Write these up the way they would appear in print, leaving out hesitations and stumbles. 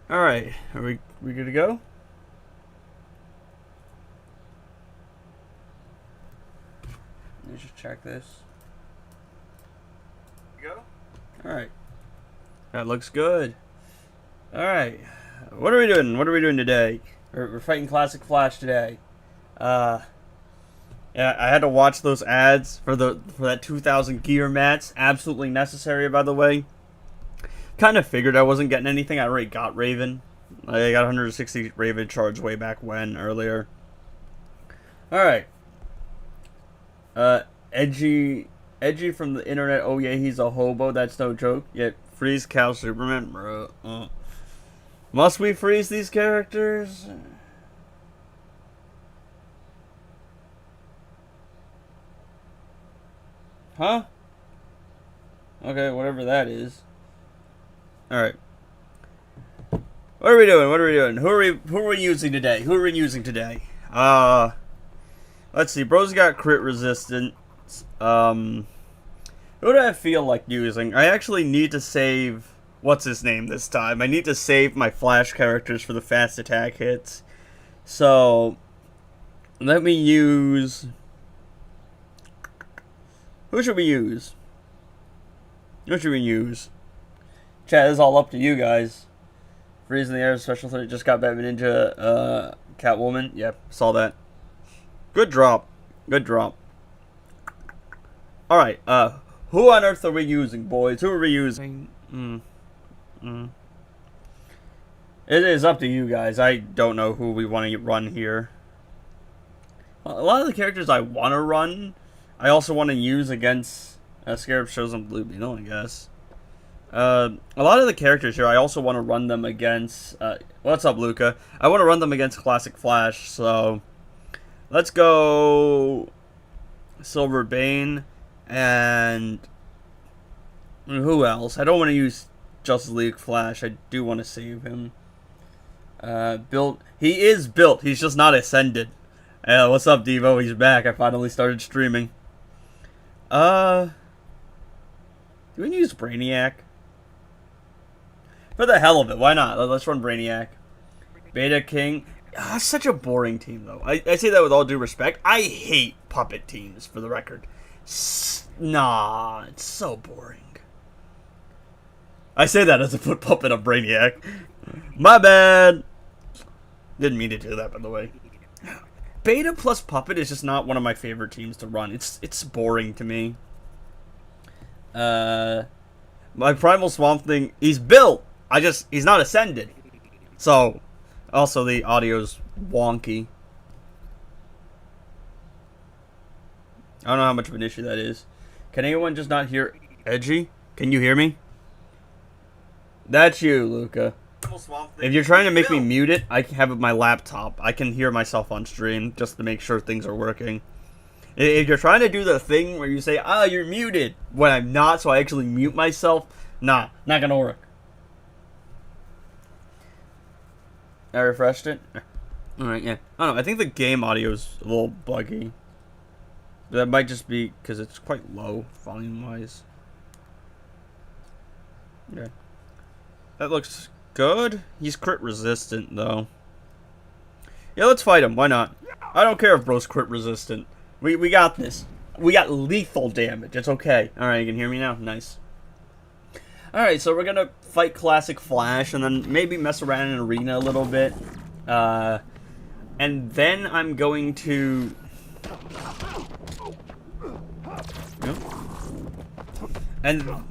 Alright, are we good to go? Let me just check this. Go? Alright. That looks good. Alright. What are we doing? What are we doing today? We're fighting Classic Flash today. Yeah, I had to watch those ads for that 2,000 gear mats. Absolutely necessary, by the way. Kind of figured I wasn't getting anything. I already got Raven. I got 160 Raven charge way back when, earlier. Alright. Edgy from the internet. Oh yeah, he's a hobo. That's no joke. Yet freeze Cal Superman, bro. Must we freeze these characters? Huh? Okay, whatever that is. Alright. What are we doing? What are we doing? Who are we using today? Who are we using today? Let's see. Bro's got crit resistance. Who do I feel like using? I actually need to save what's his name this time. I need to save my Flash characters for the fast attack hits. So let me use. Who should we use? Who should we use? Chat, this is all up to you guys. Freeze in the air, special 30 just got Batman Ninja, Catwoman. Yep, saw that. Good drop. Good drop. Alright, who on earth are we using, boys? Who are we using? It is up to you guys. I don't know who we want to run here. A lot of the characters I want to run, I also want to use against Scarab shows on Blue Beetle, I guess. A lot of the characters here, I also want to run them against... what's up, Luca? I want to run them against Classic Flash, so... Let's go... Silver Bane, and... who else? I don't want to use Justice League Flash. I do want to save him. Built... He is built, he's just not ascended. What's up, Devo? He's back. I finally started streaming. Do we use Brainiac? For the hell of it, why not? Let's run Brainiac. Beta King. That's such a boring team, though. I say that with all due respect. I hate puppet teams, for the record. Nah, it's so boring. I say that as a foot puppet of Brainiac. My bad. Didn't mean to do that, by the way. Beta plus puppet is just not one of my favorite teams to run. It's boring to me. My Primal Swamp Thing, he's built. He's not ascended. So, also the audio's wonky. I don't know how much of an issue that is. Can anyone just not hear Edgy? Can you hear me? That's you, Luca. If you're trying to make me mute it, I have my laptop. I can hear myself on stream just to make sure things are working. If you're trying to do the thing where you say, you're muted, when I'm not, so I actually mute myself, nah, not gonna work. I refreshed it. Alright, yeah. I don't know, I think the game audio's a little buggy. But that might just be because it's quite low, volume-wise. Yeah. That looks good. He's crit resistant, though. Yeah, let's fight him. Why not? I don't care if bro's crit resistant. We got this. We got lethal damage. It's okay. Alright, you can hear me now? Nice. Alright, so we're gonna fight Classic Flash and then maybe mess around in Arena a little bit. And then I'm going to... And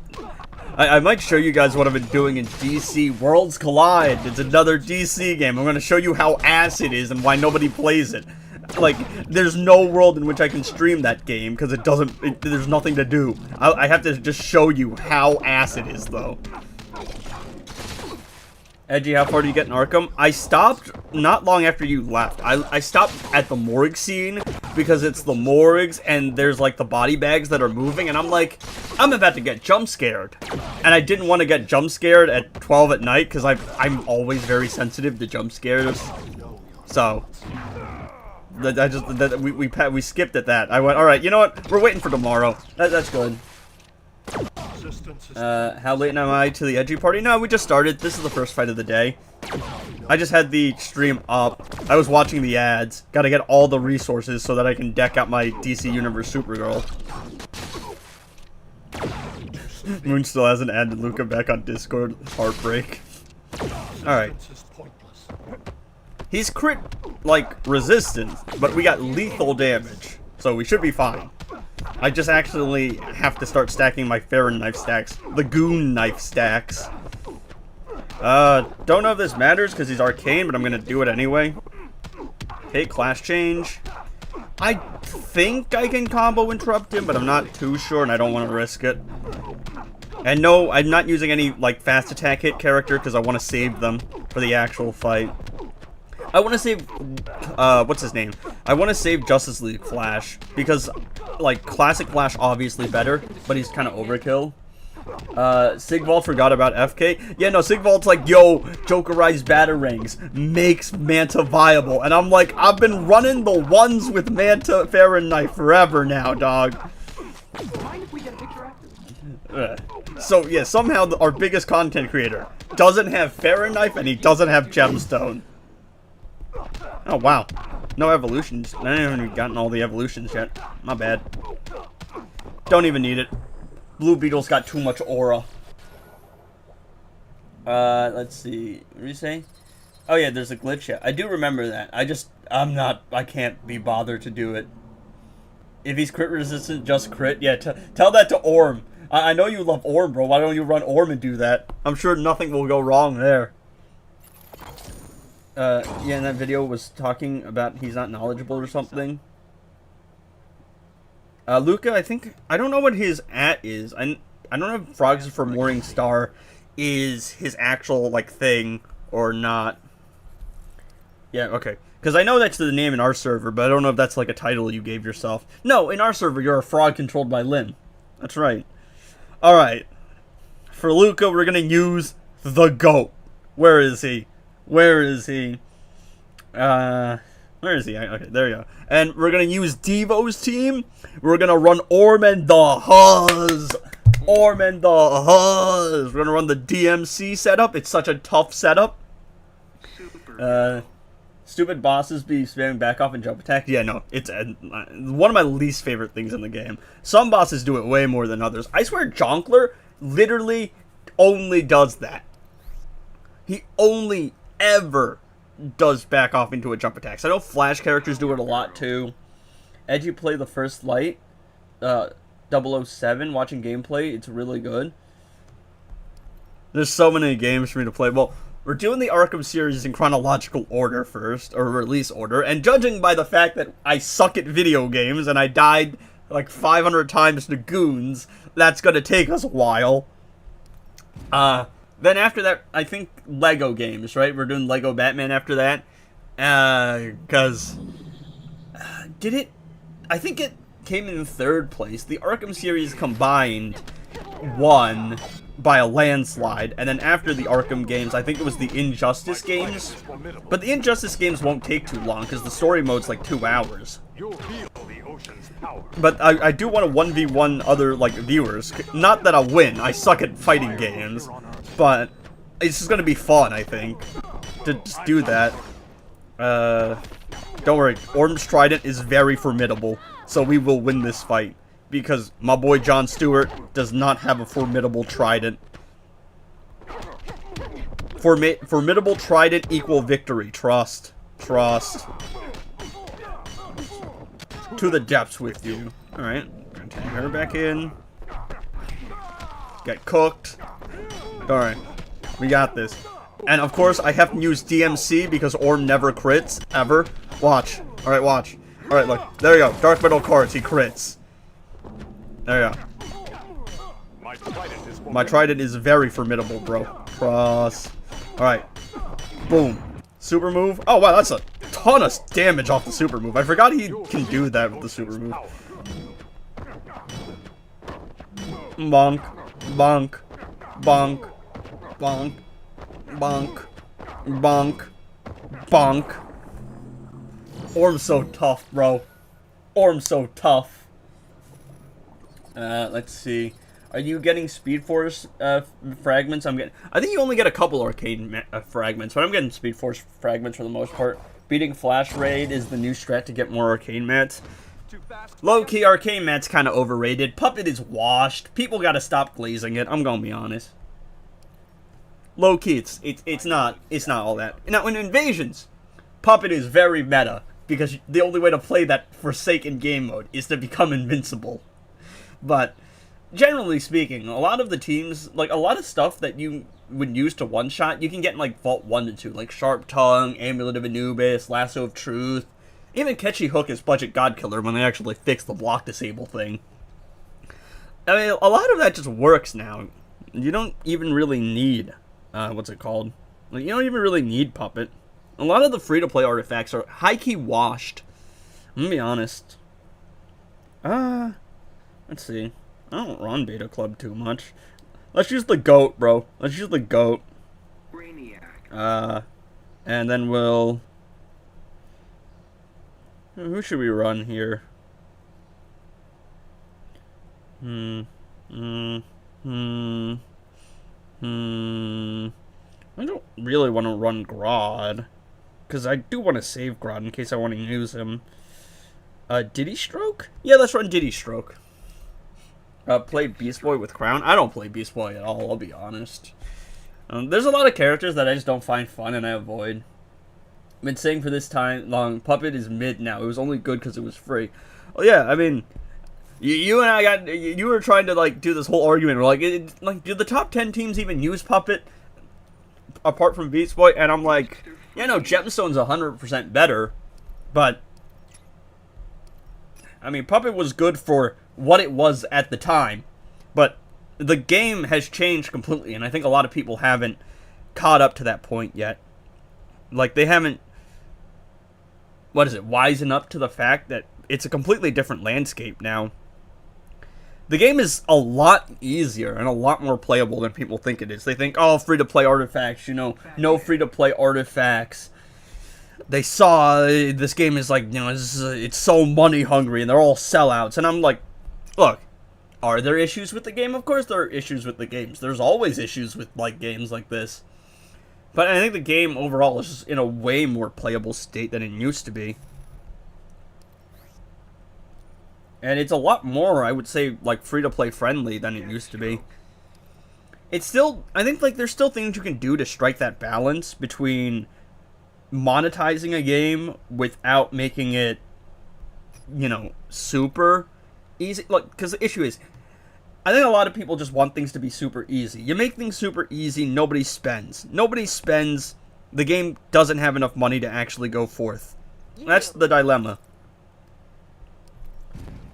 I might show you guys what I've been doing in DC Worlds Collide. It's another DC game. I'm going to show you how ass it is and why nobody plays it. Like, there's no world in which I can stream that game because there's nothing to do. I have to just show you how ass it is, though. Edgy, how far do you get in Arkham? I stopped not long after you left. I stopped at the morgue scene because it's the morgues and there's like the body bags that are moving and I'm like, I'm about to get jump scared. And I didn't want to get jump scared at 12 at night because I'm always very sensitive to jump scares. So we skipped at that. I went, all right, you know what? We're waiting for tomorrow. That's good. How late am I to the edgy party? No, we just started. This is the first fight of the day. I just had the stream up. I was watching the ads. Gotta get all the resources so that I can deck out my DC Universe Supergirl. Moon still hasn't added Luca back on Discord. Heartbreak. Alright. He's crit, like, resistant, but we got lethal damage. So we should be fine. I just actually have to start stacking my Farron knife stacks. The Goon knife stacks. Don't know if this matters because he's arcane, but I'm gonna do it anyway. Okay, class change. I think I can combo interrupt him, but I'm not too sure, and I don't want to risk it. And no, I'm not using any, like, fast attack hit character because I want to save them for the actual fight. I want to save, what's his name? I want to save Justice League Flash because, like, classic Flash obviously better, but he's kind of overkill. Sigvald forgot about FK. Yeah, no, Sigvald's like, yo, Jokerized Batarangs makes Manta viable. And I'm like, I've been running the ones with Manta Farron Knife forever now, dog. So, yeah, somehow our biggest content creator doesn't have Farron Knife and he doesn't have Gemstone. Oh, wow. No evolutions. I haven't even gotten all the evolutions yet. My bad. Don't even need it. Blue Beetle's got too much aura. Let's see. What did you say? Oh, yeah, there's a glitch. Yeah, I do remember that. I can't be bothered to do it. If he's crit resistant, just crit. Yeah, tell that to Orm. I know you love Orm, bro. Why don't you run Orm and do that? I'm sure nothing will go wrong there. Yeah, and that video was talking about he's not knowledgeable or something. Luca, I don't know what his is. I don't know if Frogs for Morning Star is his actual, like, thing or not. Yeah, okay. Because I know that's the name in our server, but I don't know if that's, like, a title you gave yourself. No, in our server, you're a frog controlled by Lynn. That's right. Alright. For Luca, we're gonna use the GOAT. Where is he? Where is he? Where is he? Okay, there you go. And we're gonna use Devo's team. We're gonna run Orm and the Huzz. Orm and the Huzz. We're gonna run the DMC setup. It's such a tough setup. Stupid bosses be spamming back off and jump attack. Yeah, no, it's one of my least favorite things in the game. Some bosses do it way more than others. I swear Jonkler literally only does that. He only ever does back off into a jump attack. So I know Flash characters do it a lot too. Edgy play the First Light, 007, watching gameplay, it's really good. There's so many games for me to play. Well, we're doing the Arkham series in chronological order first, or release order, and judging by the fact that I suck at video games and I died like 500 times to goons, that's gonna take us a while. Then after that, I think Lego games, right? We're doing Lego Batman after that. I think it came in third place. The Arkham series combined won by a landslide. And then after the Arkham games, I think it was the Injustice games. But the Injustice games won't take too long because the story mode's like 2 hours. But I do want to 1v1 other, like, viewers. Not that I'll win. I suck at fighting games. But it's just going to be fun, I think, to just do that. Don't worry. Orm's Trident is very formidable. So we will win this fight. Because my boy Jon Stewart does not have a formidable trident. Formidable trident equal victory. Trust. Trust. To the depths with you. Alright. Gonna take her back in. Get cooked. Alright. We got this. And of course, I have to use DMC because Orm never crits. Ever. Watch. Alright, watch. Alright, look. There you go. Dark Metal cards. He crits. There you go. My trident is very formidable, bro. Cross. Alright. Boom. Super move. Oh, wow, that's a ton of damage off the super move. I forgot he can do that with the super move. Bonk. Bonk. Bonk. Bonk. Bonk. Bonk. Bonk. Orm's so tough, bro. Orm's so tough. Let's see. Are you getting Speed Force fragments? I think you only get a couple arcade fragments, but I'm getting Speed Force fragments for the most part. Beating Flash Raid is the new strat to get more arcade mats. Low-key, arcade mats kind of overrated. Puppet is washed. People gotta stop glazing it. I'm gonna be honest. Low-key, it's not all that. Now, in Invasions, Puppet is very meta, because the only way to play that Forsaken game mode is to become invincible. But generally speaking, a lot of the teams, like a lot of stuff that you would use to one-shot, you can get in like Vault 1 to 2, like Sharp Tongue, Amulet of Anubis, Lasso of Truth. Even Catchy Hook is Budget God Killer when they actually fix the block disable thing. I mean, a lot of that just works now. You don't even really need, what's it called? Like, you don't even really need Puppet. A lot of the free-to-play artifacts are high-key washed. I'm gonna be honest. Let's see. I don't run Beta Club too much. Let's use the GOAT, bro. Let's use the GOAT. And then we'll... Who should we run here? I don't really want to run Grodd, because I do want to save Grodd in case I want to use him. Diddy Stroke? Yeah, let's run Diddy Stroke. Play Beast Boy with Crown? I don't play Beast Boy at all, I'll be honest. There's a lot of characters that I just don't find fun and I avoid. I've been saying for this time long, Puppet is mid now. It was only good because it was free. Well, yeah, I mean, you and I you were trying to like do this whole argument. We're like, do the top 10 teams even use Puppet apart from Beast Boy? And I'm like, yeah, no, Gemstone's 100% better, but I mean, Puppet was good for what it was at the time, but the game has changed completely, and I think a lot of people haven't caught up to that point yet. Like, they haven't, wisen up to the fact that it's a completely different landscape now. The game is a lot easier and a lot more playable than people think it is. They think, oh, free-to-play artifacts, you know, no free-to-play artifacts. They saw this game is like, you know, it's so money-hungry, and they're all sellouts. And I'm like, look, are there issues with the game? Of course there are issues with the games. There's always issues with, like, games like this. But I think the game overall is just in a way more playable state than it used to be. And it's a lot more, I would say, like, free-to-play friendly than it used to be. It's still, I think, like, there's still things you can do to strike that balance between monetizing a game without making it, you know, super easy. Look, because the issue is, I think a lot of people just want things to be super easy. You make things super easy, nobody spends. Nobody spends, the game doesn't have enough money to actually go forth. That's the dilemma.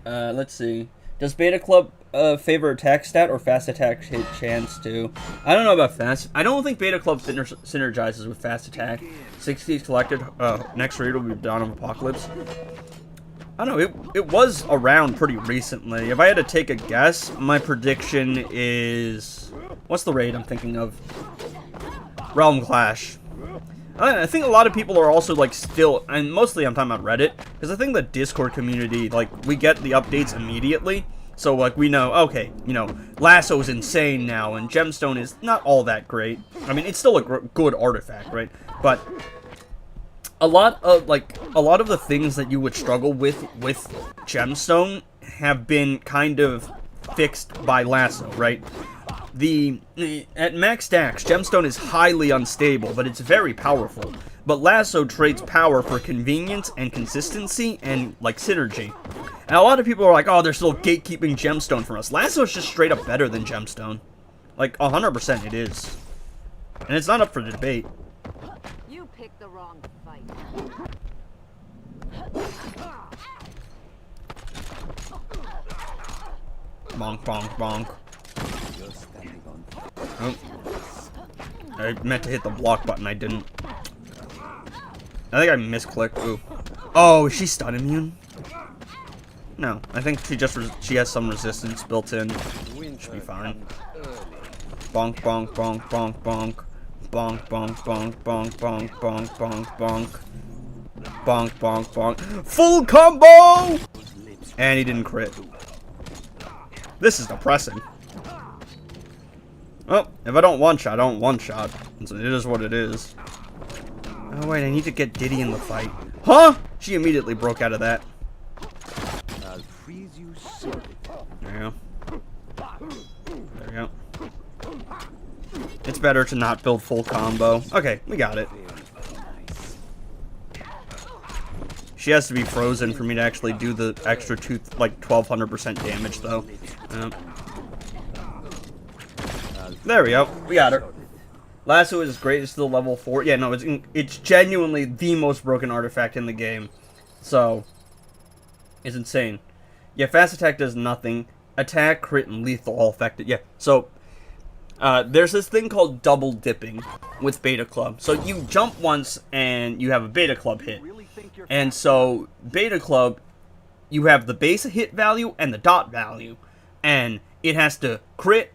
Let's see. Does Beta Club favor attack stat or fast attack hit chance too? I don't know about fast. I don't think Beta Club synergizes with fast attack. 60s collected. Next raid will be Dawn of Apocalypse. I don't know, it was around pretty recently. If I had to take a guess, my prediction is... What's the raid I'm thinking of? Realm Clash. I think a lot of people are also, like, still... And mostly I'm talking about Reddit. Because I think the Discord community, like, we get the updates immediately. So, like, we know, okay, you know, Lasso's insane now, and Gemstone is not all that great. I mean, it's still a good artifact, right? But... A lot of the things that you would struggle with Gemstone have been kind of fixed by Lasso, right? At max stacks, Gemstone is highly unstable, but it's very powerful. But Lasso trades power for convenience and consistency and, like, synergy. And a lot of people are like, oh, they're still gatekeeping Gemstone from us. Lasso is just straight up better than Gemstone. Like, 100% it is. And it's not up for debate. You picked the wrong fight. Bonk, bonk, bonk. Oh. I meant to hit the block button, I didn't. I think I misclicked. Ooh. Oh, is she stun immune? No, I think she has some resistance built in. Should be fine. Bonk, bonk, bonk, bonk, bonk. Bonk, bonk, bonk, bonk, bonk, bonk, bonk, bonk. Bonk, bonk, bonk. Full combo! And he didn't crit. This is depressing. Oh, if I don't one-shot, I don't one-shot. It is what it is. Oh, wait, I need to get Diddy in the fight. Huh? She immediately broke out of that. I'll freeze you slowly. There you go. There we go. It's better to not build full combo. Okay, we got it. She has to be frozen for me to actually do the extra 1200% damage, though. There we go. We got her. Lasso is great. It's still level 4. Yeah, no, it's genuinely the most broken artifact in the game. So, it's insane. Yeah, fast attack does nothing. Attack, crit, and lethal all affected. Yeah, so there's this thing called double dipping with Beta Club. So you jump once and you have a Beta Club hit. And so Beta Club, you have the base hit value and the dot value. And it has to crit,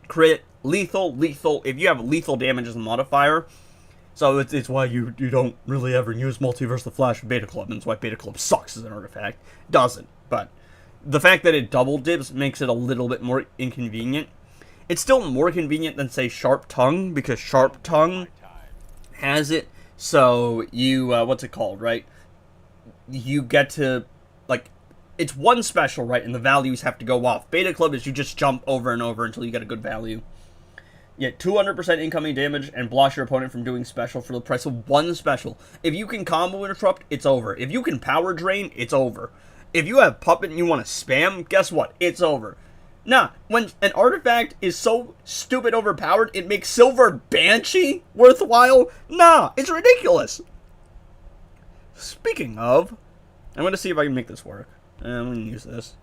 lethal. If you have lethal damage as a modifier. So it's why you don't really ever use Multiverse the Flash with Beta Club. And it's why Beta Club sucks as an artifact. Doesn't, but the fact that it double dips makes it a little bit more inconvenient. It's still more convenient than, say, Sharp Tongue, because Sharp Tongue has it, so you, what's it called, right? You get to, like, it's one special, right, and the values have to go off. Beta Club is you just jump over and over until you get a good value. Yet 200% incoming damage and blocks your opponent from doing special for the price of one special. If you can combo interrupt, it's over. If you can power drain, it's over. If you have Puppet and you want to spam, guess what? It's over. Nah, when an artifact is so stupid overpowered, it makes Silver Banshee worthwhile? Nah, it's ridiculous. Speaking of, I'm going to see if I can make this work. I'm going to use this.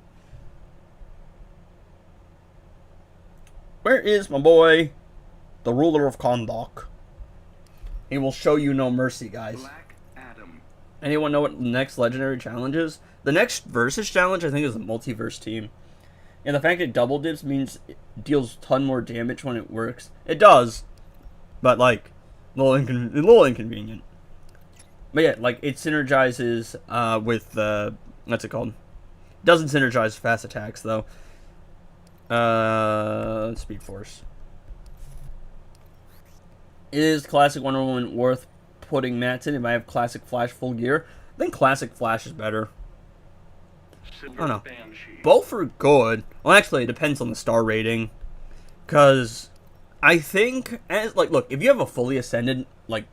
Where is my boy, the ruler of Kondok? He will show you no mercy, guys. Black Adam. Anyone know what the next legendary challenge is? The next versus challenge, I think, is the multiverse team. And the fact that double dips means it deals a ton more damage when it works. It does, but, like, a little inconvenient. But yeah, like, it synergizes with, what's it called? Doesn't synergize fast attacks, though. Speed Force. Is Classic Wonder Woman worth putting mats in if I have Classic Flash full gear? I think Classic Flash is better. I don't know. Both are good. Well, actually, it depends on the star rating. Because I think, look, if you have a fully ascended, like,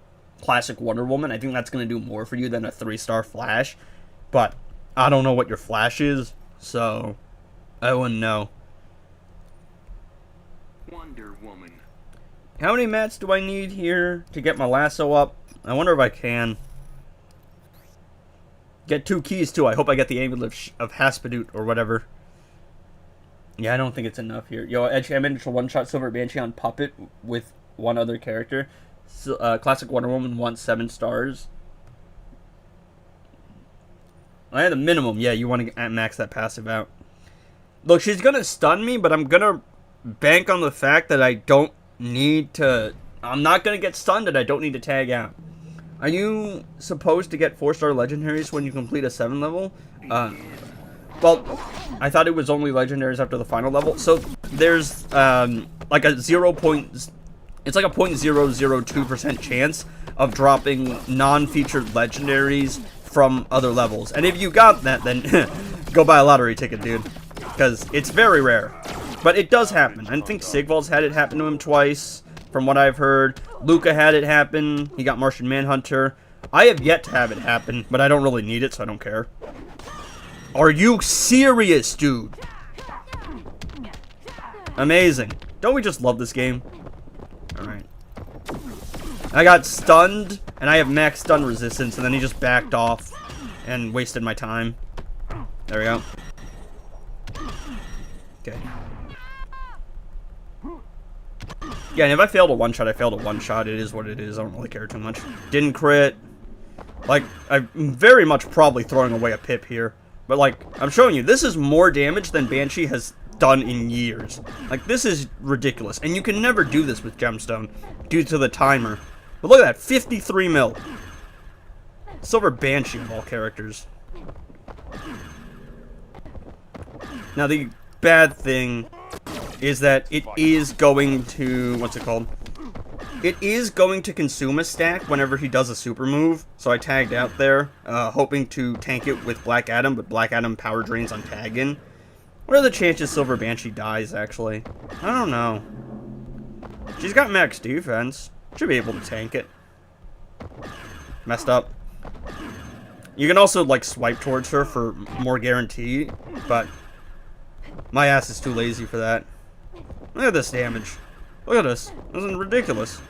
Classic Wonder Woman, I think that's going to do more for you than a 3-star Flash. But I don't know what your Flash is, so I wouldn't know. Wonder Woman. How many mats do I need here to get my lasso up? I wonder if I can. Get 2 keys, too. I hope I get the Amulet of Hatshepsut or whatever. Yeah, I don't think it's enough here. Yo, Edge Initial one-shot Silver Banshee on Puppet with one other character. Classic Wonder Woman wants 7 stars. I had the minimum. Yeah, you want to max that passive out. Look, she's going to stun me, but I'm going to bank on the fact that I don't need to... I'm not going to get stunned and I don't need to tag out. Are you supposed to get 4-star legendaries when you complete a 7 level? Well, I thought it was only legendaries after the final level. So there's like a 0.002% chance of dropping non-featured legendaries from other levels. And if you got that, then go buy a lottery ticket, dude, because it's very rare. But it does happen. I think Sigval's had it happen to him twice, from what I've heard. Luca had it happen. He got Martian Manhunter. I have yet to have it happen, but I don't really need it, so I don't care. Are you serious, dude? Amazing. Don't we just love this game? Alright. I got stunned, and I have max stun resistance, and then he just backed off and wasted my time. There we go. Okay. Yeah, and if I failed a one-shot, I failed a one-shot. It is what it is. I don't really care too much. Didn't crit. Like, I'm very much probably throwing away a pip here. But, like, I'm showing you, this is more damage than Banshee has done in years. Like, this is ridiculous. And you can never do this with Gemstone due to the timer. But look at that, 53 mil. Silver Banshee of all characters. Now, the bad thing is that it is going to, what's it called? It is going to consume a stack whenever he does a super move, so I tagged out there, hoping to tank it with Black Adam, but Black Adam power drains on tagging. What are the chances Silver Banshee dies, actually? I don't know. She's got max defense. Should be able to tank it. Messed up. You can also, like, swipe towards her for more guarantee, but my ass is too lazy for that. Look at this damage. Look at this. This is ridiculous.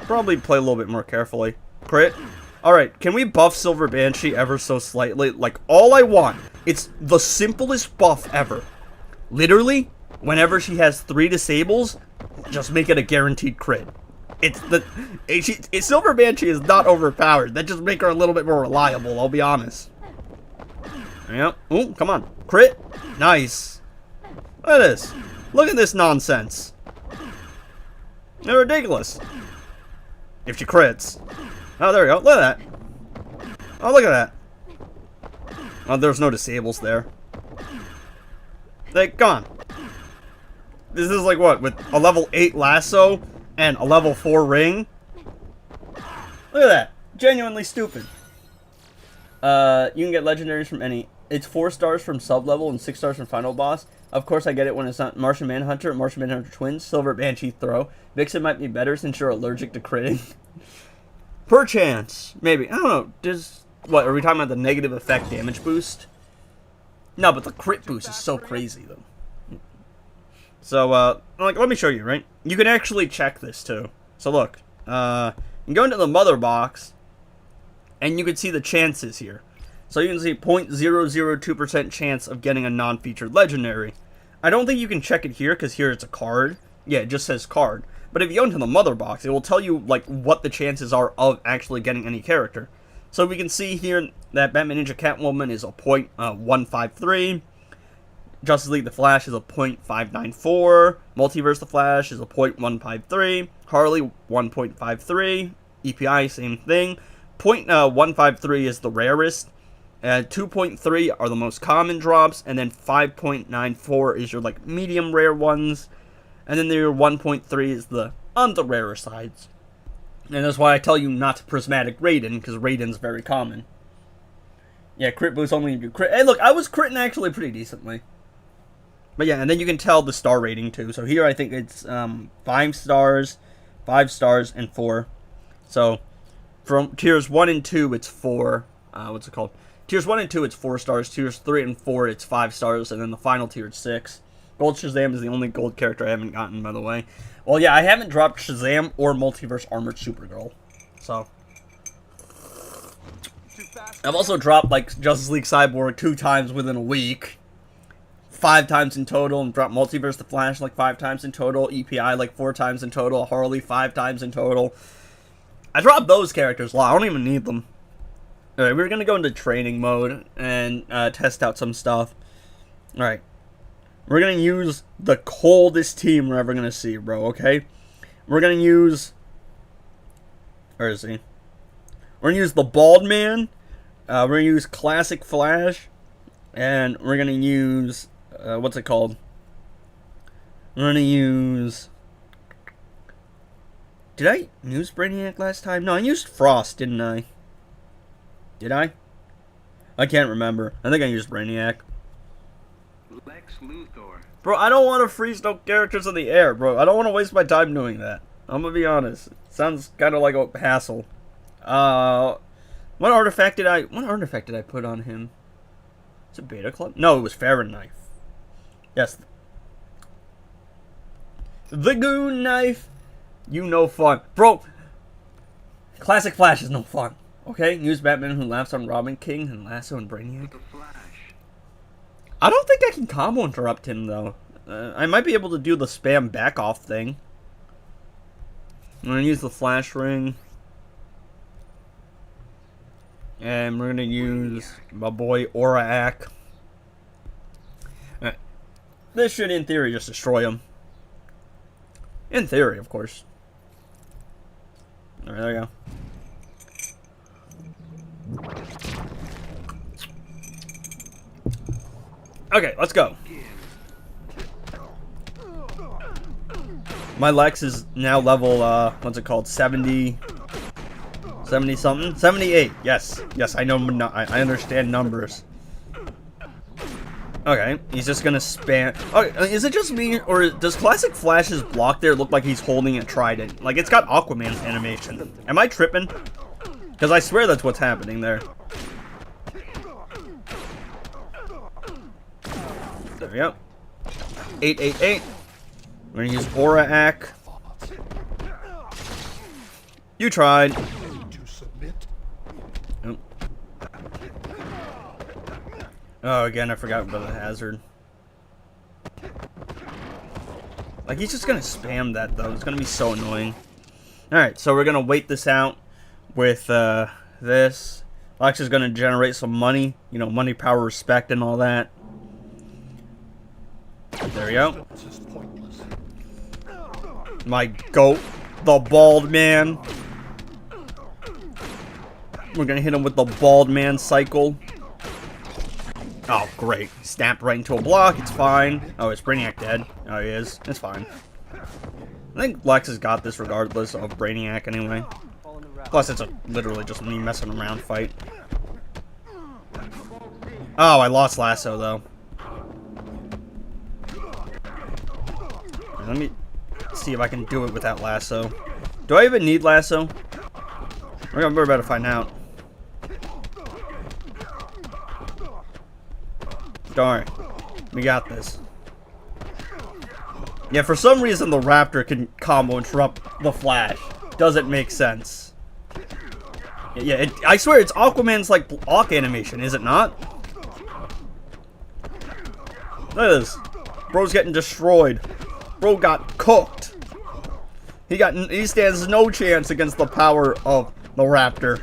Probably play a little bit more carefully. Crit. Alright, can we buff Silver Banshee ever so slightly? Like, all I want. It's the simplest buff ever. Literally, whenever she has 3 disables, just make it a guaranteed crit. Silver Banshee is not overpowered. That just make her a little bit more reliable, I'll be honest. Yep. Ooh, come on. Crit. Nice. Look at this. Look at this nonsense. They're ridiculous. If she crits. Oh, there we go. Look at that. Oh, look at that. Oh, there's no disables there. Like, come on. This is like what? With a level 8 lasso and a level 4 ring? Look at that. Genuinely stupid. You can get legendaries from any... It's 4 stars from sub-level and 6 stars from final boss. Of course, I get it when it's not Martian Manhunter, Martian Manhunter Twins, Silver Banshee Throw. Vixen might be better since you're allergic to critting. Perchance. Maybe. I don't know. Does... What, are we talking about the negative effect damage boost? No, but the crit boost is so crazy, though. So, like, let me show you, right? You can actually check this, too. So, look. You go into the mother box, and you can see the chances here. So you can see 0.002% chance of getting a non-featured legendary. I don't think you can check it here, because here it's a card. Yeah, it just says card. But if you go into the mother box, it will tell you, like, what the chances are of actually getting any character. So we can see here that Batman Ninja Catwoman is a 0.153. Justice League The Flash is a 0.594. Multiverse The Flash is a 0.153. Harley, 1.53. EPI, same thing. 0.153 is the rarest. 2.3 are the most common drops, and then 5.94 is your, like, medium rare ones, and then your 1.3 is the on the rarer sides. And that's why I tell you not to Prismatic Raiden, because Raiden's very common. Yeah, crit boost only if you crit. Hey, look, I was critting actually pretty decently. But yeah, and then you can tell the star rating too. So here I think it's 5 stars, 5 stars, and 4. So from tiers 1 and 2, it's 4. What's it called? Tiers 1 and 2, it's 4 stars. Tiers 3 and 4, it's 5 stars. And then the final tier, it's 6. Gold Shazam is the only gold character I haven't gotten, by the way. Well, yeah, I haven't dropped Shazam or Multiverse Armored Supergirl. So I've also dropped, like, Justice League Cyborg 2 times within a week. 5 times in total, and dropped Multiverse The Flash, like, 5 times in total. EPI, like, 4 times in total. Harley, 5 times in total. I dropped those characters a lot. I don't even need them. Alright, we're gonna go into training mode and test out some stuff. Alright. We're gonna use the coldest team we're ever gonna see, bro, okay? We're gonna use... Where is he? We're gonna use the Bald Man. We're gonna use Classic Flash. And we're gonna use... what's it called? We're gonna use... Did I use Brainiac last time? No, I used Frost, didn't I? Did I? I can't remember. I think I used Brainiac. Lex Luthor. Bro, I don't want to freeze no characters in the air, bro. I don't want to waste my time doing that. I'm gonna be honest. It sounds kind of like a hassle. What artifact did I put on him? Is it Beta Club? No, it was Farron Knife. Yes. The Goon Knife. You no fun. Bro, Classic Flash is no fun. Okay? Use Batman who laughs on Robin King and Lasso and Brainiac. The Flash. I don't think I can combo interrupt him, though. I might be able to do the spam back off thing. I'm going to use the Flash Ring. And we're going to use my boy Aura-Ak. Alright. This should, in theory, just destroy him. In theory, of course. Alright, there we go. Okay, let's go. My Lex is now level, what's it called? 70 something? 78. Yes. Yes, I know. I understand numbers. Okay, he's just gonna spam. Oh, is it just me, or does Classic Flash's block there look like he's holding a trident? Like, it's got Aquaman's animation. Am I tripping? Because I swear that's what's happening there. There we go. 888. We're gonna use Aura Ack. You tried. Oh. Oh, again, I forgot about the hazard. Like, he's just gonna spam that, though. It's gonna be so annoying. Alright, so we're gonna wait this out with, this. Lex is gonna generate some money. You know, money, power, respect, and all that. There we go. My goat, the bald man. We're gonna hit him with the bald man cycle. Oh, great. Snapped right into a block. It's fine. Oh, is Brainiac dead? Oh, he is. It's fine. I think Lex has got this regardless of Brainiac anyway. Plus, it's literally just me messing around fight. Oh, I lost Lasso, though. Let me see if I can do it without Lasso. Do I even need Lasso? We're about to find out. Darn. We got this. Yeah, for some reason the Raptor can combo interrupt the Flash. Doesn't make sense. Yeah, I swear it's Aquaman's, like, block animation, is it not? Look at this. Bro's getting destroyed. Bro got cooked. He stands no chance against the power of the Raptor.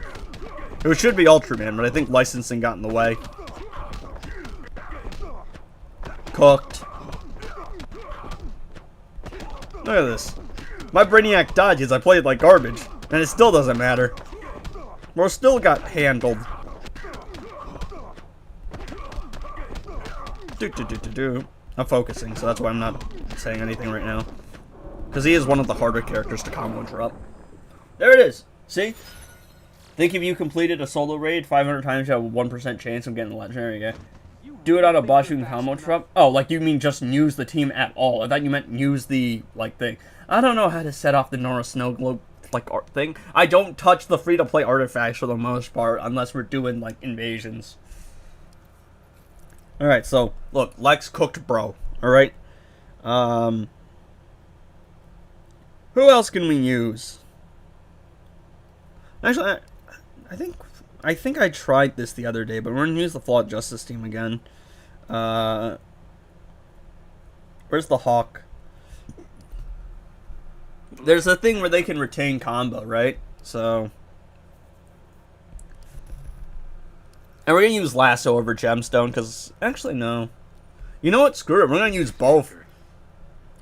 It should be Ultraman, but I think licensing got in the way. Cooked. Look at this. My Brainiac died because I played like garbage, and it still doesn't matter. Bro still got handled. I'm focusing, so that's why I'm not saying anything right now. Because he is one of the harder characters to combo interrupt. There it is. See? Think if you completed a solo raid 500 times, you have a 1% chance of getting a legendary guy. Do it on a boss you can combo interrupt? Oh, like you mean just use the team at all. I thought you meant use the, like, thing. I don't know how to set off the Nora Snow Globe, like, art thing. I don't touch the free-to-play artifacts for the most part, unless we're doing, like, invasions. Alright, so, look, Lex cooked Bro, alright? Who else can we use? Actually, I think I tried this the other day, but we're gonna use the Flawed Justice team again. Where's the Hawk? There's a thing where they can retain combo, right? So... And we're gonna use Lasso over Gemstone, because... Actually, no. You know what? Screw it. We're gonna use both.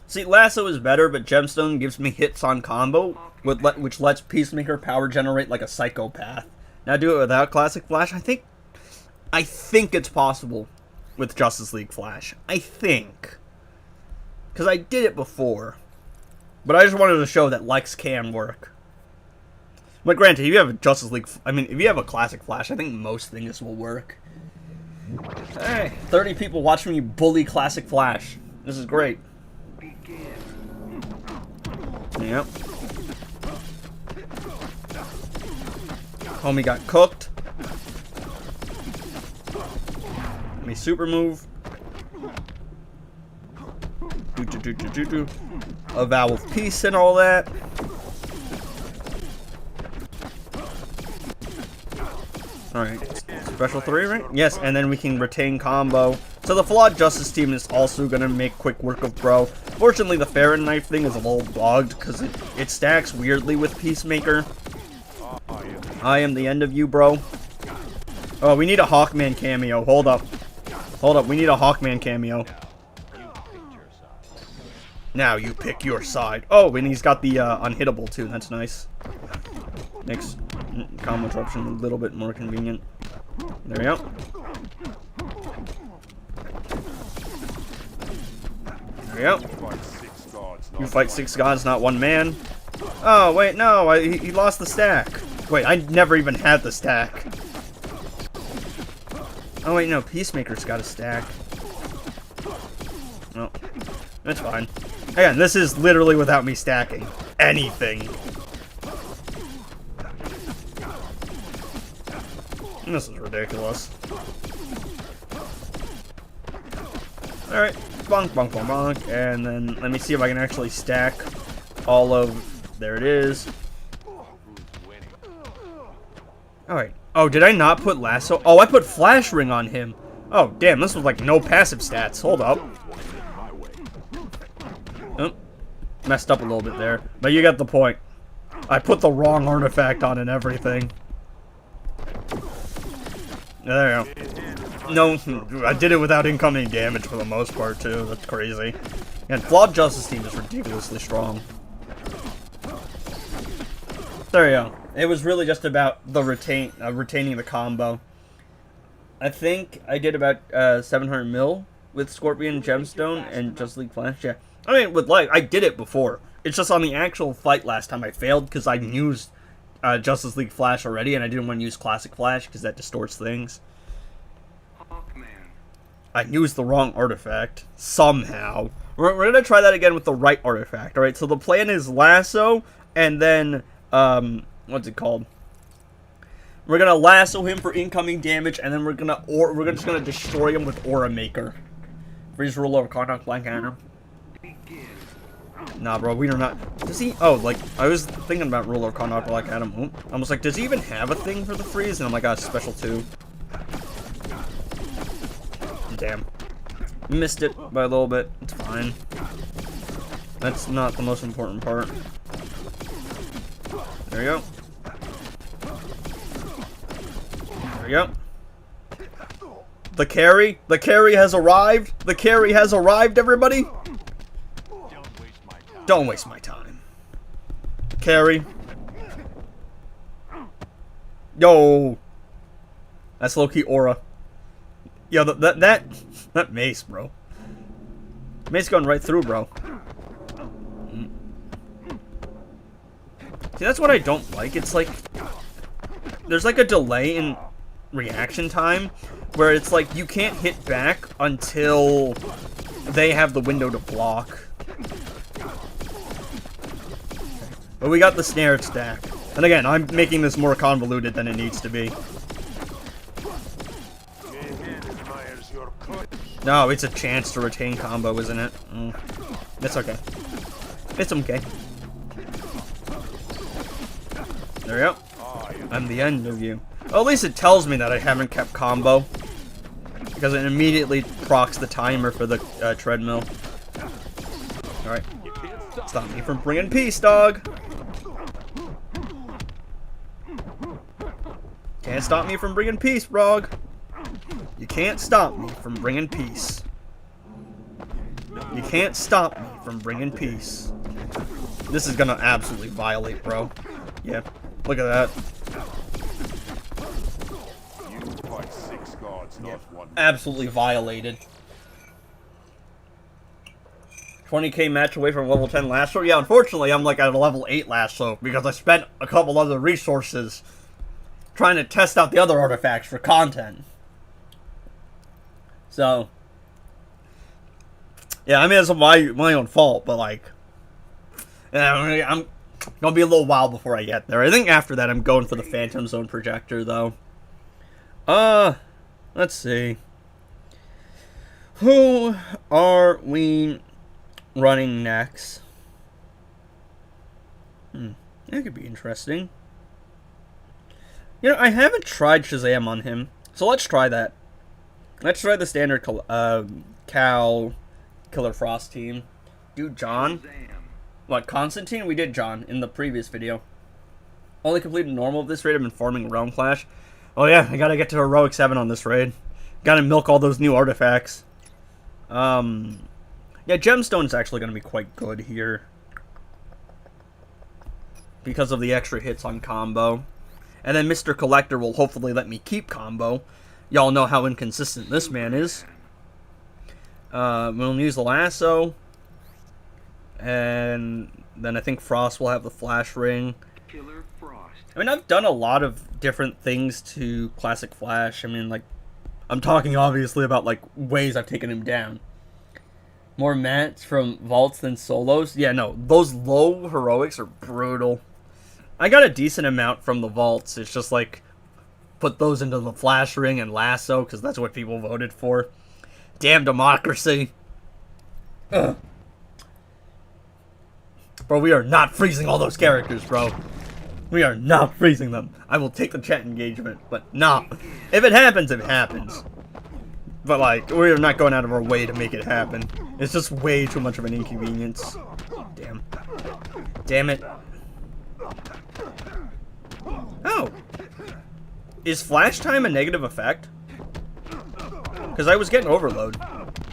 See, Lasso is better, but Gemstone gives me hits on combo, which lets Peacemaker power generate like a psychopath. Now do it without Classic Flash? I think it's possible with Justice League Flash. I think. Because I did it before. But I just wanted to show that Lex can work. But granted, if you have a Justice League... I mean, if you have a Classic Flash, I think most things will work. Hey, 30 people watching me bully Classic Flash. This is great. Yep. Homie got cooked. Let me super move. A vow of peace and all that. Alright. Special 3, right? Yes, and then we can retain combo. So the Flawed Justice team is also going to make quick work of Bro. Fortunately, the Farron Knife thing is a little bugged because it stacks weirdly with Peacemaker. I am the end of you, bro. Oh, we need a Hawkman cameo. Hold up. Hold up. We need a Hawkman cameo. Now you pick your side. Oh, and he's got the unhittable too. That's nice. Makes combo interruption a little bit more convenient. There we go. There we go. You fight 6 gods, not 1 man. Oh, wait, no, he lost the stack. Wait, I never even had the stack. Oh, wait, no, Peacemaker's got a stack. Well, that's fine. Again, this is literally without me stacking anything. This is ridiculous. Alright, bonk, bonk, bonk, bonk, and then let me see if I can actually stack all of... There it is. Alright. Oh, did I not put Lasso? Oh, I put Flash Ring on him. Oh, damn, this was like no passive stats. Hold up. Oh, messed up a little bit there. But you got the point. I put the wrong artifact on and everything. There you go. No, I did it without incoming damage for the most part, too. That's crazy. And Flawed Justice Team is ridiculously strong. There you go. It was really just about the retaining the combo. I think I did about 700 mil with Scorpion Gemstone and Just League Flash. Yeah, I mean, with like I did it before. It's just on the actual fight last time I failed because I used Justice League Flash already, and I didn't want to use Classic Flash because that distorts things. I used the wrong artifact somehow. We're gonna try that again with the right artifact. All right, so the plan is Lasso, and then what's it called? We're gonna lasso him for incoming damage, and then we're just gonna destroy him with Aura Maker. Freeze Ruler of Karnak Black Adam. Nah, bro, we are not. Does he? Oh, like I was thinking about Ruler of Karnak Black Adam. I was like, does he even have a thing for the freeze? And I'm like, ah, special 2. Damn, missed it by a little bit. It's fine. That's not the most important part. There we go. There we go. The carry has arrived. The carry has arrived, everybody. Don't waste my time. Carry. Yo. That's low-key Aura. Yo, that mace, bro. Mace going right through, bro. See, that's what I don't like. It's like there's like a delay in reaction time where it's like you can't hit back until they have the window to block. But we got the snare stack. And again, I'm making this more convoluted than it needs to be. No, it's a chance to retain combo, isn't it? It's okay. It's okay. There we go. I'm the end of you. Well, at least it tells me that I haven't kept combo. Because it immediately procs the timer for the treadmill. Alright. Stop me from bringing peace, dog. Can't stop me from bringing peace, Brog. You can't stop me from bringing peace. You can't stop me from bringing peace. This is gonna absolutely violate, bro. Yeah, look at that. Yeah, absolutely violated. 20k match away from level 10 lasso. Yeah, unfortunately, I'm like at a level 8 lasso because I spent a couple other resources trying to test out the other artifacts for content. So, yeah, I mean, it's my own fault, but, like, yeah, I'm gonna be a little while before I get there. I think after that, I'm going for the Phantom Zone Projector, though. Let's see. Who are we running next? That could be interesting. You know, I haven't tried Shazam on him, so let's try that. Let's try the standard Cal Killer Frost team. Do John. What, Constantine? We did John in the previous video. Only completed normal of this raid. I've been farming Realm Clash. Oh yeah, I gotta get to Heroic 7 on this raid. Gotta milk all those new artifacts. Yeah, Gemstone's actually gonna be quite good here. Because of the extra hits on combo. And then Mr. Collector will hopefully let me keep combo. Y'all know how inconsistent this man is. We'll use the lasso. And then I think Frost will have the Flash Ring. Killer Frost. I mean, I've done a lot of different things to Classic Flash. I mean, like, I'm talking obviously about, like, ways I've taken him down. More mats from vaults than solos? Yeah, no, those low heroics are brutal. I got a decent amount from the vaults. It's just, like, put those into the Flash Ring and Lasso, because that's what people voted for. Damn democracy. Ugh. Bro, we are not freezing all those characters, bro. We are not freezing them. I will take the chat engagement, but nah. If it happens, it happens. But, like, we're not going out of our way to make it happen. It's just way too much of an inconvenience. Damn. Damn it. Oh. Is flash time a negative effect? Because I was getting overload.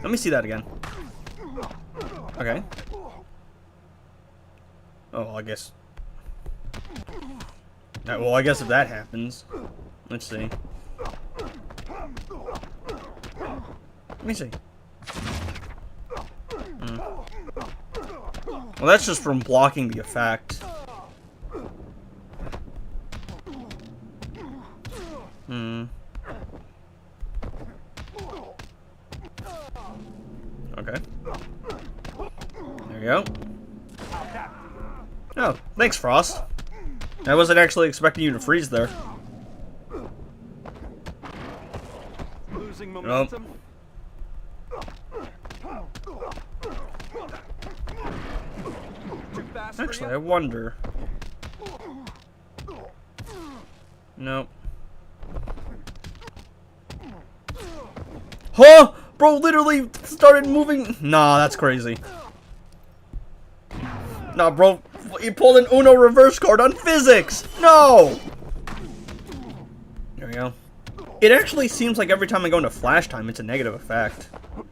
Let me see that again. Okay. Oh, I guess. Well, I guess if that happens. Let's see. Let me see. Well, that's just from blocking the effect. Okay. There you go. Oh, thanks, Frost. I wasn't actually expecting you to freeze there. Losing momentum. Actually, I wonder. Nope. Huh? Bro literally started moving. Nah, that's crazy. Nah, bro. He pulled an Uno reverse card on physics. No! There we go. It actually seems like every time I go into flash time, it's a negative effect. I'm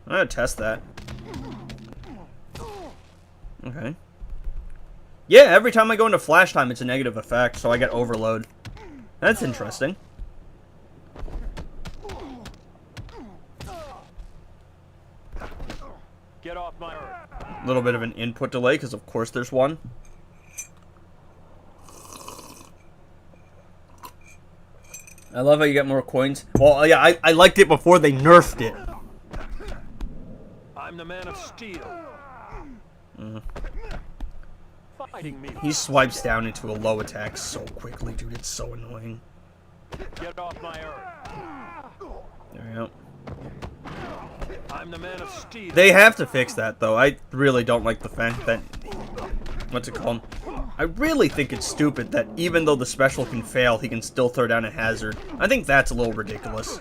gonna test that. Okay. Yeah, every time I go into flash time, it's a negative effect, so I get overload. That's interesting. Get off my earth. A little bit of an input delay, because of course there's one. I love how you get more coins. Well, yeah, I liked it before they nerfed it. I'm the man of steel. Fighting me. He swipes down into a low attack so quickly, dude. It's so annoying. Get off my earth. There we go. I'm the man of steel. They have to fix that, though. I really don't like the fact that... What's it called? I really think it's stupid that even though the special can fail, he can still throw down a hazard. I think that's a little ridiculous.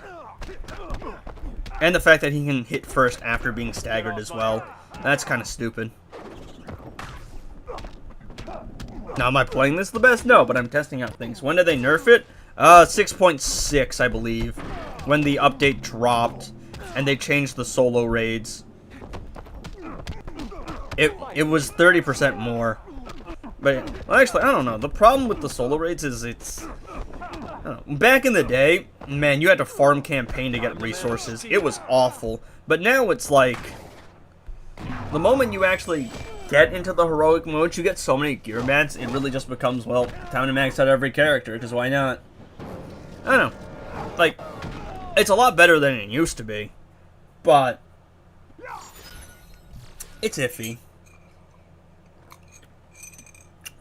And the fact that he can hit first after being staggered as well. That's kind of stupid. Now, am I playing this the best? No, but I'm testing out things. When did they nerf it? 6.6, I believe. When the update dropped and they changed the solo raids. It was 30% more. But, well, actually, I don't know. The problem with the solo raids is it's... I don't know. Back in the day, man, you had to farm campaign to get resources. It was awful. But now it's like... The moment you actually get into the heroic mode, you get so many gear mats, it really just becomes, well, time to max out every character, because why not? I don't know. Like, it's a lot better than it used to be. But... it's iffy.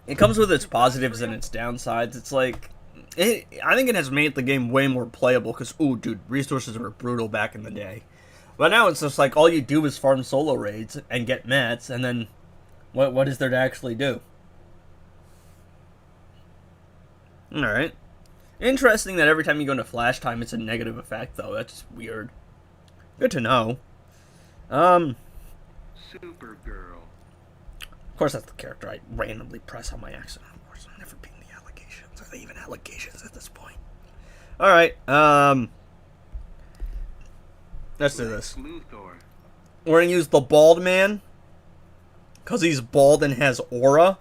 It comes with its positives and its downsides. It's like... I think it has made the game way more playable, because, ooh, dude, resources were brutal back in the day. But now it's just like, all you do is farm solo raids and get mats, and then... What is there to actually do? Alright. Interesting that every time you go into flash time, it's a negative effect, though. That's just weird. Good to know. Supergirl. Of course, that's the character I randomly press on my accident. Of course, I'm never being the allegations. Are they even allegations at this point? Alright, let's do this. Luthor. We're gonna use the bald man. Because he's bald and has aura.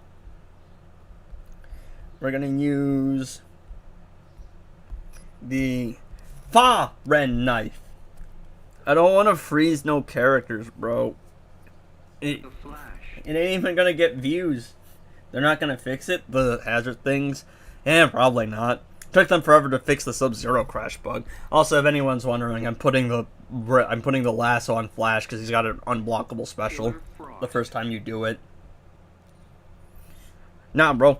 We're gonna use the Fa-Ren knife. I don't want to freeze no characters, bro. The Flash. It ain't even gonna get views. They're not gonna fix it. The hazard things, probably not. Took them forever to fix the Sub-Zero crash bug. Also, if anyone's wondering, I'm putting the lasso on Flash because he's got an unblockable special the first time you do it. Nah, bro.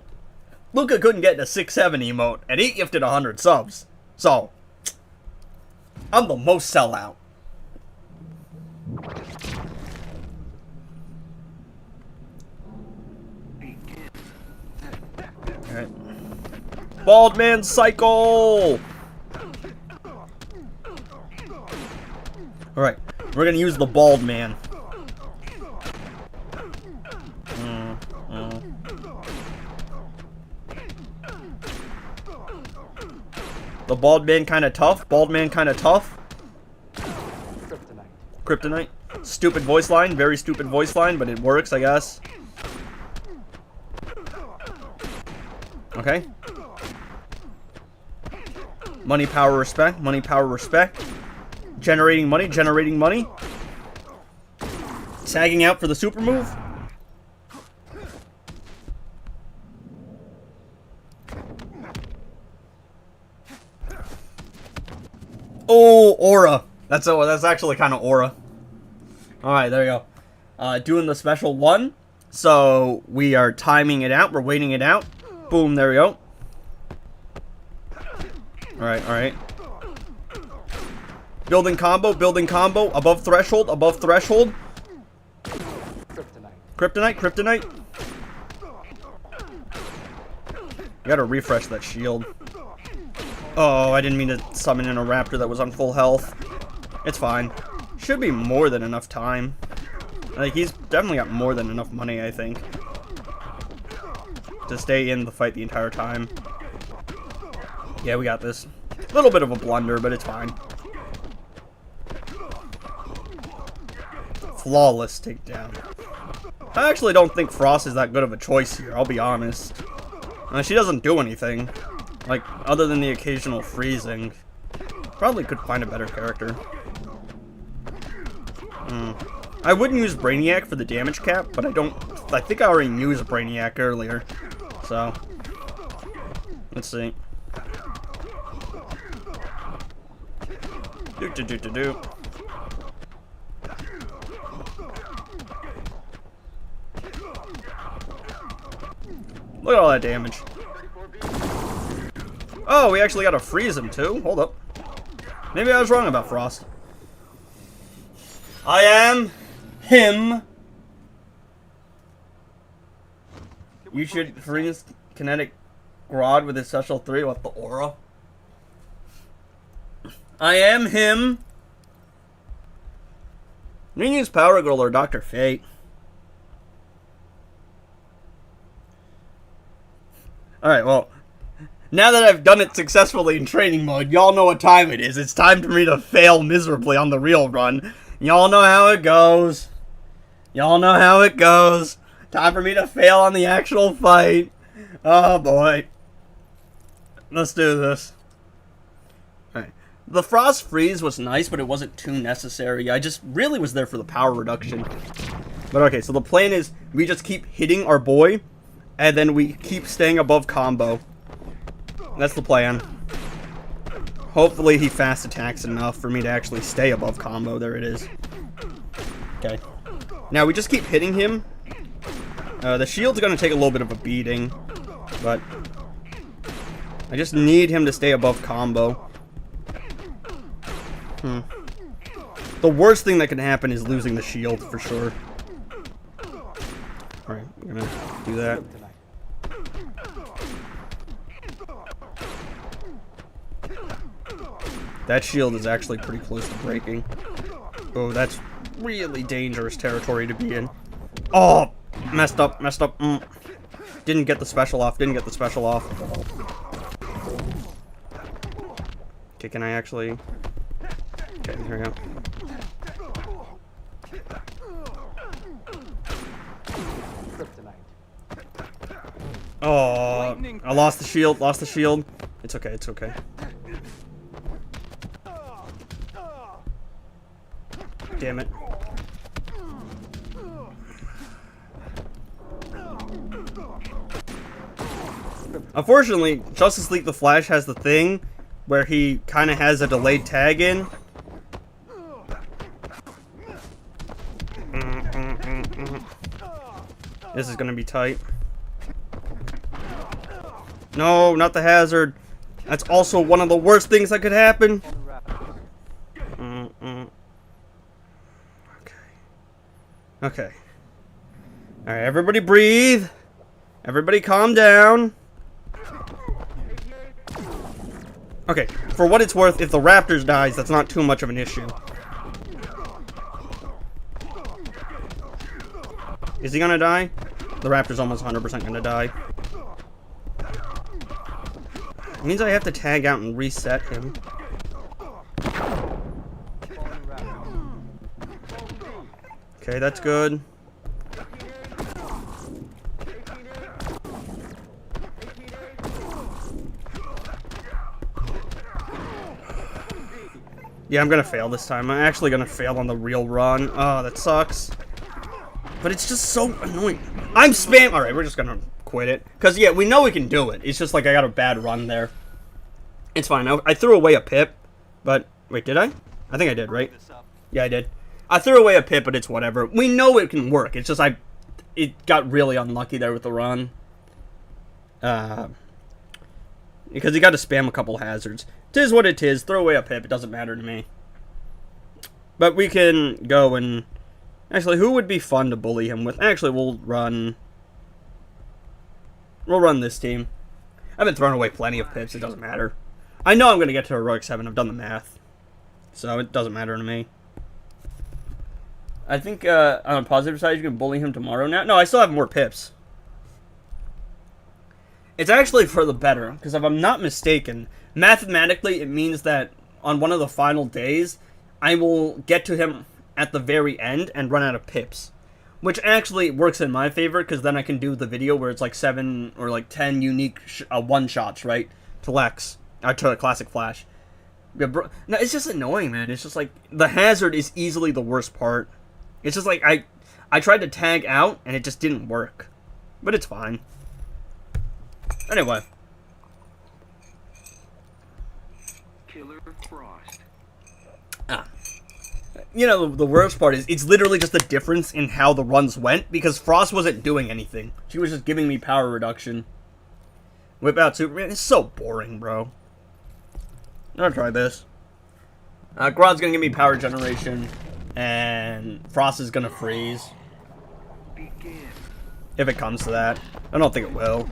Luca couldn't get a 6-7 emote, and he gifted 100 subs. So, I'm the most sellout. Alright. Bald Man Cycle! Alright, we're gonna use the Bald Man. The Bald Man kinda tough. Bald Man kinda tough. Kryptonite. Stupid voice line. Very stupid voice line, but it works, I guess. Okay. Money, power, respect. Money, power, respect. Generating money. Generating money. Tagging out for the super move. Oh, aura. That's actually kind of aura. Alright, there you go. Doing the special one. So, we are timing it out. We're waiting it out. Boom, there we go. Alright, alright. Building combo, building combo. Above threshold, above threshold. Kryptonite, kryptonite. You gotta refresh that shield. Oh, I didn't mean to summon in a raptor that was on full health. It's fine. Should be more than enough time. Like, he's definitely got more than enough money, I think, to stay in the fight the entire time. Yeah, we got this. A little bit of a blunder, but it's fine. Flawless takedown. I actually don't think Frost is that good of a choice here, I'll be honest. She doesn't do anything. Like, other than the occasional freezing. Probably could find a better character. I wouldn't use Brainiac for the damage cap, but I think I already used Brainiac earlier. So, let's see. Do. Look at all that damage. Oh, we actually got to freeze him too. Hold up. Maybe I was wrong about Frost. I am him. You should freeze kinetic Grodd with his special 3 with the aura. I am him. You can use Power Girl or Dr. Fate. Alright, well, now that I've done it successfully in training mode, y'all know what time it is. It's time for me to fail miserably on the real run. Y'all know how it goes. Y'all know how it goes. Time for me to fail on the actual fight. Oh boy. Let's do this. Alright. The Frost Freeze was nice, but it wasn't too necessary. I just really was there for the power reduction. But okay, so the plan is we just keep hitting our boy, and then we keep staying above combo. That's the plan. Hopefully he fast attacks enough for me to actually stay above combo. There it is. Okay. Now we just keep hitting him. The shield's going to take a little bit of a beating, but I just need him to stay above combo. The worst thing that can happen is losing the shield for sure. Alright, we're going to do that. That shield is actually pretty close to breaking. Oh, that's really dangerous territory to be in. Oh, messed up. Didn't get the special off, Okay, can I actually... Okay, here we go. Oh, I lost the shield, It's okay. Damn it. Unfortunately, Justice League the Flash has the thing where he kind of has a delayed tag in. This is going to be tight. No, not the hazard. That's also one of the worst things that could happen. Okay. Alright, everybody breathe. Everybody calm down. Okay, for what it's worth, if the Raptors dies, that's not too much of an issue. Is he gonna die? The Raptor's almost 100% gonna die. It means I have to tag out and reset him. Okay, that's good. Yeah, I'm gonna fail this time. I'm actually gonna fail on the real run. Oh, that sucks. But it's just so annoying. I'm spam. Alright, we're just gonna quit it. Because, yeah, we know we can do it. It's just like I got a bad run there. It's fine. I threw away a pip. But, wait, did I? I think I did, right? Yeah, I did. I threw away a pip, but it's whatever. We know it can work. It's just it got really unlucky there with the run. Because you got to spam a couple hazards. Tis what it is. Throw away a pip. It doesn't matter to me. But we can go and... Actually, who would be fun to bully him with? Actually, we'll run this team. I've been throwing away plenty of pips. It doesn't matter. I know I'm going to get to Heroic 7. I've done the math. So it doesn't matter to me. I think on a positive side, you can bully him tomorrow now. No, I still have more pips. It's actually for the better. Because if I'm not mistaken, mathematically, it means that on one of the final days, I will get to him at the very end and run out of pips, which actually works in my favor because then I can do the video where it's like 7 or like 10 unique one-shots, right, to Lex, to Classic Flash. Yeah, bro, no, it's just annoying, man. It's just like the hazard is easily the worst part. It's just like I tried to tag out and it just didn't work, but it's fine. Anyway, Killer Frost. You know, the worst part is it's literally just the difference in how the runs went because Frost wasn't doing anything. She was just giving me power reduction. Whip out Superman. It's so boring, bro. I'm gonna try this. Grodd's gonna give me power generation, and Frost is gonna freeze. Begin. If it comes to that. I don't think it will.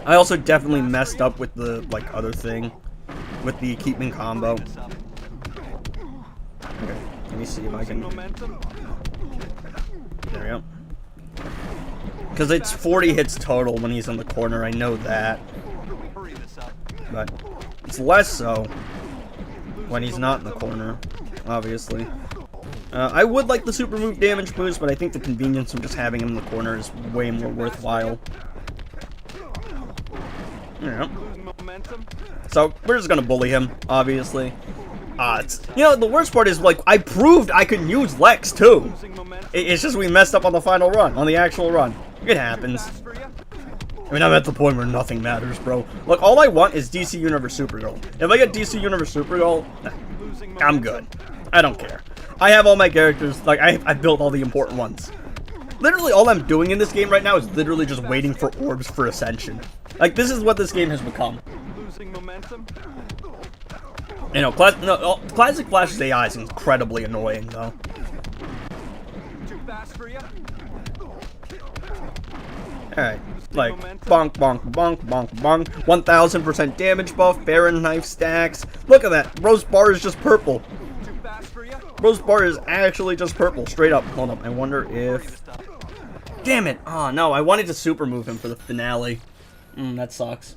I also definitely messed up with the, like, other thing. With the keeping combo. Okay, let me see if I can... There we go. Because it's 40 hits total when he's in the corner, I know that. But it's less so when he's not in the corner, obviously. I would like the super move damage boost, but I think the convenience of just having him in the corner is way more worthwhile. There we go. So, we're just gonna bully him, obviously. You know, the worst part is, like, I proved I could use Lex, too. It's just we messed up on the final run, on the actual run. It happens. I mean, I'm at the point where nothing matters, bro. Look, all I want is DC Universe Supergirl. If I get DC Universe Supergirl, I'm good. I don't care. I have all my characters, like, I built all the important ones. Literally, all I'm doing in this game right now is literally just waiting for orbs for Ascension. Like, this is what this game has become. You know, Classic Flash's AI is incredibly annoying, though. Alright, like, bonk, bonk, bonk, bonk, bonk. 1000% damage buff, Baron knife stacks. Look at that, Rose Bar is just purple. Rose Bar is actually just purple, straight up. Hold up, I wonder if... Damn it! Oh, no, I wanted to super move him for the finale. That sucks.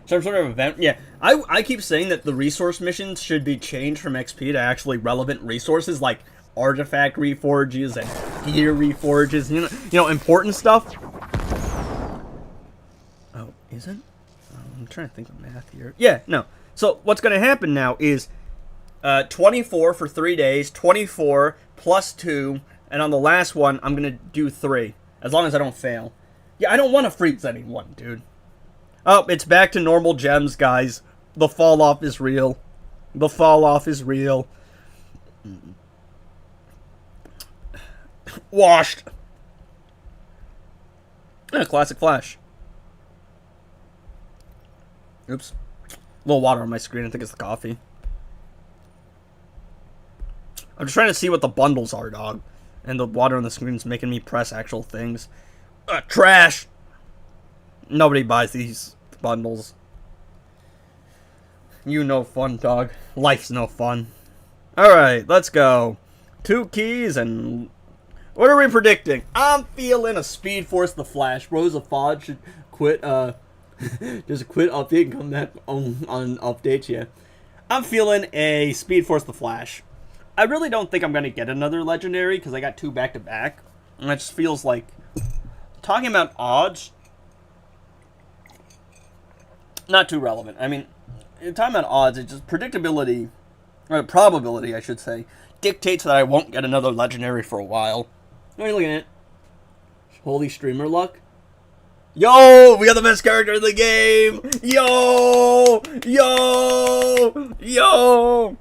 Some sort of event? Yeah, I keep saying that the resource missions should be changed from XP to actually relevant resources like artifact reforges and gear reforges, you know, important stuff. Oh, is it? I'm trying to think of math here. Yeah, no. So what's going to happen now is 24 for 3 days, 24 plus 2, and on the last one, I'm going to do 3, as long as I don't fail. Yeah, I don't want to freeze anyone, dude. Oh, it's back to normal gems, guys. The fall off is real. The fall off is real. Washed. Yeah, classic Flash. Oops. A little water on my screen. I think it's the coffee. I'm just trying to see what the bundles are, dog. And the water on the screen is making me press actual things. Trash! Nobody buys these bundles. You no fun, dog. Life's no fun. Alright, let's go. 2 keys and... What are we predicting? I'm feeling a Speed Force the Flash. Rosa Fod should quit, just quit update and come back on updates, yeah. I'm feeling a Speed Force the Flash. I really don't think I'm going to get another Legendary, because I got 2 back-to-back. And it just feels like... Talking about odds... Not too relevant. I mean, talking about odds, it's just predictability... Or probability, I should say, dictates that I won't get another Legendary for a while. What are you looking at? Holy streamer luck? Yo! We got the best character in the game! Yo! Yo! Yo!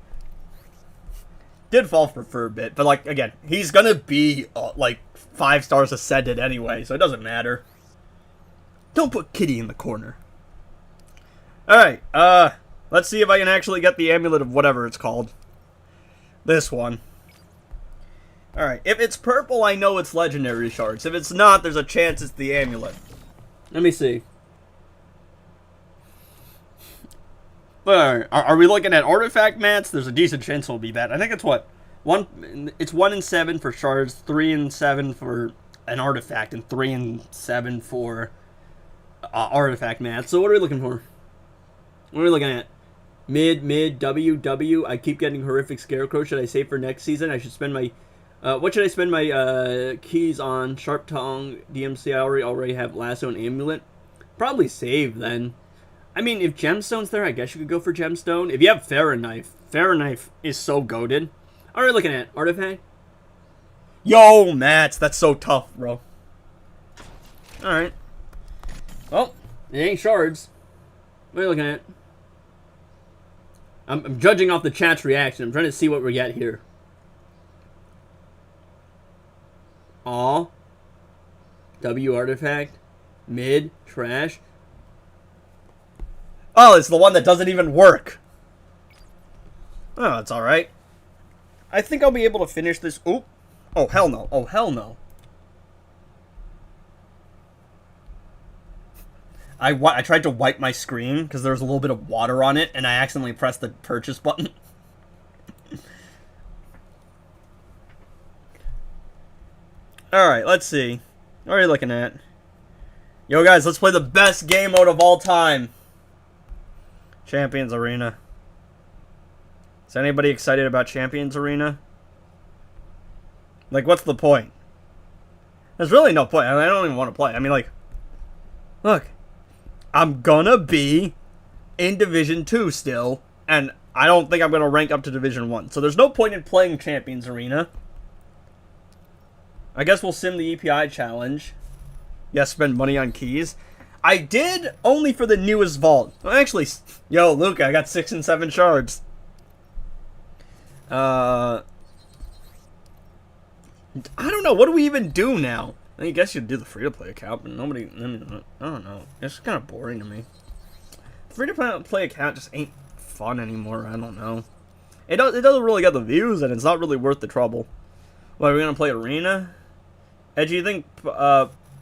Did fall for a bit, but like, again, he's gonna be, like, 5 stars ascended anyway, so it doesn't matter. Don't put Kitty in the corner. Alright, let's see if I can actually get the Amulet of whatever it's called. This one. Alright, if it's purple, I know it's Legendary Shards. If it's not, there's a chance it's the Amulet. Let me see. Alright, are we looking at Artifact mats? There's a decent chance it'll be that. I think it's what? It's 1 in 7 for Shards, 3 in 7 for an Artifact, and 3 in 7 for Artifact mats. So what are we looking for? What are we looking at? Mid, W. I keep getting horrific Scarecrow. Should I save for next season? I should spend my... what should I spend my keys on? Sharp Tongue, DMC, I already have Lasso and Amulet. Probably save then. I mean, if Gemstone's there, I guess you could go for Gemstone. If you have Farron Knife is so goated. Alright, looking at Artifact. Yo, Mats, that's so tough, bro. Alright. Well, it ain't Shards. What are you looking at? I'm judging off the chat's reaction. I'm trying to see what we get here. Aw. W Artifact. Mid. Trash. Oh, it's the one that doesn't even work. Oh, it's alright. I think I'll be able to finish this. Oop. Oh, hell no. Oh, hell no. I tried to wipe my screen because there was a little bit of water on it, and I accidentally pressed the purchase button. Alright, let's see. What are you looking at? Yo, guys, let's play the best game mode of all time. Champions Arena. Is anybody excited about Champions Arena? Like, what's the point? There's really no point. I mean, I don't even want to play. I mean, like, look. I'm gonna be in Division 2 still, and I don't think I'm gonna rank up to Division 1. So there's no point in playing Champions Arena. I guess we'll sim the EPI challenge. Yes, spend money on keys. I did only for the newest vault. Well, actually, yo, Luca, I got 6 and 7 shards. I don't know. What do we even do now? I guess you'd do the free-to-play account, but nobody... I don't know. It's kind of boring to me. Free-to-play account just ain't fun anymore. I don't know. It doesn't really get the views, and it's not really worth the trouble. What, are we going to play Arena? Ed, do you think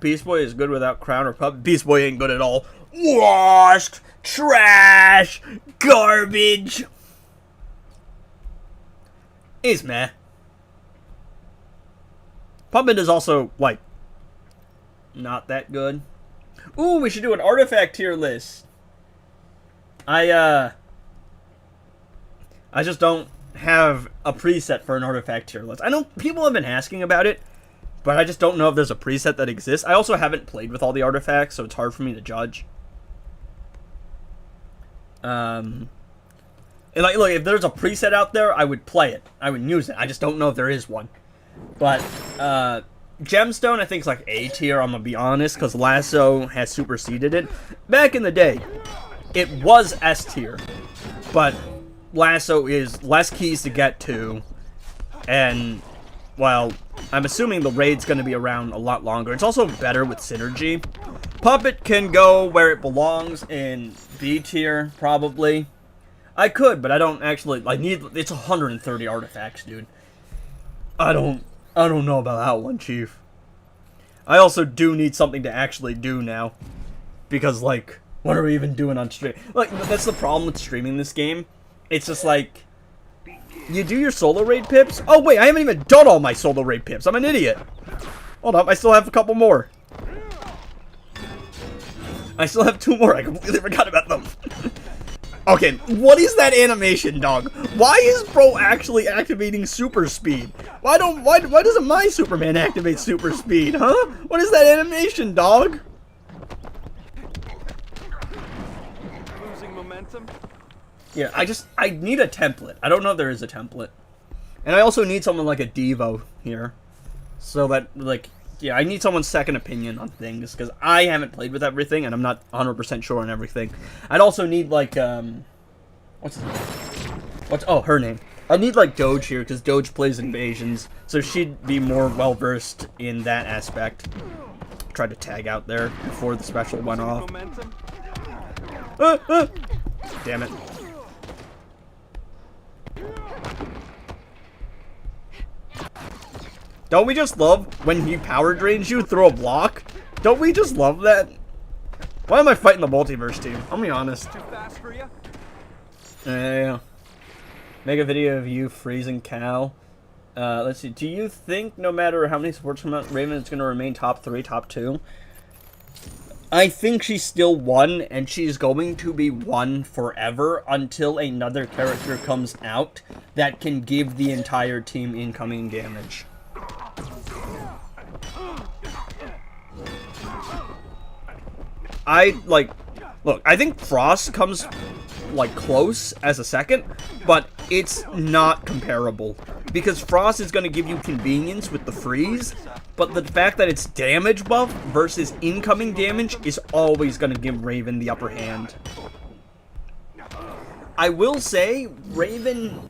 Beast Boy is good without Crown or Pup? Beast Boy ain't good at all. Washed! Trash! Garbage! He's meh. Puppet is also, like, not that good. Ooh, we should do an artifact tier list. I just don't have a preset for an artifact tier list. I know people have been asking about it, but I just don't know if there's a preset that exists. I also haven't played with all the artifacts, so it's hard for me to judge. And like, look, if there's a preset out there, I would play it. I would use it. I just don't know if there is one. But, Gemstone, I think, is like A tier, I'm gonna be honest, because Lasso has superseded it. Back in the day, it was S tier, but Lasso is less keys to get to, and, well, I'm assuming the raid's gonna be around a lot longer. It's also better with synergy. Puppet can go where it belongs in B tier, probably. I could, but I don't actually, I need, it's 130 artifacts, dude. I don't know about that one, Chief. I also do need something to actually do now. Because, like, what are we even doing on stream? Like, that's the problem with streaming this game. It's just like, you do your solo raid pips. Oh, wait, I haven't even done all my solo raid pips. I'm an idiot. Hold up, I still have a couple more. I still have 2 more. I completely forgot about them. Okay, what is that animation, dog? Why is bro actually activating super speed? Why doesn't my Superman activate super speed, huh? What is that animation, dog? Losing momentum. Yeah, I need a template. I don't know if there is a template. And I also need someone like a Devo here. So that, like, yeah, I need someone's second opinion on things, because I haven't played with everything, and I'm not 100% sure on everything. I'd also need, like, oh, her name. I need, like, Doge here, because Doge plays invasions, so she'd be more well-versed in that aspect. Tried to tag out there before the special went off. Momentum. Damn it. Don't we just love when he power drains you through a block? Don't we just love that? Why am I fighting the multiverse team? I'll be honest. Too fast for you? Yeah. Make a video of you freezing Cal. Let's see. Do you think no matter how many supports come out, Raven is going to remain top 3, top 2? I think she's still 1, and she's going to be 1 forever until another character comes out that can give the entire team incoming damage. Look, I think Frost comes, like, close as a second, but it's not comparable. Because Frost is going to give you convenience with the freeze, but the fact that it's damage buff versus incoming damage is always going to give Raven the upper hand. I will say, Raven's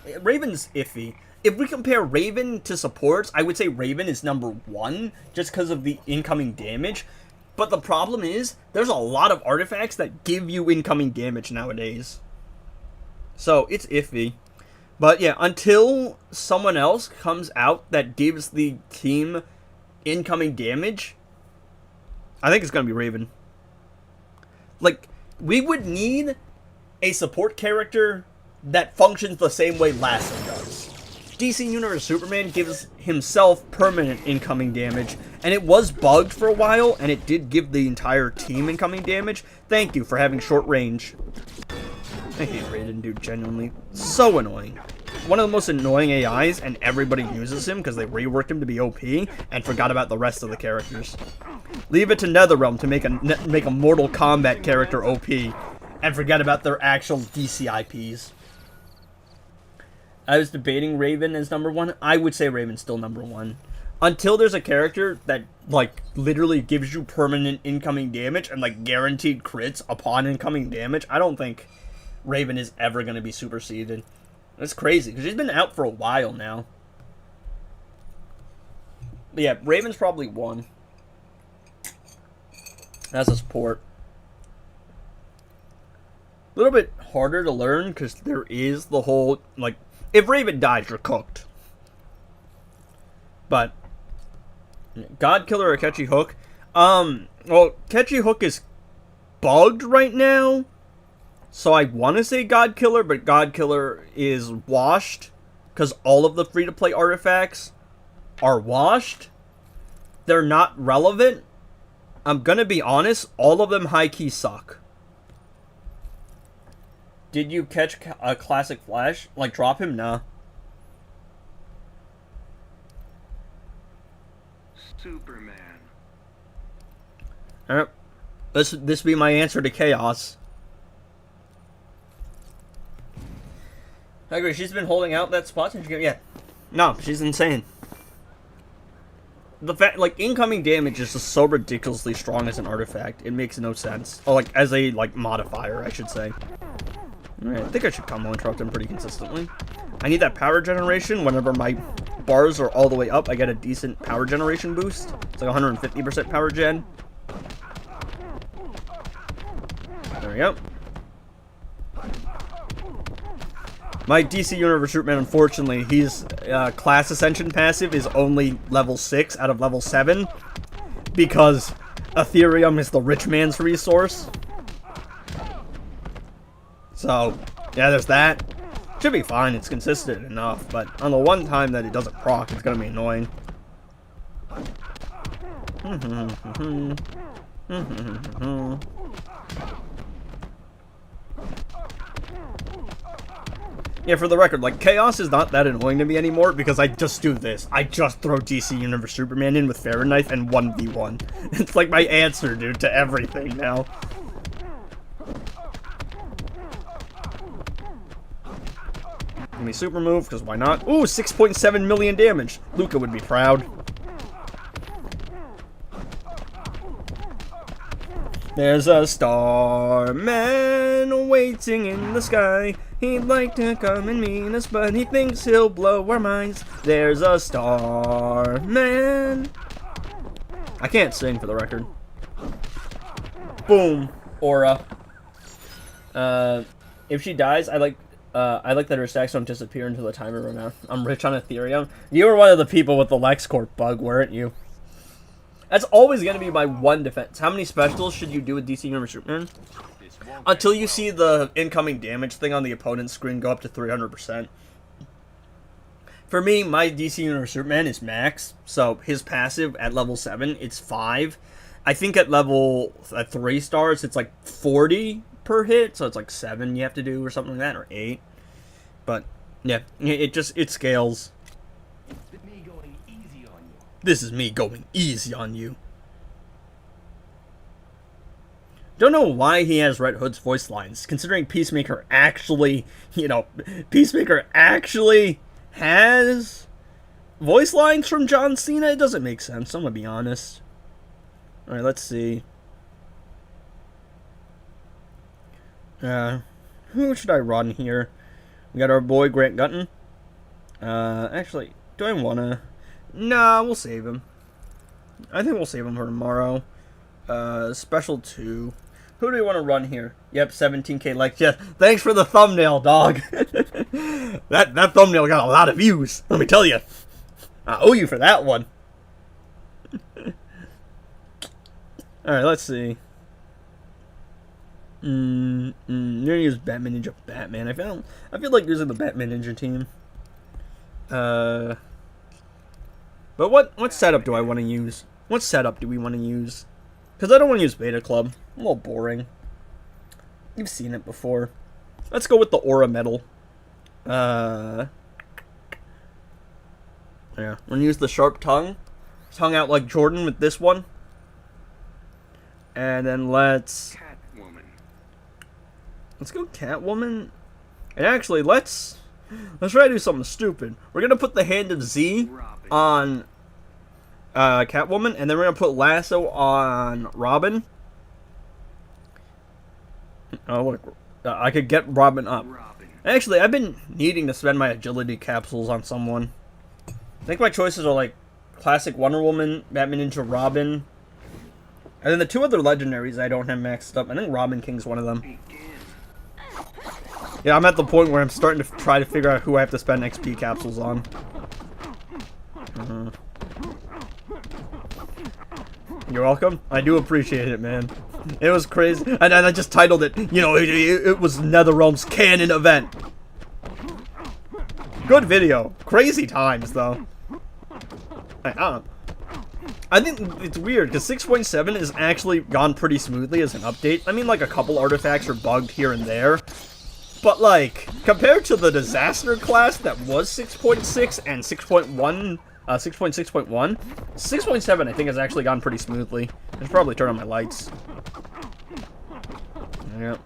iffy. If we compare Raven to supports, I would say Raven is number 1, just because of the incoming damage. But the problem is, there's a lot of artifacts that give you incoming damage nowadays. So, it's iffy. But yeah, until someone else comes out that gives the team incoming damage, I think it's going to be Raven. Like, we would need a support character that functions the same way Lasso does. DC Universe Superman gives himself permanent incoming damage, and it was bugged for a while, and it did give the entire team incoming damage. Thank you for having short range. I hate Raiden, dude, genuinely. So annoying. One of the most annoying AIs, and everybody uses him because they reworked him to be OP, and forgot about the rest of the characters. Leave it to NetherRealm to make a Mortal Kombat character OP, and forget about their actual DC IPs. I was debating Raven as number 1. I would say Raven's still number 1. Until there's a character that, like, literally gives you permanent incoming damage and, like, guaranteed crits upon incoming damage, I don't think Raven is ever going to be superseded. That's crazy, because she's been out for a while now. But yeah, Raven's probably 1. As a support. A little bit harder to learn, because there is the whole, like, if Raven dies, you're cooked. But God Killer or Catchy Hook? Well, Catchy Hook is bugged right now. So I want to say God Killer, but God Killer is washed. Because all of the free-to-play artifacts are washed. They're not relevant. I'm going to be honest, all of them high-key suck. Did you catch a classic Flash? Like, drop him? Nah. Superman. Alright. This be my answer to Chaos. I agree, she's been holding out that spot since she came. Yeah. No, she's insane. the fact, like, incoming damage is just so ridiculously strong as an artifact. It makes no sense. Or, like, as a, like, modifier, I should say. Alright, I think I should combo interrupt him pretty consistently. I need that power generation. Whenever my bars are all the way up, I get a decent power generation boost. It's like 150% power gen. There we go. My DC Universe Rootman, unfortunately, he's class ascension passive is only level 6 out of level 7 because Ethereum is the rich man's resource. So, yeah, there's that. Should be fine, it's consistent enough, but on the one time that it doesn't proc, it's gonna be annoying. Yeah, for the record, like, Chaos is not that annoying to me anymore because I just do this. I just throw DC Universe Superman in with Fahrenheit and 1v1. It's like my answer, dude, to everything now. Give me super move, because why not? Ooh, 6.7 million damage. Luca would be proud. There's a starman waiting in the sky. He'd like to come and meet us, but he thinks he'll blow our minds. There's a starman. I can't sing, for the record. Boom. Aura. If she dies, I like that her stacks don't disappear until the timer runs out. I'm rich on Ethereum. You were one of the people with the LexCorp bug, weren't you? That's always going to be my one defense. How many specials should you do with DC Universe Superman? Until you see the incoming damage thing on the opponent's screen go up to 300%. For me, my DC Universe Superman is max. So his passive at level 7, it's 5. I think at 3 stars, it's like 40 per hit. So it's like 7 you have to do or something like that, or 8. But yeah, it scales. This is me going easy on you. Don't know why he has Red Hood's voice lines, considering Peacemaker actually, Peacemaker actually has voice lines from John Cena. It doesn't make sense, I'm gonna be honest. Alright, let's see. Who should I run here? We got our boy Grant Gutton. Actually, do I wanna... Nah, we'll save him. I think we'll save him for tomorrow. Special 2. Who do we want to run here? Yep, 17k likes. Yeah, thanks for the thumbnail, dog. that thumbnail got a lot of views. Let me tell you. I owe you for that one. Alright, let's see. I'm gonna use Batman Ninja Batman. I feel like using the Batman Ninja team. But what setup do I want to use? What setup do we want to use? Because I don't want to use Beta Club. A little boring. You've seen it before. Let's go with the Aura Metal. Yeah, we're going to use the Sharp Tongue. Tongue out like Jordan with this one. And then let's go Catwoman. And actually, let's try to do something stupid. We're going to put the Hand of Z on Catwoman, and then we're going to put Lasso on Robin. Oh, look. I could get Robin up. Actually, I've been needing to spend my agility capsules on someone. I think my choices are like classic Wonder Woman, Batman Ninja Robin, and then the 2 other legendaries I don't have maxed up. I think Robin King's one of them. Yeah, I'm at the point where I'm starting to try to figure out who I have to spend XP capsules on. You're welcome. I do appreciate it, man. It was crazy. And I just titled it, it was NetherRealm's canon event. Good video. Crazy times, though. I think it's weird, because 6.7 has actually gone pretty smoothly as an update. I mean, like, a couple artifacts are bugged here and there. But, like, compared to the disaster class that was 6.6 and 6.1... 6.6.1. 6.7, I think, has actually gone pretty smoothly. I should probably turn on my lights. Yep.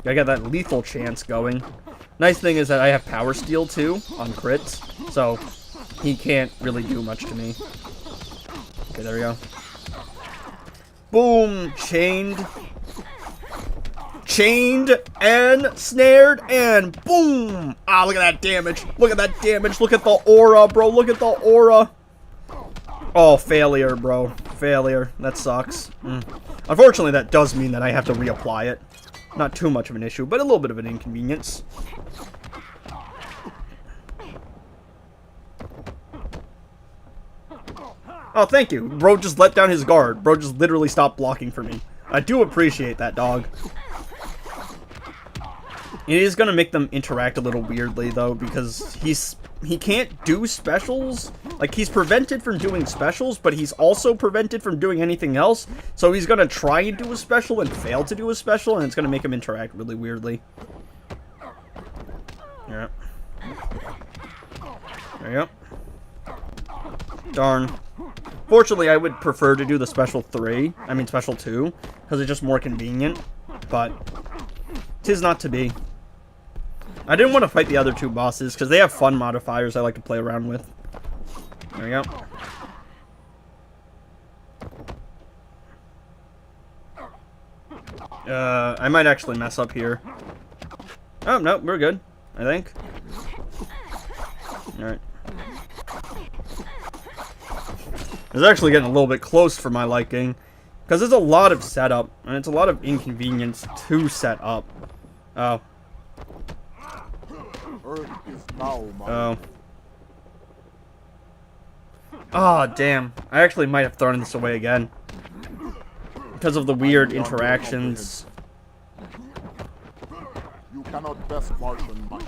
I got that lethal chance going. Nice thing is that I have Power Steal, too, on crits. So, he can't really do much to me. Okay, there we go. Boom! Chained. Chained and snared and boom! Ah, look at that damage. Look at that damage. Look at the aura, bro. Look at the aura. Oh, failure, bro. Failure. That sucks. Unfortunately, that does mean that I have to reapply it. Not too much of an issue, but a little bit of an inconvenience. Oh, thank you. Bro just let down his guard. Bro just literally stopped blocking for me. I do appreciate that, dog. It is going to make them interact a little weirdly, though, because he can't do specials. Like, he's prevented from doing specials, but he's also prevented from doing anything else. So he's going to try and do a special and fail to do a special, and it's going to make him interact really weirdly. Yeah. There you go. Darn. Fortunately, I would prefer to do the special 2, because it's just more convenient, but 'tis not to be. I didn't want to fight the other 2 bosses, because they have fun modifiers I like to play around with. There we go. I might actually mess up here. Oh, no, we're good, I think. Alright. It's actually getting a little bit close for my liking, because there's a lot of setup, and it's a lot of inconvenience to set up. Oh. Oh. Oh, damn. I actually might have thrown this away again. Because of the weird interactions.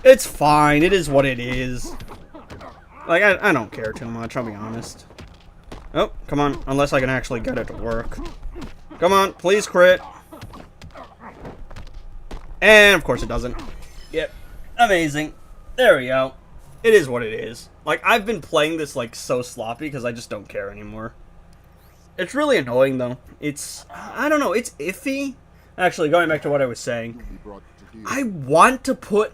It's fine. It is what it is. Like, I don't care too much, I'll be honest. Oh, come on. Unless I can actually get it to work. Come on, please crit. And, of course, it doesn't. Yep. Amazing. There we go. It is what it is. Like, I've been playing this, like, so sloppy because I just don't care anymore. It's really annoying, though. It's, I don't know, it's iffy. Actually, going back to what I was saying. I want to put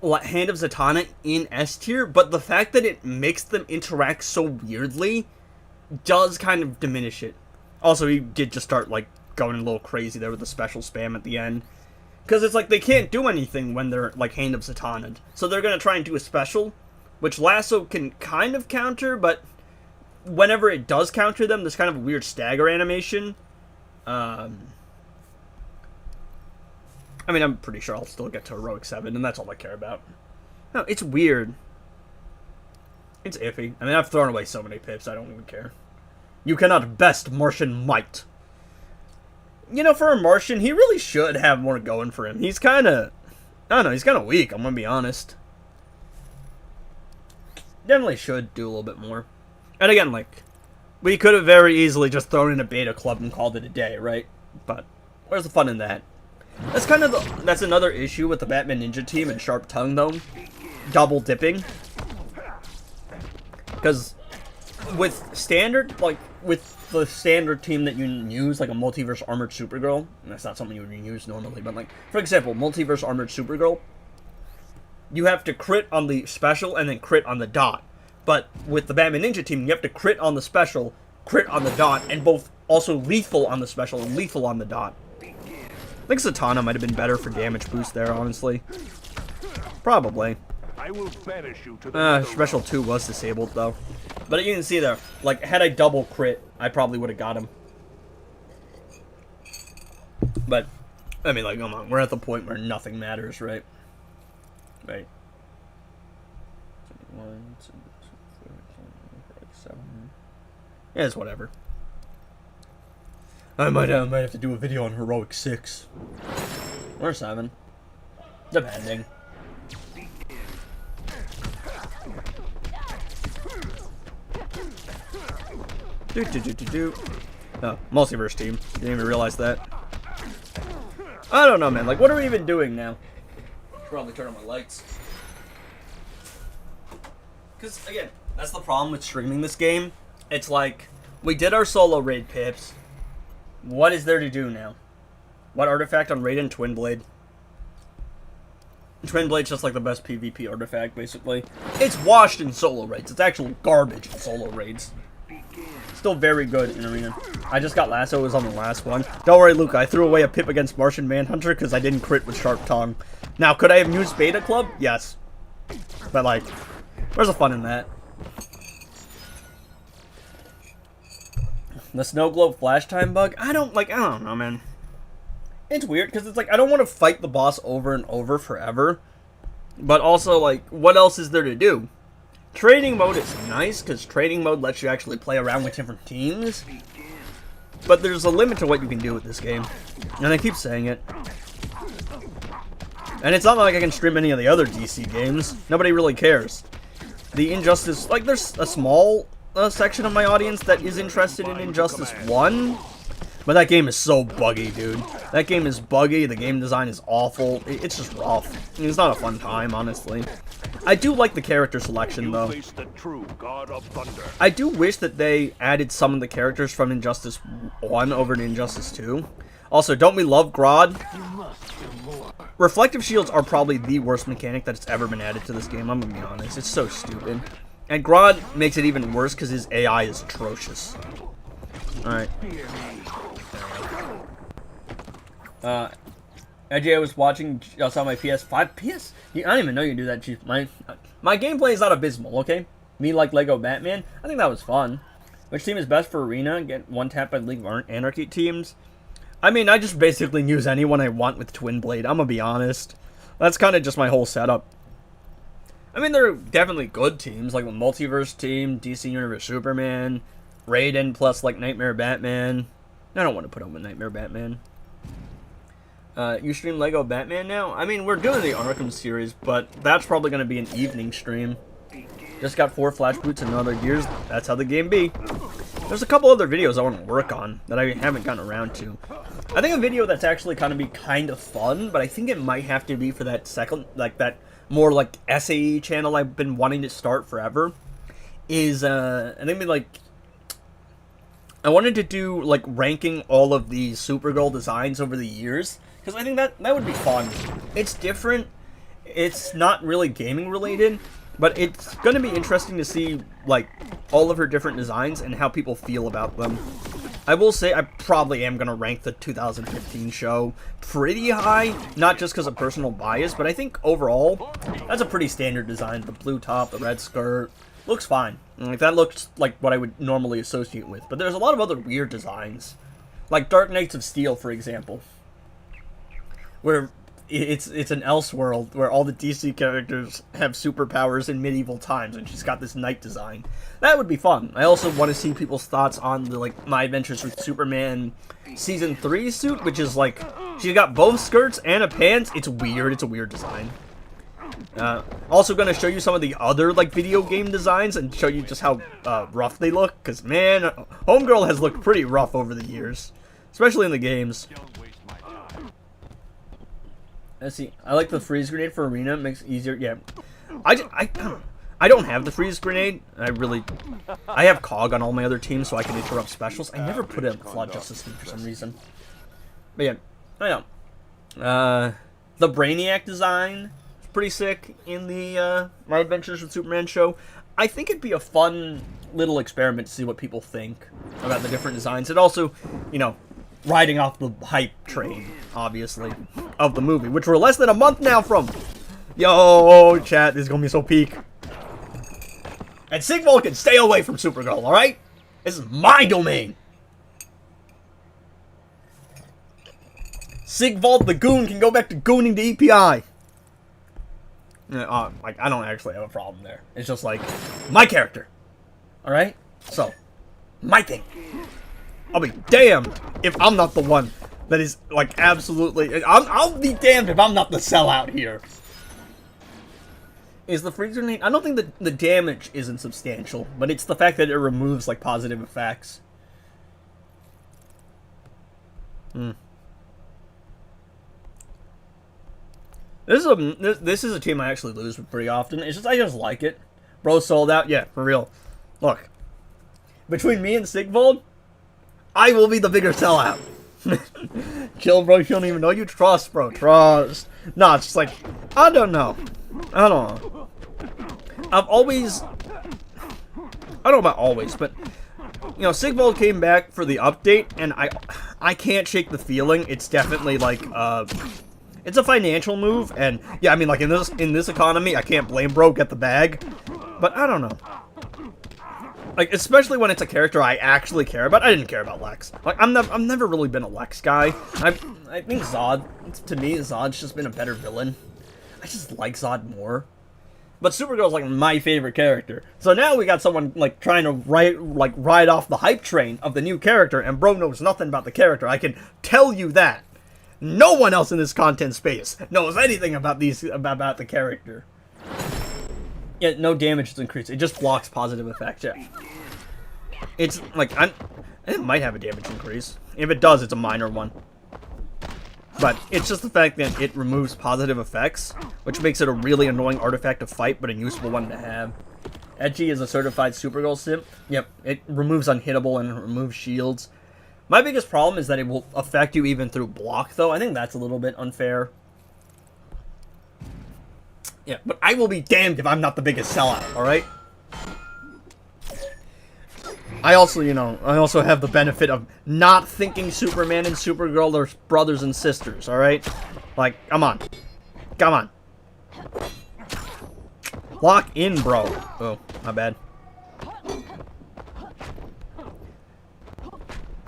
Hand of Zatanna in S tier, but the fact that it makes them interact so weirdly does kind of diminish it. Also, he did just start, like, going a little crazy there with the special spam at the end. Because it's like they can't do anything when they're, like, Hand of Zatanna. So they're going to try and do a special, which Lasso can kind of counter, but whenever it does counter them, there's kind of a weird stagger animation. I mean, I'm pretty sure I'll still get to Heroic 7, and that's all I care about. No, it's weird. It's iffy. I mean, I've thrown away so many pips, I don't even care. You cannot best Martian might. You know, for a Martian, he really should have more going for him. He's kind of, I don't know, he's kind of weak, I'm going to be honest. Definitely should do a little bit more. And again, like, we could have very easily just thrown in a beta club and called it a day, right? But where's the fun in that? That's kind of that's another issue with the Batman Ninja team and Sharp Tongue, though. Double dipping. Because with standard, like, with the standard team that you use, like a Multiverse Armored Supergirl, and that's not something you would use normally, but, like, for example, Multiverse Armored Supergirl, you have to crit on the special and then crit on the dot. But with the Batman Ninja team, you have to crit on the special, crit on the dot, and both also lethal on the special and lethal on the dot. I think Zatanna might have been better for damage boost there, honestly. Probably. I will banish you to the Special 2 was disabled, though. But you can see there, like, had I double crit, I probably would have got him. But, I mean, like, come on, we're at the point where nothing matters, right? Right. 1, 2, 3, 4, 5, 7. Yeah, it's whatever. I might have to do a video on Heroic 6. Or 7. Depending. Oh, Multiverse team. Didn't even realize that. I don't know, man. Like, what are we even doing now? Should probably turn on my lights. Because, again, that's the problem with streaming this game. It's like, we did our solo raid pips. What is there to do now? What artifact on Raiden Twin Blade? Twin Blade's just like the best PvP artifact, basically. It's washed in solo raids. It's actual garbage in solo raids. Still very good in arena. I just got Lasso, it was on the last one. Don't worry, Luca, I threw away a pip against Martian Manhunter because I didn't crit with Sharp Tongue. Now, could I have used Beta Club? Yes. But, like, where's the fun in that? The Snow Globe flash time bug? I don't know, man. It's weird, because it's like, I don't want to fight the boss over and over forever. But also, like, what else is there to do? Trading mode is nice, because trading mode lets you actually play around with different teams. But there's a limit to what you can do with this game. And I keep saying it. And it's not like I can stream any of the other DC games. Nobody really cares. The Injustice, like, there's a small section of my audience that is interested in Injustice 1. But that game is so buggy, dude. That game is buggy, the game design is awful. It's just rough. It's not a fun time, honestly. I do like the character selection, though. I do wish that they added some of the characters from Injustice 1 over to Injustice 2. Also, don't we love Grodd? Reflective shields are probably the worst mechanic that's ever been added to this game, I'm gonna be honest. It's so stupid. And Grodd makes it even worse because his AI is atrocious. Alright. I was watching just on my PS5. I don't even know you can do that, Chief. My gameplay is not abysmal, okay? Me like Lego Batman. I think that was fun. Which team is best for Arena? Get one tap by League of Anarchy teams. I mean, I just basically use anyone I want with Twin Blade. I'm gonna be honest. That's kind of just my whole setup. I mean, there are definitely good teams, like the Multiverse team, DC Universe Superman, Raiden plus, like, Nightmare Batman. I don't want to put him with Nightmare Batman. You stream Lego Batman now? I mean, we're doing the Arkham series, but that's probably going to be an evening stream. Just got 4 flash boots and other gears. That's how the game be. There's a couple other videos I want to work on that I haven't gotten around to. I think a video that's actually kind of fun, but I think it might have to be for that second, like, that more, like, SAE channel I've been wanting to start forever, is, I think, like, I wanted to do, like, ranking all of the Supergirl designs over the years, because I think that would be fun. It's different, it's not really gaming related, but it's going to be interesting to see, like, all of her different designs and how people feel about them. I will say I probably am going to rank the 2015 show pretty high, not just because of personal bias, but I think overall, that's a pretty standard design. The blue top, the red skirt, looks fine. Like, that looks like what I would normally associate with. But there's a lot of other weird designs. Like Dark Knights of Steel, for example. Where it's an Elseworld where all the DC characters have superpowers in medieval times, and she's got this knight design. That would be fun. I also want to see people's thoughts on the, like, My Adventures with Superman Season 3 suit, which is, like, she's got both skirts and a pants. It's weird. It's a weird design. Also going to show you some of the other, like, video game designs and show you just how rough they look. Because, man, Homegirl has looked pretty rough over the years. Especially in the games. Let's see. I like the freeze grenade for Arena. It makes it easier. Yeah. I don't have the freeze grenade. I have COG on all my other teams, so I can interrupt specials. I never put it on the Flawed Justice League for some reason. But yeah. I know. The Brainiac design is pretty sick in the My Adventures with Superman show. I think it'd be a fun little experiment to see what people think about the different designs. And also, you know, riding off the hype train, obviously, of the movie, which we're less than a month now from. Yo, chat, this is gonna be so peak. And Sigval can stay away from Supergirl, alright? This is my domain. Sigval the Goon can go back to gooning the EPI. Like, I don't actually have a problem there. It's just like, my character. Alright? So, my thing. I'll be damned if I'm not the one that is, like, absolutely... I'll be damned if I'm not the sellout here. Is the freeze grenade... I don't think that the damage isn't substantial, but it's the fact that it removes, like, positive effects. This is a team I actually lose with pretty often. It's just, I just like it. Bro sold out. Yeah, for real. Look. Between me and Sigvold, I will be the bigger sellout. Chill, bro. You don't even know you trust, bro. Trust. Nah, it's just like, I don't know. I don't know. I've always, I don't know about always, but you know, Sigvald came back for the update, and I can't shake the feeling. It's definitely like, it's a financial move, and yeah, I mean, like in this economy, I can't blame bro. Get the bag, but I don't know. Like, especially when it's a character I actually care about. I didn't care about Lex. Like, I've never really been a Lex guy. I think Zod, to me, Zod's just been a better villain. I just like Zod more. But Supergirl's like my favorite character. So now we got someone like trying to ride off the hype train of the new character, and bro knows nothing about the character. I can tell you that. No one else in this content space knows anything about the character. Yeah, no damage is increased. It just blocks positive effects. Yeah. It's like it might have a damage increase. If it does, it's a minor one. But it's just the fact that it removes positive effects, which makes it a really annoying artifact to fight, but a useful one to have. Edgy is a certified Supergirl simp. Yep, it removes unhittable and removes shields. My biggest problem is that it will affect you even through block, though. I think that's a little bit unfair. Yeah, but I will be damned if I'm not the biggest sellout, alright? I also have the benefit of not thinking Superman and Supergirl are brothers and sisters, alright? Like, come on. Come on. Lock in, bro. Oh, my bad.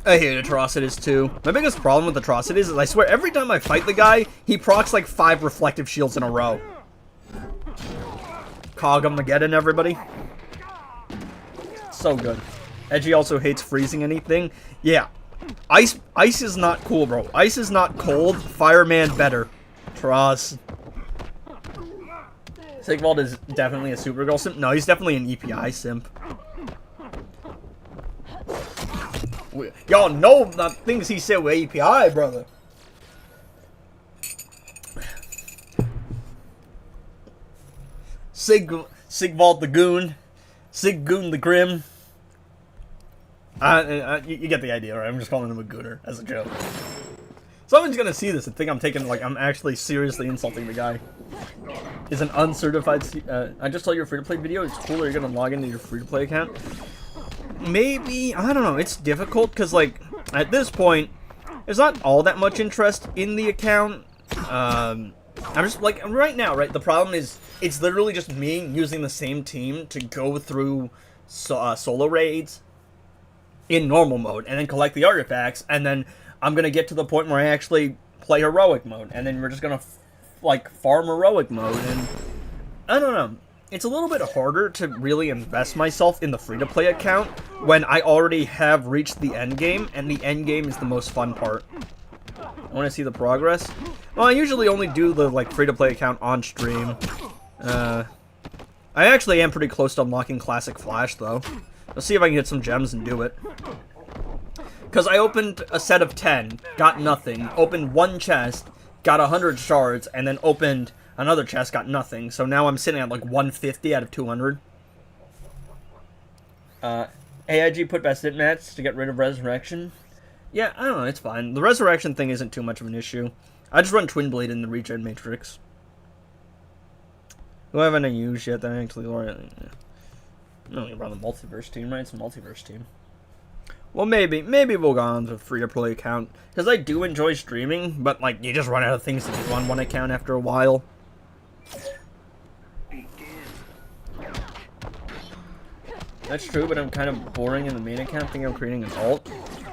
I hate Atrocitus too. My biggest problem with Atrocitus is I swear every time I fight the guy, he procs like 5 reflective shields in a row. Cog-Armageddon, everybody. So good. Edgy also hates freezing anything. Yeah. Ice is not cool, bro. Ice is not cold. Fireman better. Trust. Sigvald is definitely a Supergirl simp. No, he's definitely an EPI simp. Y'all know the things he said with API, brother. Sigvald the Goon. Siggoon the Grim. You get the idea, right? I'm just calling him a gooner as a joke. Someone's gonna see this and think I'm taking, like, I'm actually seriously insulting the guy. Is an uncertified, I just saw your free-to-play video. It's cool. Are you gonna log into your free-to-play account? Maybe. I don't know. It's difficult because, like, at this point, there's not all that much interest in the account. I'm just, like, right now, right? The problem is, it's literally just me using the same team to go through solo raids in normal mode, and then collect the artifacts, and then I'm gonna get to the point where I actually play heroic mode, and then we're just gonna, like, farm heroic mode, and I don't know. It's a little bit harder to really invest myself in the free-to-play account when I already have reached the end game, and the end game is the most fun part. I want to see the progress. Well, I usually only do the, like, free-to-play account on stream. I actually am pretty close to unlocking Classic Flash, though. Let's see if I can get some gems and do it. Because I opened a set of 10, got nothing, opened one chest, got 100 shards, and then opened another chest, got nothing. So now I'm sitting at like 150 out of 200. AIG put best hit mats to get rid of Resurrection. Yeah, I don't know, it's fine. The Resurrection thing isn't too much of an issue. I just run Twin Blade in the Regen Matrix. Who haven't I used yet that I actually... No, you run the multiverse team, right? It's a multiverse team. Well, maybe we'll go on to the free-to-play account. Because I do enjoy streaming, but, like, you just run out of things to do on one account after a while. That's true, but I'm kind of boring in the main account. I think I'm creating an alt.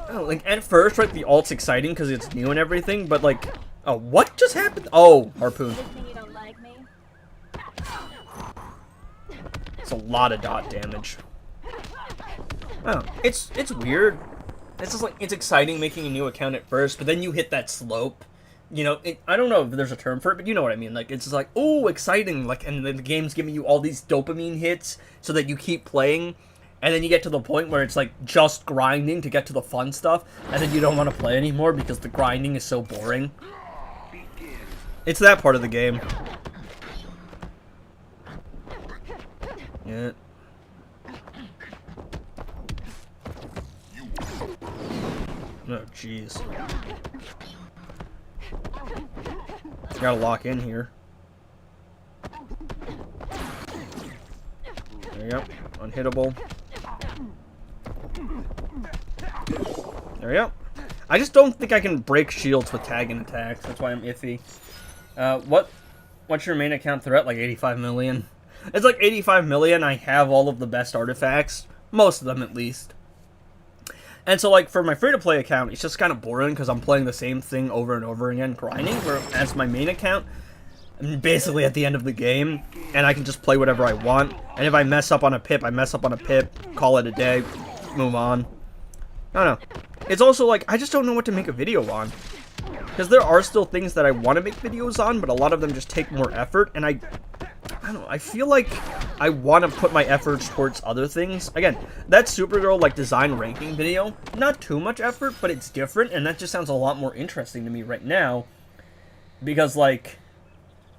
Oh, like, at first, right, the alt's exciting because it's new and everything, but, like... Oh, what just happened? Oh, Harpoon. It's a lot of dot damage. Oh, it's weird. It's just like, it's exciting making a new account at first, but then you hit that slope. You know, I don't know if there's a term for it, but you know what I mean. Like, it's just like, oh, exciting. Like, and the game's giving you all these dopamine hits so that you keep playing. And then you get to the point where it's like just grinding to get to the fun stuff. And then you don't want to play anymore because the grinding is so boring. It's that part of the game. Yeah. Oh, jeez. Gotta lock in here. There you go. Unhittable. There we go. I just don't think I can break shields with tagging attacks. That's why I'm iffy. What's your main account threat? Like 85 million? It's like 85 million. I have all of the best artifacts. Most of them, at least. And so, like, for my free-to-play account, it's just kind of boring because I'm playing the same thing over and over again, grinding. Whereas my main account, I'm basically at the end of the game, and I can just play whatever I want. And if I mess up on a pip, I mess up on a pip, call it a day, move on. I don't know. It's also, like, I just don't know what to make a video on. Because there are still things that I want to make videos on, but a lot of them just take more effort, and I don't know, I feel like I want to put my efforts towards other things. Again, that Supergirl, like, design ranking video, not too much effort, but it's different, and that just sounds a lot more interesting to me right now. Because, like,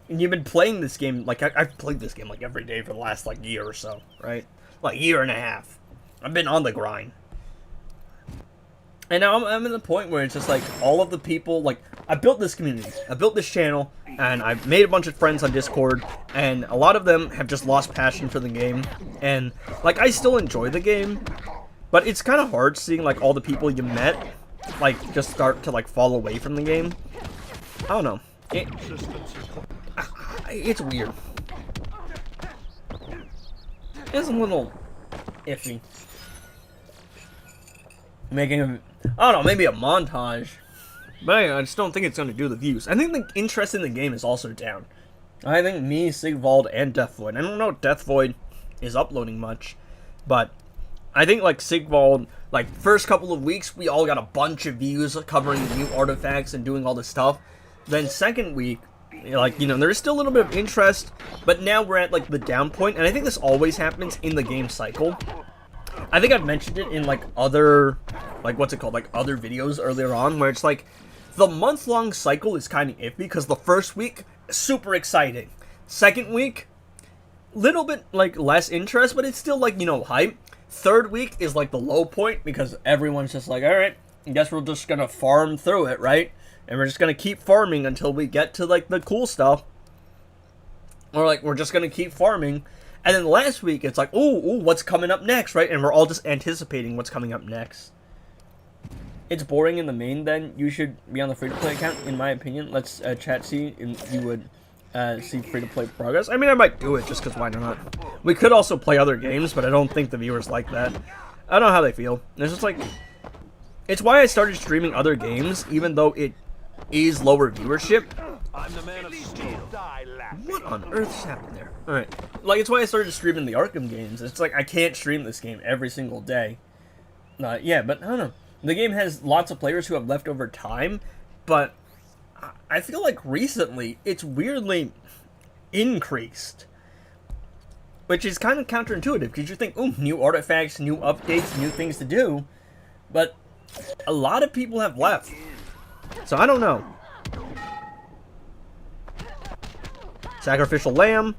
you've been playing this game, like, I've played this game, like, every day for the last, like, year or so, right? Like, year and a half. I've been on the grind. And now I'm in the point where it's just like all of the people, like, I built this community, I built this channel, and I've made a bunch of friends on Discord, and a lot of them have just lost passion for the game, and, like, I still enjoy the game, but it's kind of hard seeing, like, all the people you met, like, just start to, like, fall away from the game. I don't know. It's weird. It's a little iffy. Making a, I don't know, maybe a montage. But I just don't think it's going to do the views. I think the interest in the game is also down. I think me, Sigvald, and Death Void. I don't know if Death Void is uploading much. But I think, like, Sigvald, like, first couple of weeks, we all got a bunch of views covering the new artifacts and doing all this stuff. Then second week, like, you know, there's still a little bit of interest. But now we're at, like, the down point. And I think this always happens in the game cycle. I think I've mentioned it in, like, other, like, what's it called, like, other videos earlier on, where it's, like, the month-long cycle is kind of iffy, because the first week, super exciting. Second week, little bit, like, less interest, but it's still, like, you know, hype. Third week is, like, the low point, because everyone's just like, alright, I guess we're just gonna farm through it, right? And we're just gonna keep farming until we get to, like, the cool stuff. Or, like, we're just gonna keep farming. And then last week, it's like, ooh, what's coming up next, right? And we're all just anticipating what's coming up next. It's boring in the main, then. You should be on the free-to-play account, in my opinion. Let's chat, see if you would see free-to-play progress. I mean, I might do it, just because why not? We could also play other games, but I don't think the viewers like that. I don't know how they feel. It's just like, it's why I started streaming other games, even though it is lower viewership. I'm the man of steel. What on earth's happened there? Alright. Like, it's why I started streaming the Arkham games. It's like, I can't stream this game every single day. Yeah, but I don't know. The game has lots of players who have left over time, but I feel like recently, it's weirdly increased. Which is kind of counterintuitive, because you think, ooh, new artifacts, new updates, new things to do. But a lot of people have left. So I don't know. Sacrificial lamb.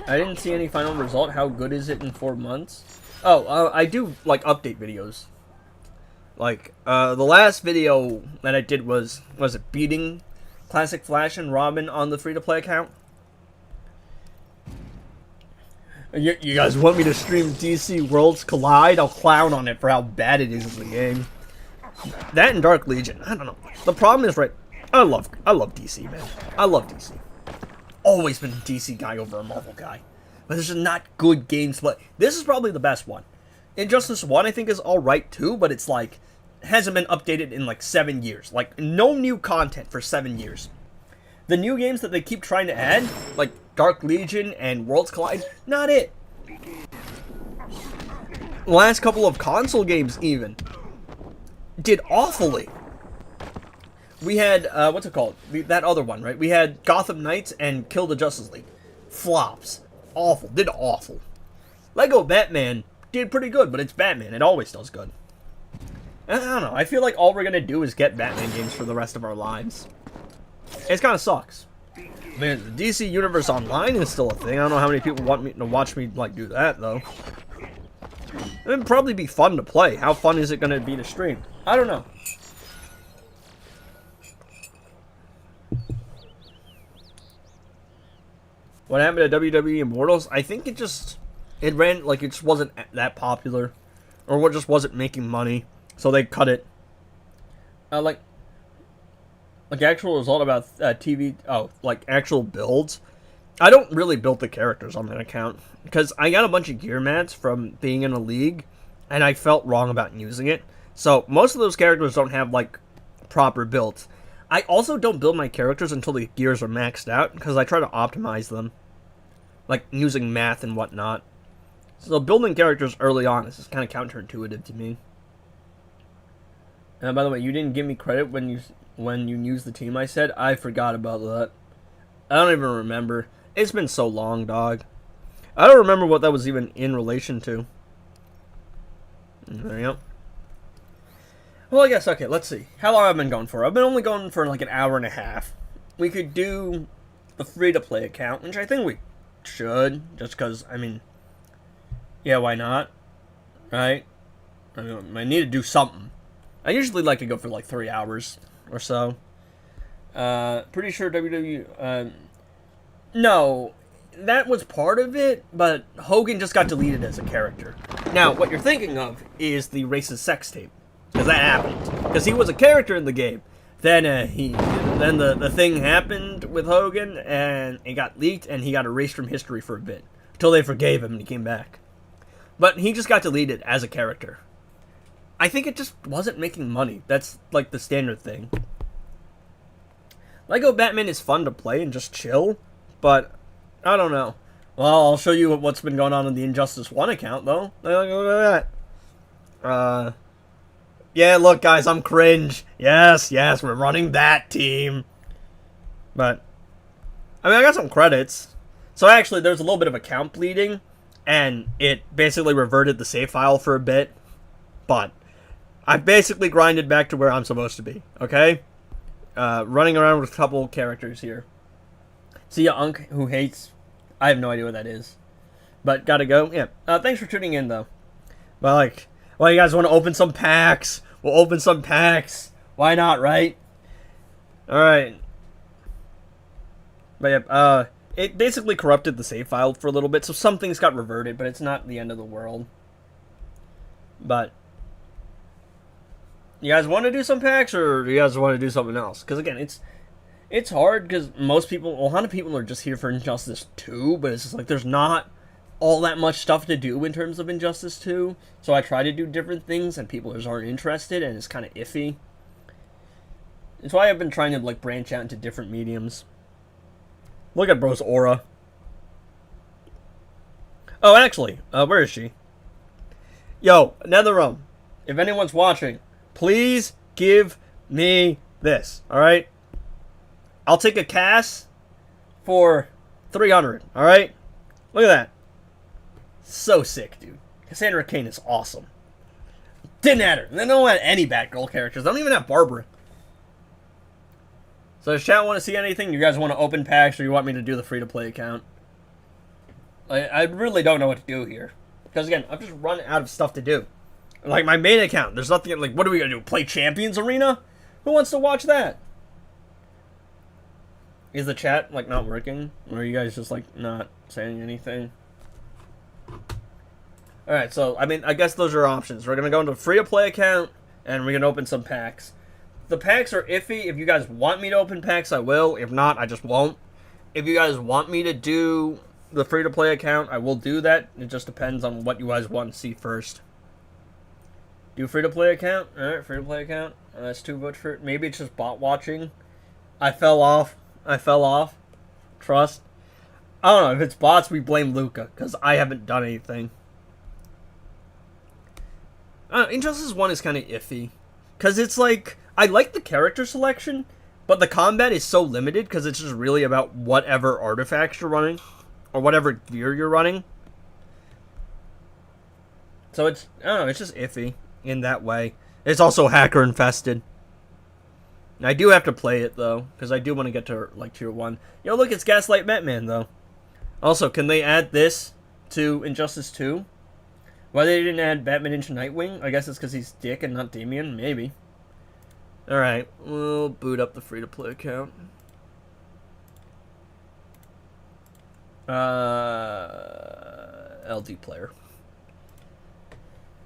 I didn't see any final result. How good is it in 4 months? Oh, I do, like, update videos. Like, the last video that I did was it beating Classic Flash and Robin on the free-to-play account? You guys want me to stream DC Worlds Collide? I'll clown on it for how bad it is as a game. That and Dark Legion. I don't know. The problem is, right, I love DC, man. I love DC. Always been a DC guy over a Marvel guy. But there's just not good games. But this is probably the best one. Injustice 1, I think, is alright too, but it's like, hasn't been updated in like 7 years. Like, no new content for 7 years. The new games that they keep trying to add, like Dark Legion and Worlds Collide, not it. The last couple of console games, even, did awfully. We had, what's it called? That other one, right? We had Gotham Knights and Kill the Justice League. Flops. Awful. Did awful. Lego Batman did pretty good, but it's Batman. It always does good. I don't know. I feel like all we're going to do is get Batman games for the rest of our lives. It kind of sucks. Man, the DC Universe Online is still a thing. I don't know how many people want me to watch me, like, do that, though. It would probably be fun to play. How fun is it going to be to stream? I don't know. What happened to WWE Immortals? I think it just... It ran, like, it just wasn't that popular. Or what just wasn't making money. So they cut it. Like actual result about TV... Oh, like, actual builds. I don't really build the characters on that account. Because I got a bunch of gear mats from being in a league. And I felt wrong about using it. So, most of those characters don't have, like, proper builds. I also don't build my characters until the gears are maxed out. Because I try to optimize them. Like, using math and whatnot. So, building characters early on is kind of counterintuitive to me. And by the way, you didn't give me credit when you used the team I said. I forgot about that. I don't even remember. It's been so long, dog. I don't remember what that was even in relation to. There you go. Well, I guess, okay, let's see. How long have I been going for? I've been only going for like an hour and a half. We could do the free-to-play account, which I think we should. Just because, I mean, yeah, why not? Right? I mean, I need to do something. I usually like to go for like 3 hours or so. Pretty sure WWE... no, that was part of it, but Hogan just got deleted as a character. Now, what you're thinking of is the racist sex tape. Because that happened. Because he was a character in the game. Then the thing happened with Hogan, and it got leaked, and he got erased from history for a bit. Until they forgave him and he came back. But he just got deleted as a character. I think it just wasn't making money. That's like the standard thing. Lego Batman is fun to play and just chill, but I don't know. Well, I'll show you what's been going on in the Injustice 1 account, though. Look at that. Yeah, look, guys, I'm cringe. Yes, we're running that team. But, I mean, I got some credits. So actually, there's a little bit of account bleeding, and it basically reverted the save file for a bit. But I basically grinded back to where I'm supposed to be, okay? Running around with a couple characters here. See ya, Unk, who hates... I have no idea what that is. But gotta go. Yeah. Thanks for tuning in, though. But, like... Well, you guys want to open some packs? We'll open some packs. Why not, right? Alright. But, yeah, it basically corrupted the save file for a little bit, so some things got reverted, but it's not the end of the world. But... You guys want to do some packs, or do you guys want to do something else? Because, again, it's hard, because most people, a lot of people are just here for Injustice 2, but it's just like, there's not all that much stuff to do in terms of Injustice 2, so I try to do different things, and people just aren't interested, and it's kind of iffy. That's why I've been trying to, like, branch out into different mediums. Look at bro's aura. Oh, actually, where is she? Yo, NetherRealm, if anyone's watching, please give me this, alright? I'll take a Cass for 300, alright? Look at that. So sick, dude. Cassandra Cain is awesome. Didn't add her. They don't have any Batgirl characters. They don't even have Barbara. So does chat want to see anything? You guys want to open packs, or you want me to do the free-to-play account? I really don't know what to do here. Because, again, I've just run out of stuff to do. Like, my main account, there's nothing, like, what are we going to do? Play Champions Arena? Who wants to watch that? Is the chat, like, not working? Or are you guys just, like, not saying anything? Alright, so, I mean, I guess those are options. We're going to go into a free-to-play account, and we're going to open some packs. The packs are iffy. If you guys want me to open packs, I will. If not, I just won't. If you guys want me to do the free-to-play account, I will do that. It just depends on what you guys want to see first. Do free-to-play account? Alright, free-to-play account. That's too much for it. Maybe it's just bot watching. I fell off. Trust. I don't know. If it's bots, we blame Luca, because I haven't done anything. Injustice 1 is kind of iffy. Because it's like, I like the character selection, but the combat is so limited, because it's just really about whatever artifacts you're running, or whatever gear you're running. So it's, I don't know, it's just iffy in that way. It's also hacker infested. I do have to play it, though, because I do want to get to, like, Tier 1. Yo, look, it's Gaslight Batman, though. Also, can they add this to Injustice 2? Why they didn't add Batman into Nightwing? I guess it's because he's Dick and not Damian. Maybe. Alright, we'll boot up the free-to-play account. LD player.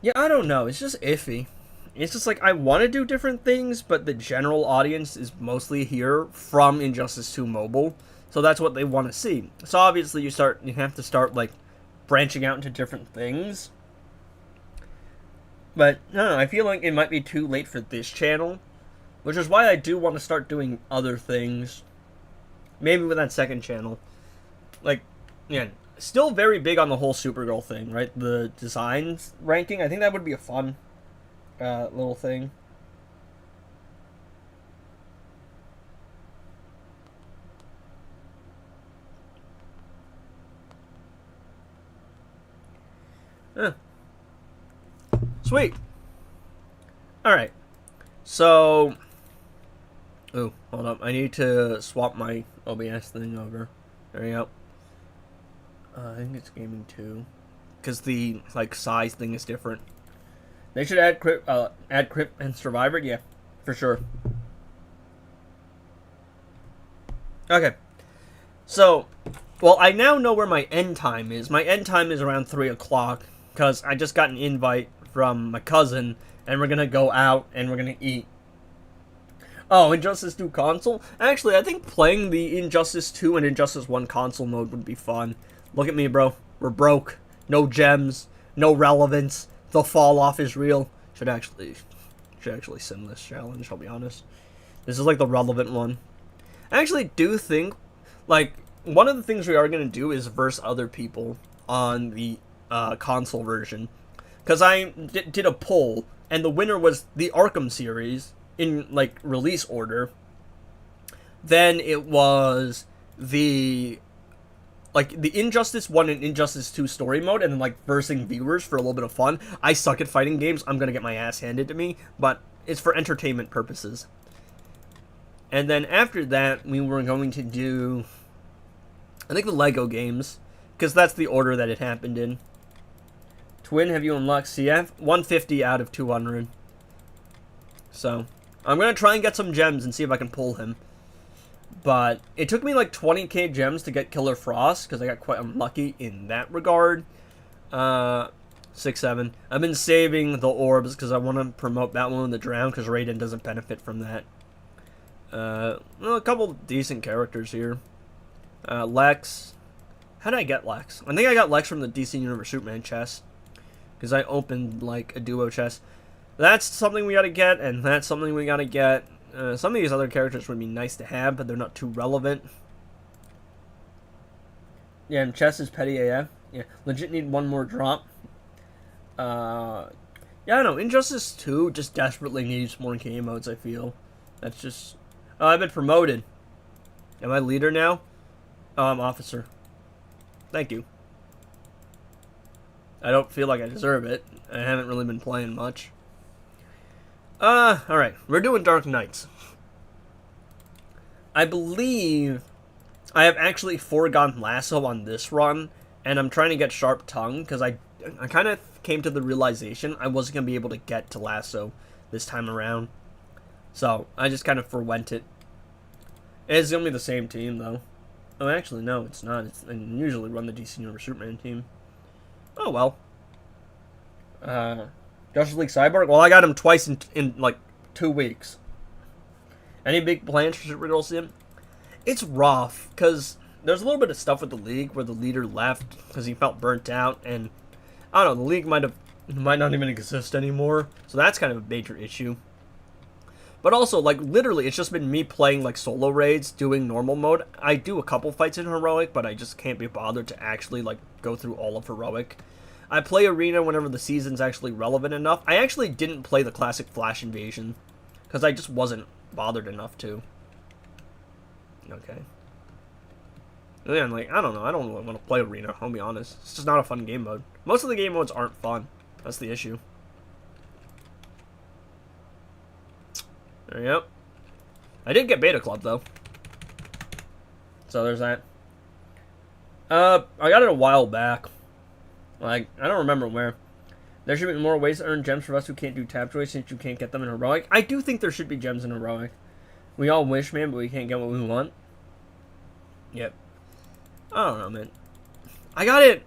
Yeah, I don't know. It's just iffy. It's just like I want to do different things, but the general audience is mostly here from Injustice 2 Mobile, so that's what they want to see. So obviously you have to start like branching out into different things. But no, I feel like it might be too late for this channel, which is why I do want to start doing other things. Maybe with that second channel. Like, yeah, still very big on the whole Supergirl thing, right? The designs ranking, I think that would be a fun little thing. Sweet. Alright. So... Ooh, hold up. I need to swap my OBS thing over. There we go. I think it's gaming 2. Because the, like, size thing is different. They should add Crypt and Survivor? Yeah, for sure. Okay. So, well, I now know where my end time is. My end time is around 3 o'clock. Because I just got an invite from my cousin, and we're gonna go out, and we're gonna eat. Oh, Injustice 2 console? Actually, I think playing the Injustice 2 and Injustice 1 console mode would be fun. Look at me, bro. We're broke. No gems. No relevance. The fall off is real. Should actually sim this challenge, I'll be honest. This is like the relevant one. I actually do think, like, one of the things we are gonna do is verse other people on the console version. Because I did a poll, and the winner was the Arkham series in, like, release order. Then it was the Injustice 1 and Injustice 2 story mode, and then, like, versing viewers for a little bit of fun. I suck at fighting games. I'm gonna get my ass handed to me, but it's for entertainment purposes. And then after that, we were going to do, I think, the Lego games, because that's the order that it happened in. Twin, have you unlocked CF? 150 out of 200. So, I'm going to try and get some gems and see if I can pull him. But it took me like 20k gems to get Killer Frost, because I got quite unlucky in that regard. 6-7. I've been saving the orbs, because I want to promote that one in the drown, because Raiden doesn't benefit from that. Well, a couple decent characters here. Lex. How did I get Lex? I think I got Lex from the DC Universe Superman chest. Because I opened, like, a duo chest. That's something we gotta get, and that's something we gotta get. Some of these other characters would be nice to have, but they're not too relevant. Yeah, and chest is petty AF. Yeah, legit need one more drop. Yeah, I don't know. Injustice 2 just desperately needs more game modes, I feel. That's just... Oh, I've been promoted. Am I leader now? Oh, I'm officer. Thank you. I don't feel like I deserve it. I haven't really been playing much. Alright. We're doing Dark Knights. I believe I have actually foregone Lasso on this run, and I'm trying to get Sharp Tongue, because I kind of came to the realization I wasn't going to be able to get to Lasso this time around. So, I just kind of forwent it. It's going to be the same team, though. Oh, actually, no, it's not. I usually run the DC Universe Superman team. Oh, well. Justice League Cyborg? Well, I got him twice in like, 2 weeks. Any big plans for Supergirl Sim? It's rough, because there's a little bit of stuff with the League where the leader left because he felt burnt out, and, I don't know, the League might not even exist anymore, so that's kind of a major issue. But also, like, literally, it's just been me playing, like, solo raids, doing normal mode. I do a couple fights in Heroic, but I just can't be bothered to actually, like, go through all of Heroic. I play Arena whenever the season's actually relevant enough. I actually didn't play the classic Flash Invasion, because I just wasn't bothered enough to. Okay. Yeah, I'm like, I don't know. I don't really want to play Arena, I'll be honest. It's just not a fun game mode. Most of the game modes aren't fun. That's the issue. There you go. I did get Beta Club, though. So there's that. I got it a while back. Like, I don't remember where. There should be more ways to earn gems for us who can't do tap choice since you can't get them in heroic. I do think there should be gems in heroic. We all wish, man, but we can't get what we want. Yep. I don't know, man. I got it.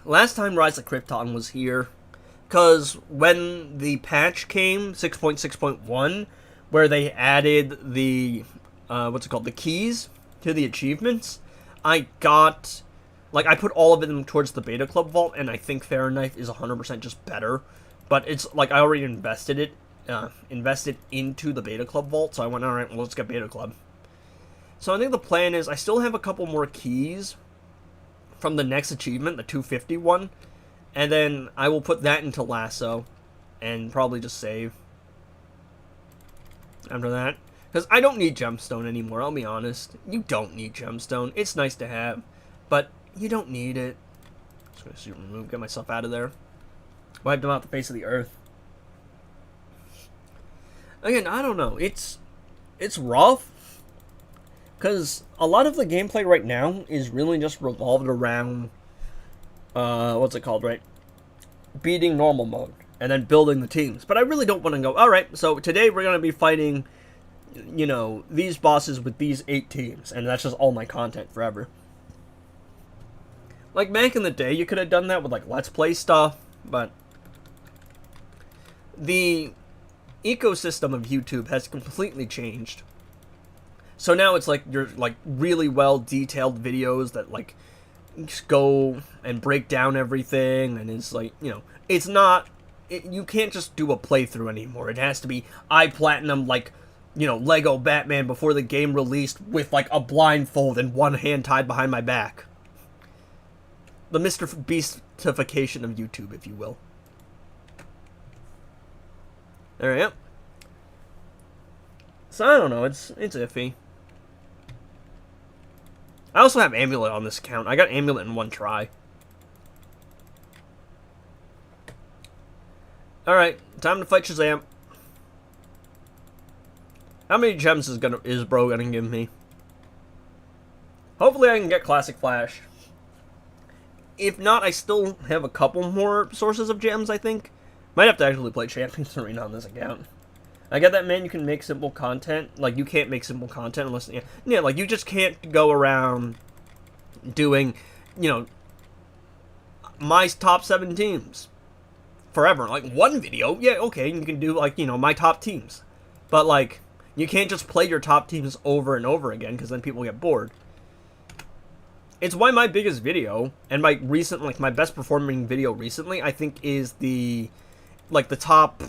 Last time Rise of Krypton was here, because when the patch came, 6.6.1, where they added the, what's it called, the keys to the achievements, I got, like, I put all of them towards the Beta Club vault, and I think Fahrenheit is 100% just better, but it's, like, I already invested into the Beta Club vault, so I went, alright, well, let's get Beta Club. So I think the plan is, I still have a couple more keys from the next achievement, the 250 one, and then I will put that into Lasso, and probably just save after that. Because I don't need Gemstone anymore, I'll be honest. You don't need Gemstone. It's nice to have, but you don't need it. Just gonna super remove, get myself out of there. Wiped them out the face of the earth. Again, I don't know. It's rough. Because a lot of the gameplay right now is really just revolved around, what's it called, right? Beating normal mode, and then building the teams. But I really don't want to go, alright, so today we're going to be fighting, you know, these bosses with these 8 teams, and that's just all my content forever. Like, back in the day, you could have done that with, like, Let's Play stuff, but the ecosystem of YouTube has completely changed. So now it's like you're like really well detailed videos that like go and break down everything, and it's like, you know, it's not, you can't just do a playthrough anymore. It has to be I platinum like, you know, Lego Batman before the game released with like a blindfold and one hand tied behind my back. The Mr. Beastification of YouTube, if you will. Alright. So I don't know, it's iffy. I also have Amulet on this account. I got Amulet in one try. Alright, time to fight Shazam. How many gems is bro gonna give me? Hopefully I can get Classic Flash. If not, I still have a couple more sources of gems, I think. Might have to actually play Champions Arena on this account. I get that, man, you can make simple content. Like, you can't make simple content unless, yeah, like, you just can't go around doing, you know, my top 7 teams forever. Like, one video, yeah, okay, you can do, like, you know, my top teams. But, like, you can't just play your top teams over and over again, because then people get bored. It's why my biggest video, and my recent, like, my best performing video recently, I think, is the, like, the top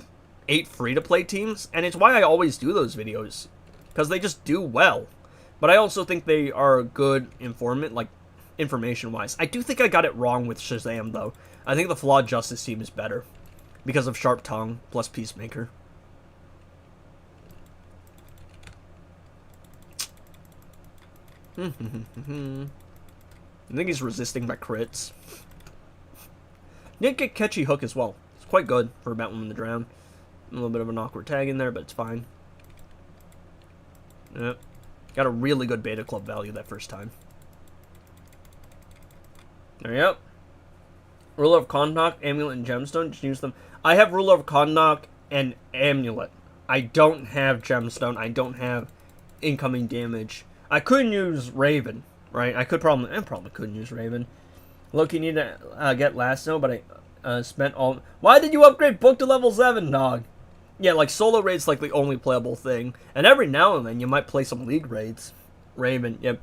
8 free-to-play teams, and it's why I always do those videos, because they just do well. But I also think they are a good informant, like, information-wise. I do think I got it wrong with Shazam, though. I think the Flawed Justice team is better, because of Sharp Tongue, plus Peacemaker. I think he's resisting my crits. Did get Catchy Hook as well. It's quite good for Batwoman in the Drown. A little bit of an awkward tag in there, but it's fine. Yep. Got a really good Beta Club value that first time. There you go. Ruler of Condok, Amulet, and Gemstone. Just use them. I have Ruler of Condok and Amulet. I don't have Gemstone. I don't have incoming damage. I couldn't use Raven, right? I probably couldn't use Raven. Look, you need to get Lasso, but I spent all... Why did you upgrade Book to level 7, dog? Yeah, like, solo raid's like the only playable thing. And every now and then you might play some league raids. Raven, yep.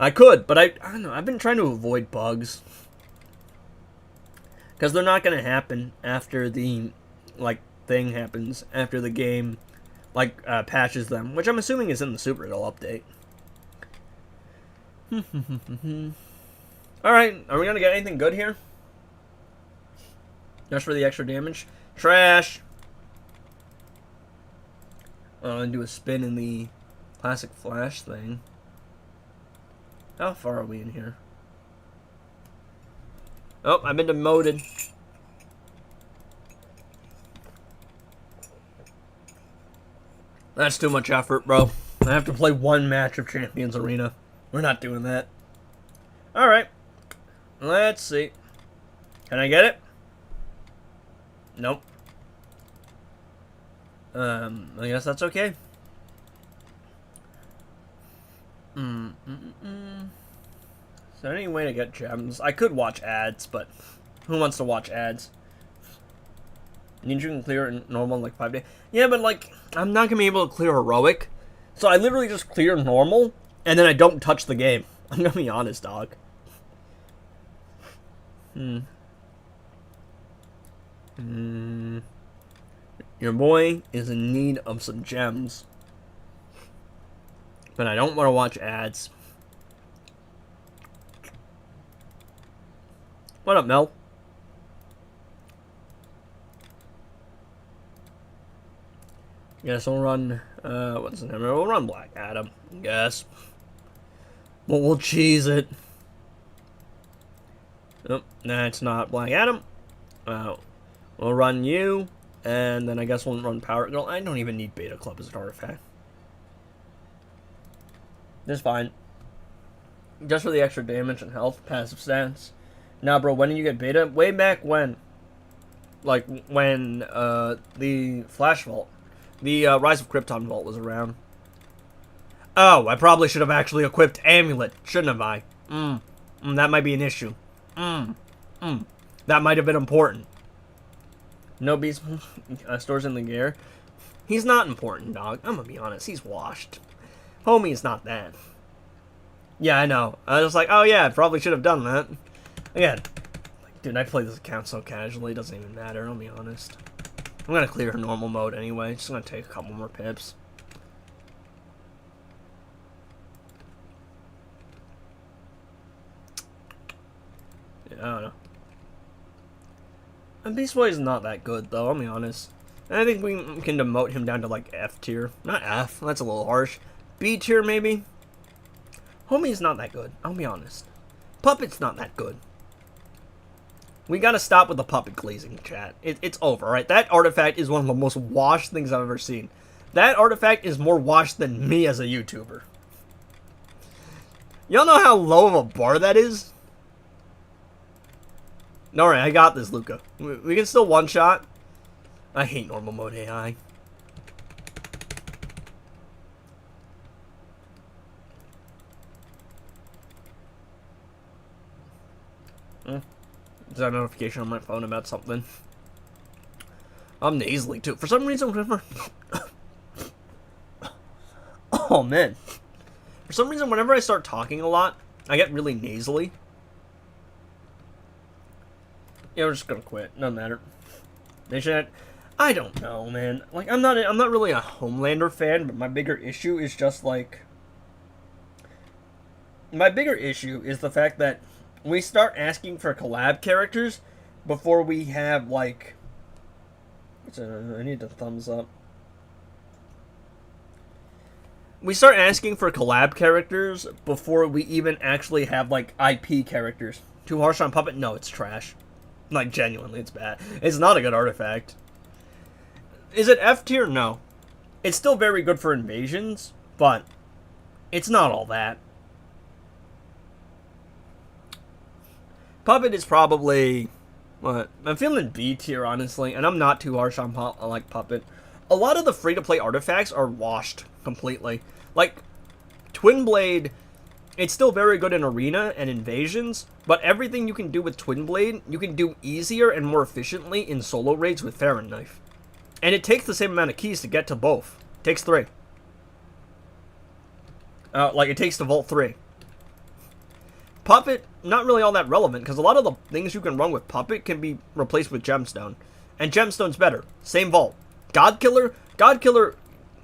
I could, but I don't know, I've been trying to avoid bugs. Because they're not going to happen after the, like, thing happens. After the game, like, patches them. Which I'm assuming is in the Super Idol update. Alright, are we going to get anything good here? Just for the extra damage? Trash! And do a spin in the Classic Flash thing. How far are we in here? Oh, I've been demoted. That's too much effort, bro. I have to play one match of Champions Arena. We're not doing that. Alright. Let's see. Can I get it? Nope. I guess that's okay. Is there any way to get gems? I could watch ads, but who wants to watch ads? Need you can clear in normal in like 5 days. Yeah, but like I'm not gonna be able to clear heroic, so I literally just clear normal, and then I don't touch the game. I'm gonna be honest, dog. Your boy is in need of some gems, but I don't want to watch ads. What up, Mel? Guess we'll run, what's the name? We'll run Black Adam, guess. But we'll cheese it. Nope, that's not Black Adam. We'll run you, and then I guess we'll run Power Girl. I don't even need Beta Club as an artifact. It's fine. Just for the extra damage and health, passive stats. Nah, bro, when did you get Beta? Way back when. Like, when, the Flash Vault. The Rise of Krypton Vault was around. Oh, I probably should have actually equipped Amulet, shouldn't have I? That might be an issue. That might have been important. No beast stores in the gear. He's not important, dog. I'm gonna be honest, he's washed. Homie is not that. Yeah, I know. I was like, oh yeah, I probably should have done that. Again, dude, I play this account so casually, it doesn't even matter, I'll be honest. I'm gonna clear normal mode anyway. Just gonna take a couple more pips. Yeah, I don't know. And Beast Boy is not that good though, I'll be honest. And I think we can demote him down to like F tier. Not F, that's a little harsh. B tier maybe? Homie's not that good, I'll be honest. Puppet's not that good. We gotta stop with the puppet glazing, chat. It's over, right? That artifact is one of the most washed things I've ever seen. That artifact is more washed than me as a YouTuber. Y'all know how low of a bar that is? Alright, I got this, Luca. We can still one-shot. I hate normal mode AI. Is that a notification on my phone about something? I'm nasally too. For some reason, whenever... oh, man. For some reason, whenever I start talking a lot, I get really nasally. Yeah, we're just gonna quit. Doesn't matter. They should... I don't know, man. Like, I'm not really a Homelander fan, but my bigger issue is just, like... My bigger issue is the fact that we start asking for collab characters before we have, like... I need a thumbs up. We start asking for collab characters before we even actually have, like, IP characters. Too harsh on Puppet? No, it's trash. Like, genuinely, it's bad. It's not a good artifact. Is it F tier? No. It's still very good for invasions, but it's not all that. Puppet is probably... What? I'm feeling B tier, honestly, and I'm not too harsh on like Puppet. A lot of the free-to-play artifacts are washed completely. Like, Twin Blade, it's still very good in Arena and Invasions, but everything you can do with Twin Blade, you can do easier and more efficiently in solo raids with Farron Knife. And it takes the same amount of keys to get to both. It takes 3. Like, it takes to Vault 3. Puppet, not really all that relevant, because a lot of the things you can run with Puppet can be replaced with Gemstone. And Gemstone's better. Same Vault. Godkiller,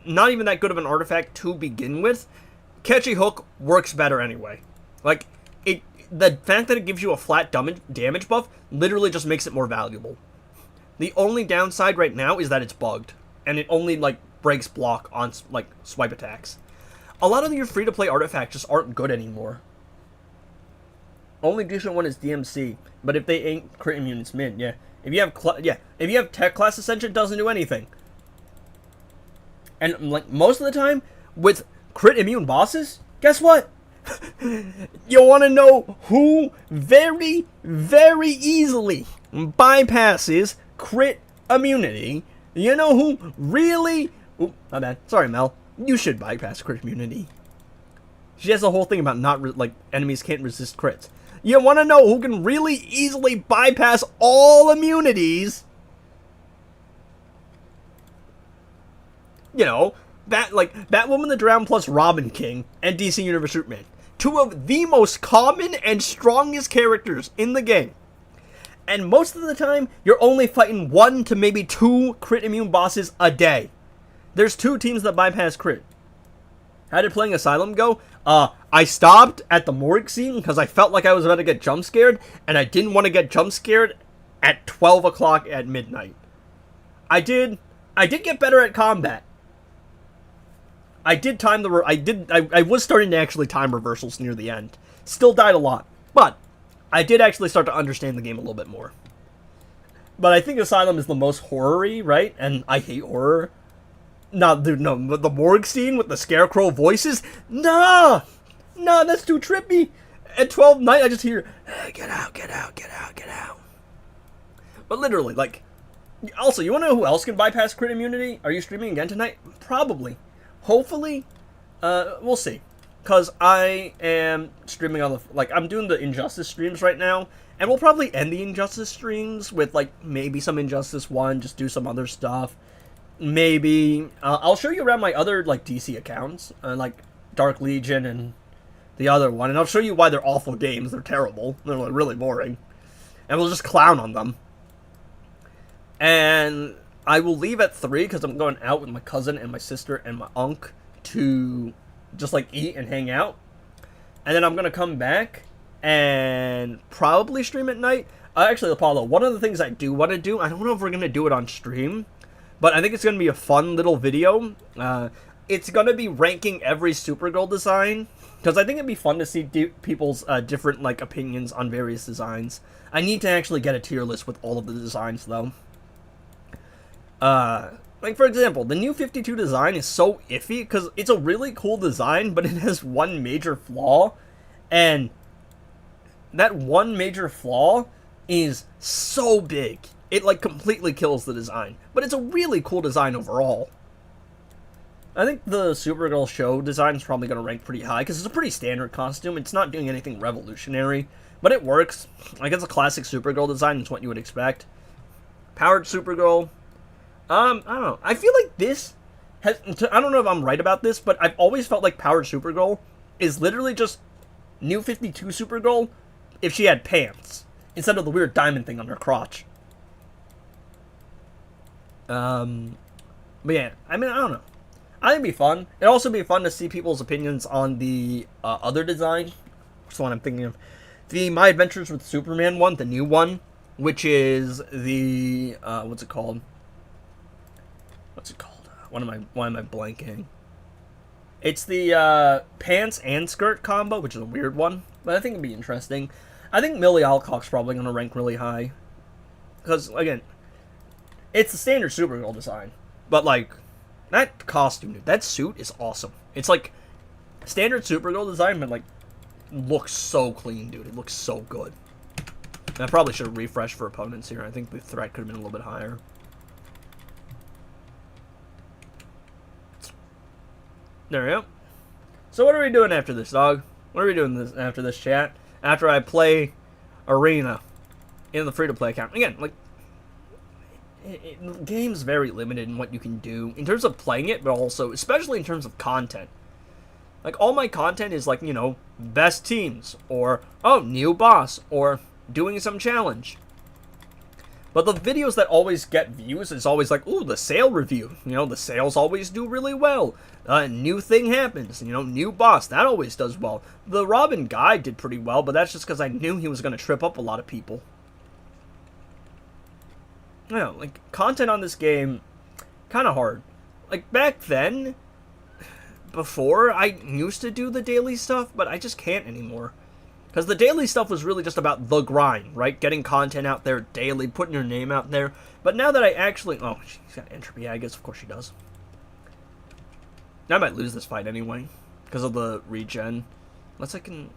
not even that good of an artifact to begin with. Catchy Hook works better anyway. Like, the fact that it gives you a flat damage buff literally just makes it more valuable. The only downside right now is that it's bugged. And it only, like, breaks block on, like, swipe attacks. A lot of your free-to-play artifacts just aren't good anymore. Only decent one is DMC, but if they ain't crit immune, it's mid. Yeah, if you have Tech Class Ascension, it doesn't do anything. And like most of the time with crit immune bosses, guess what? You want to know who very, very easily bypasses crit immunity. You know who really... Oop, my bad. Sorry, Mel. You should bypass crit immunity. She has a whole thing about not, like, enemies can't resist crits. You want to know who can really easily bypass all immunities? You know, Batwoman the Drown plus Robin King and DC Universe Superman. Two of the most common and strongest characters in the game. And most of the time, you're only fighting 1 to maybe 2 crit immune bosses a day. There's 2 teams that bypass crit. How did playing Asylum go? I stopped at the morgue scene because I felt like I was about to get jump scared, and I didn't want to get jump scared at 12 o'clock at midnight. I did get better at combat. I did time the I was starting to actually time reversals near the end. Still died a lot, but I did actually start to understand the game a little bit more. But I think Asylum is the most horror-y, right? And I hate horror. No, dude, no, but the morgue scene with the scarecrow voices? Nah! Nah, that's too trippy. At 12 night, I just hear, get out, get out, get out, get out. But literally, like, also, you want to know who else can bypass crit immunity? Are you streaming again tonight? Probably. Hopefully. We'll see. Because I am streaming on the, like, I'm doing the Injustice streams right now. And we'll probably end the Injustice streams with, like, maybe some Injustice 1, just do some other stuff. Maybe, I'll show you around my other, like, DC accounts, like, Dark Legion and the other one, and I'll show you why they're awful games. They're terrible. They're, like, really boring. And we'll just clown on them. And I will leave at 3, because I'm going out with my cousin and my sister and my unc to just, like, eat and hang out. And then I'm going to come back and probably stream at night. Actually, Apollo, one of the things I do want to do, I don't know if we're going to do it on stream, but I think it's going to be a fun little video. It's going to be ranking every Supergirl design, because I think it'd be fun to see people's different, like, opinions on various designs. I need to actually get a tier list with all of the designs, though. Like, for example, the new 52 design is so iffy, because it's a really cool design, but it has one major flaw, and that one major flaw is so big. It, like, completely kills the design. But it's a really cool design overall. I think the Supergirl show design is probably going to rank pretty high, because it's a pretty standard costume. It's not doing anything revolutionary, but it works. Like, it's a classic Supergirl design. It's what you would expect. Powered Supergirl. I don't know. I feel like this has... I don't know if I'm right about this, but I've always felt like Powered Supergirl is literally just New 52 Supergirl if she had pants, instead of the weird diamond thing on her crotch. But yeah, I mean, I don't know. I think it'd be fun. It'd also be fun to see people's opinions on the other design. That's the one I'm thinking of. The My Adventures with Superman one, the new one, which is the what's it called? What's it called? Why am I blanking? It's the pants and skirt combo, which is a weird one, but I think it'd be interesting. I think Millie Alcock's probably going to rank really high, because again, it's the standard Supergirl design, but, like, that costume, dude, that suit is awesome. It's, like, standard Supergirl design, but, like, looks so clean, dude. It looks so good. And I probably should have refreshed for opponents here. I think the threat could have been a little bit higher. There we go. So what are we doing after this, dog? What are we doing after this, chat? After I play Arena in the free-to-play account. Again, like, the game's very limited in what you can do in terms of playing it, but also, especially in terms of content. Like, all my content is, like, you know, best teams, or, oh, new boss, or doing some challenge. But the videos that always get views is always like, ooh, the sale review. You know, the sales always do really well. New thing happens, you know, new boss, that always does well. The Robin guide did pretty well, but that's just because I knew he was going to trip up a lot of people. You know, like, content on this game, kind of hard. Like, back then, before, I used to do the daily stuff, but I just can't anymore. Because the daily stuff was really just about the grind, right? Getting content out there daily, putting your name out there. But now that I actually... Oh, she's got entropy, I guess, of course she does. I might lose this fight anyway, because of the regen. Unless I can...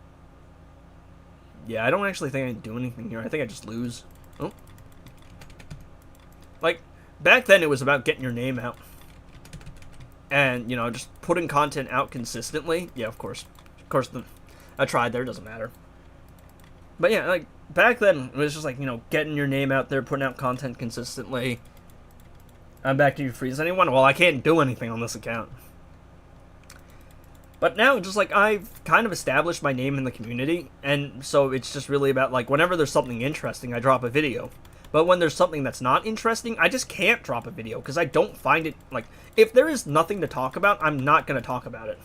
Yeah, I don't actually think I can do anything here. I think I just lose. Oh. Like, back then it was about getting your name out. And, you know, just putting content out consistently. Yeah, of course. Of course, I tried there, doesn't matter. But yeah, like, back then, it was just like, you know, getting your name out there, putting out content consistently. I'm back to you, freeze anyone? Well, I can't do anything on this account. But now, just like, I've kind of established my name in the community, and so it's just really about, like, whenever there's something interesting, I drop a video. But when there's something that's not interesting, I just can't drop a video, because I don't find it, like, if there is nothing to talk about, I'm not going to talk about it.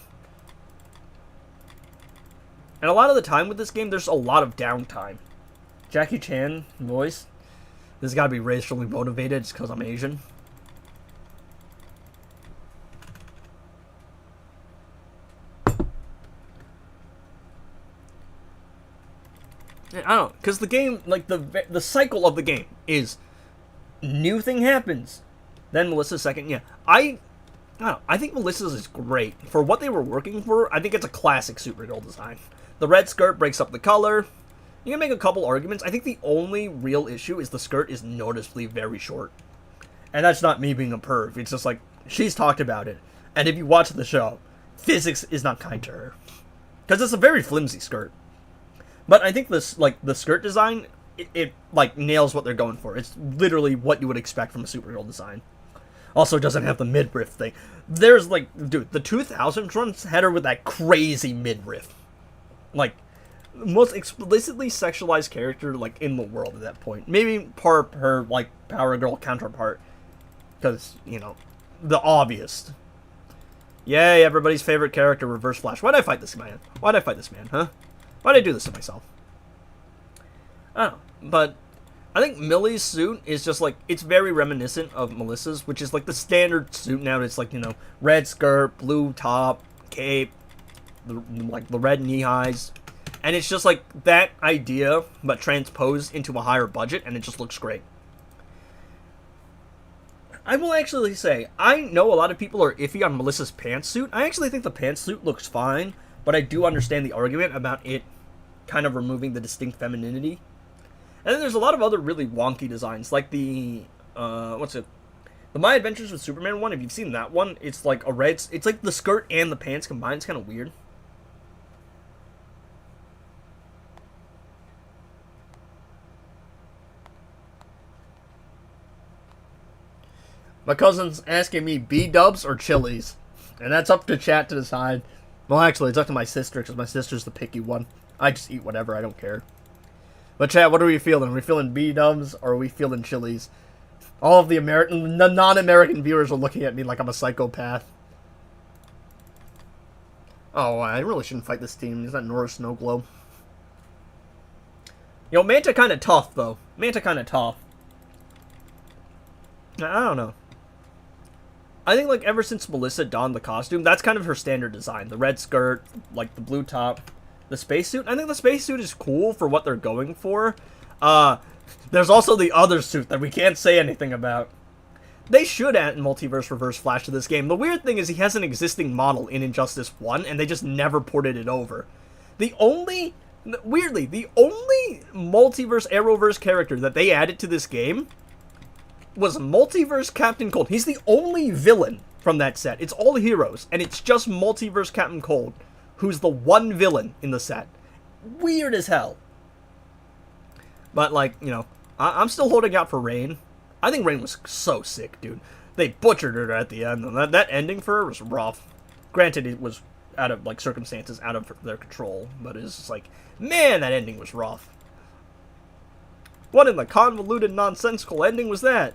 And a lot of the time with this game, there's a lot of downtime. Jackie Chan voice. This has got to be racially motivated just because I'm Asian. I don't know, because the game, like, the cycle of the game is new thing happens, then Melissa's second. Yeah, I don't know, I think Melissa's is great. For what they were working for, I think it's a classic Supergirl design. The red skirt breaks up the color. You can make a couple arguments. I think the only real issue is the skirt is noticeably very short. And that's not me being a perv. It's just like, she's talked about it. And if you watch the show, physics is not kind to her. Because it's a very flimsy skirt. But I think this, like, the skirt design, it like, nails what they're going for. It's literally what you would expect from a Supergirl design. Also doesn't have the midriff thing. There's, like, dude, the 2000s runs had her with that crazy midriff. Like, most explicitly sexualized character, like, in the world at that point. Maybe part her, like, Power Girl counterpart. Because, you know, the obvious. Yay, everybody's favorite character, Reverse Flash. Why'd I fight this man? Why'd I fight this man, huh? Why'd I do this to myself? I don't know. But I think Millie's suit is just like, it's very reminiscent of Melissa's, which is like the standard suit now. It's like, you know, red skirt, blue top, cape, like the red knee highs. And it's just like that idea, but transposed into a higher budget, and it just looks great. I will actually say, I know a lot of people are iffy on Melissa's pantsuit. I actually think the pantsuit looks fine, but I do understand the argument about it kind of removing the distinct femininity. And then there's a lot of other really wonky designs, like the, the My Adventures with Superman one. If you've seen that one, it's like a red, it's like the skirt and the pants combined. It's kind of weird. My cousin's asking me B-dubs or Chili's, and that's up to chat to decide. Well, actually, it's up to my sister, because my sister's the picky one. I just eat whatever, I don't care. But chat, what are we feeling? Are we feeling B-dubs, or are we feeling Chili's? All of the non-American viewers are looking at me like I'm a psychopath. Oh, I really shouldn't fight this team. Is that Nora Snowglow? You know, Manta kind of tough, though. Manta kind of tough. I don't know. I think, like, ever since Melissa donned the costume, that's kind of her standard design. The red skirt, like, the blue top, the spacesuit. I think the spacesuit is cool for what they're going for. There's also the other suit that we can't say anything about. They should add Multiverse Reverse Flash to this game. The weird thing is he has an existing model in Injustice 1, and they just never ported it over. Weirdly, the only Multiverse Arrowverse character that they added to this game was Multiverse Captain Cold. He's the only villain from that set. It's all heroes, and it's just Multiverse Captain Cold, who's the one villain in the set. Weird as hell. But, like, you know, I'm still holding out for Rain. I think Rain was so sick, dude. They butchered her at the end. That ending for her was rough. Granted, it was out of, like, circumstances out of their control, but it's just like, man, that ending was rough. What in the convoluted, nonsensical ending was that?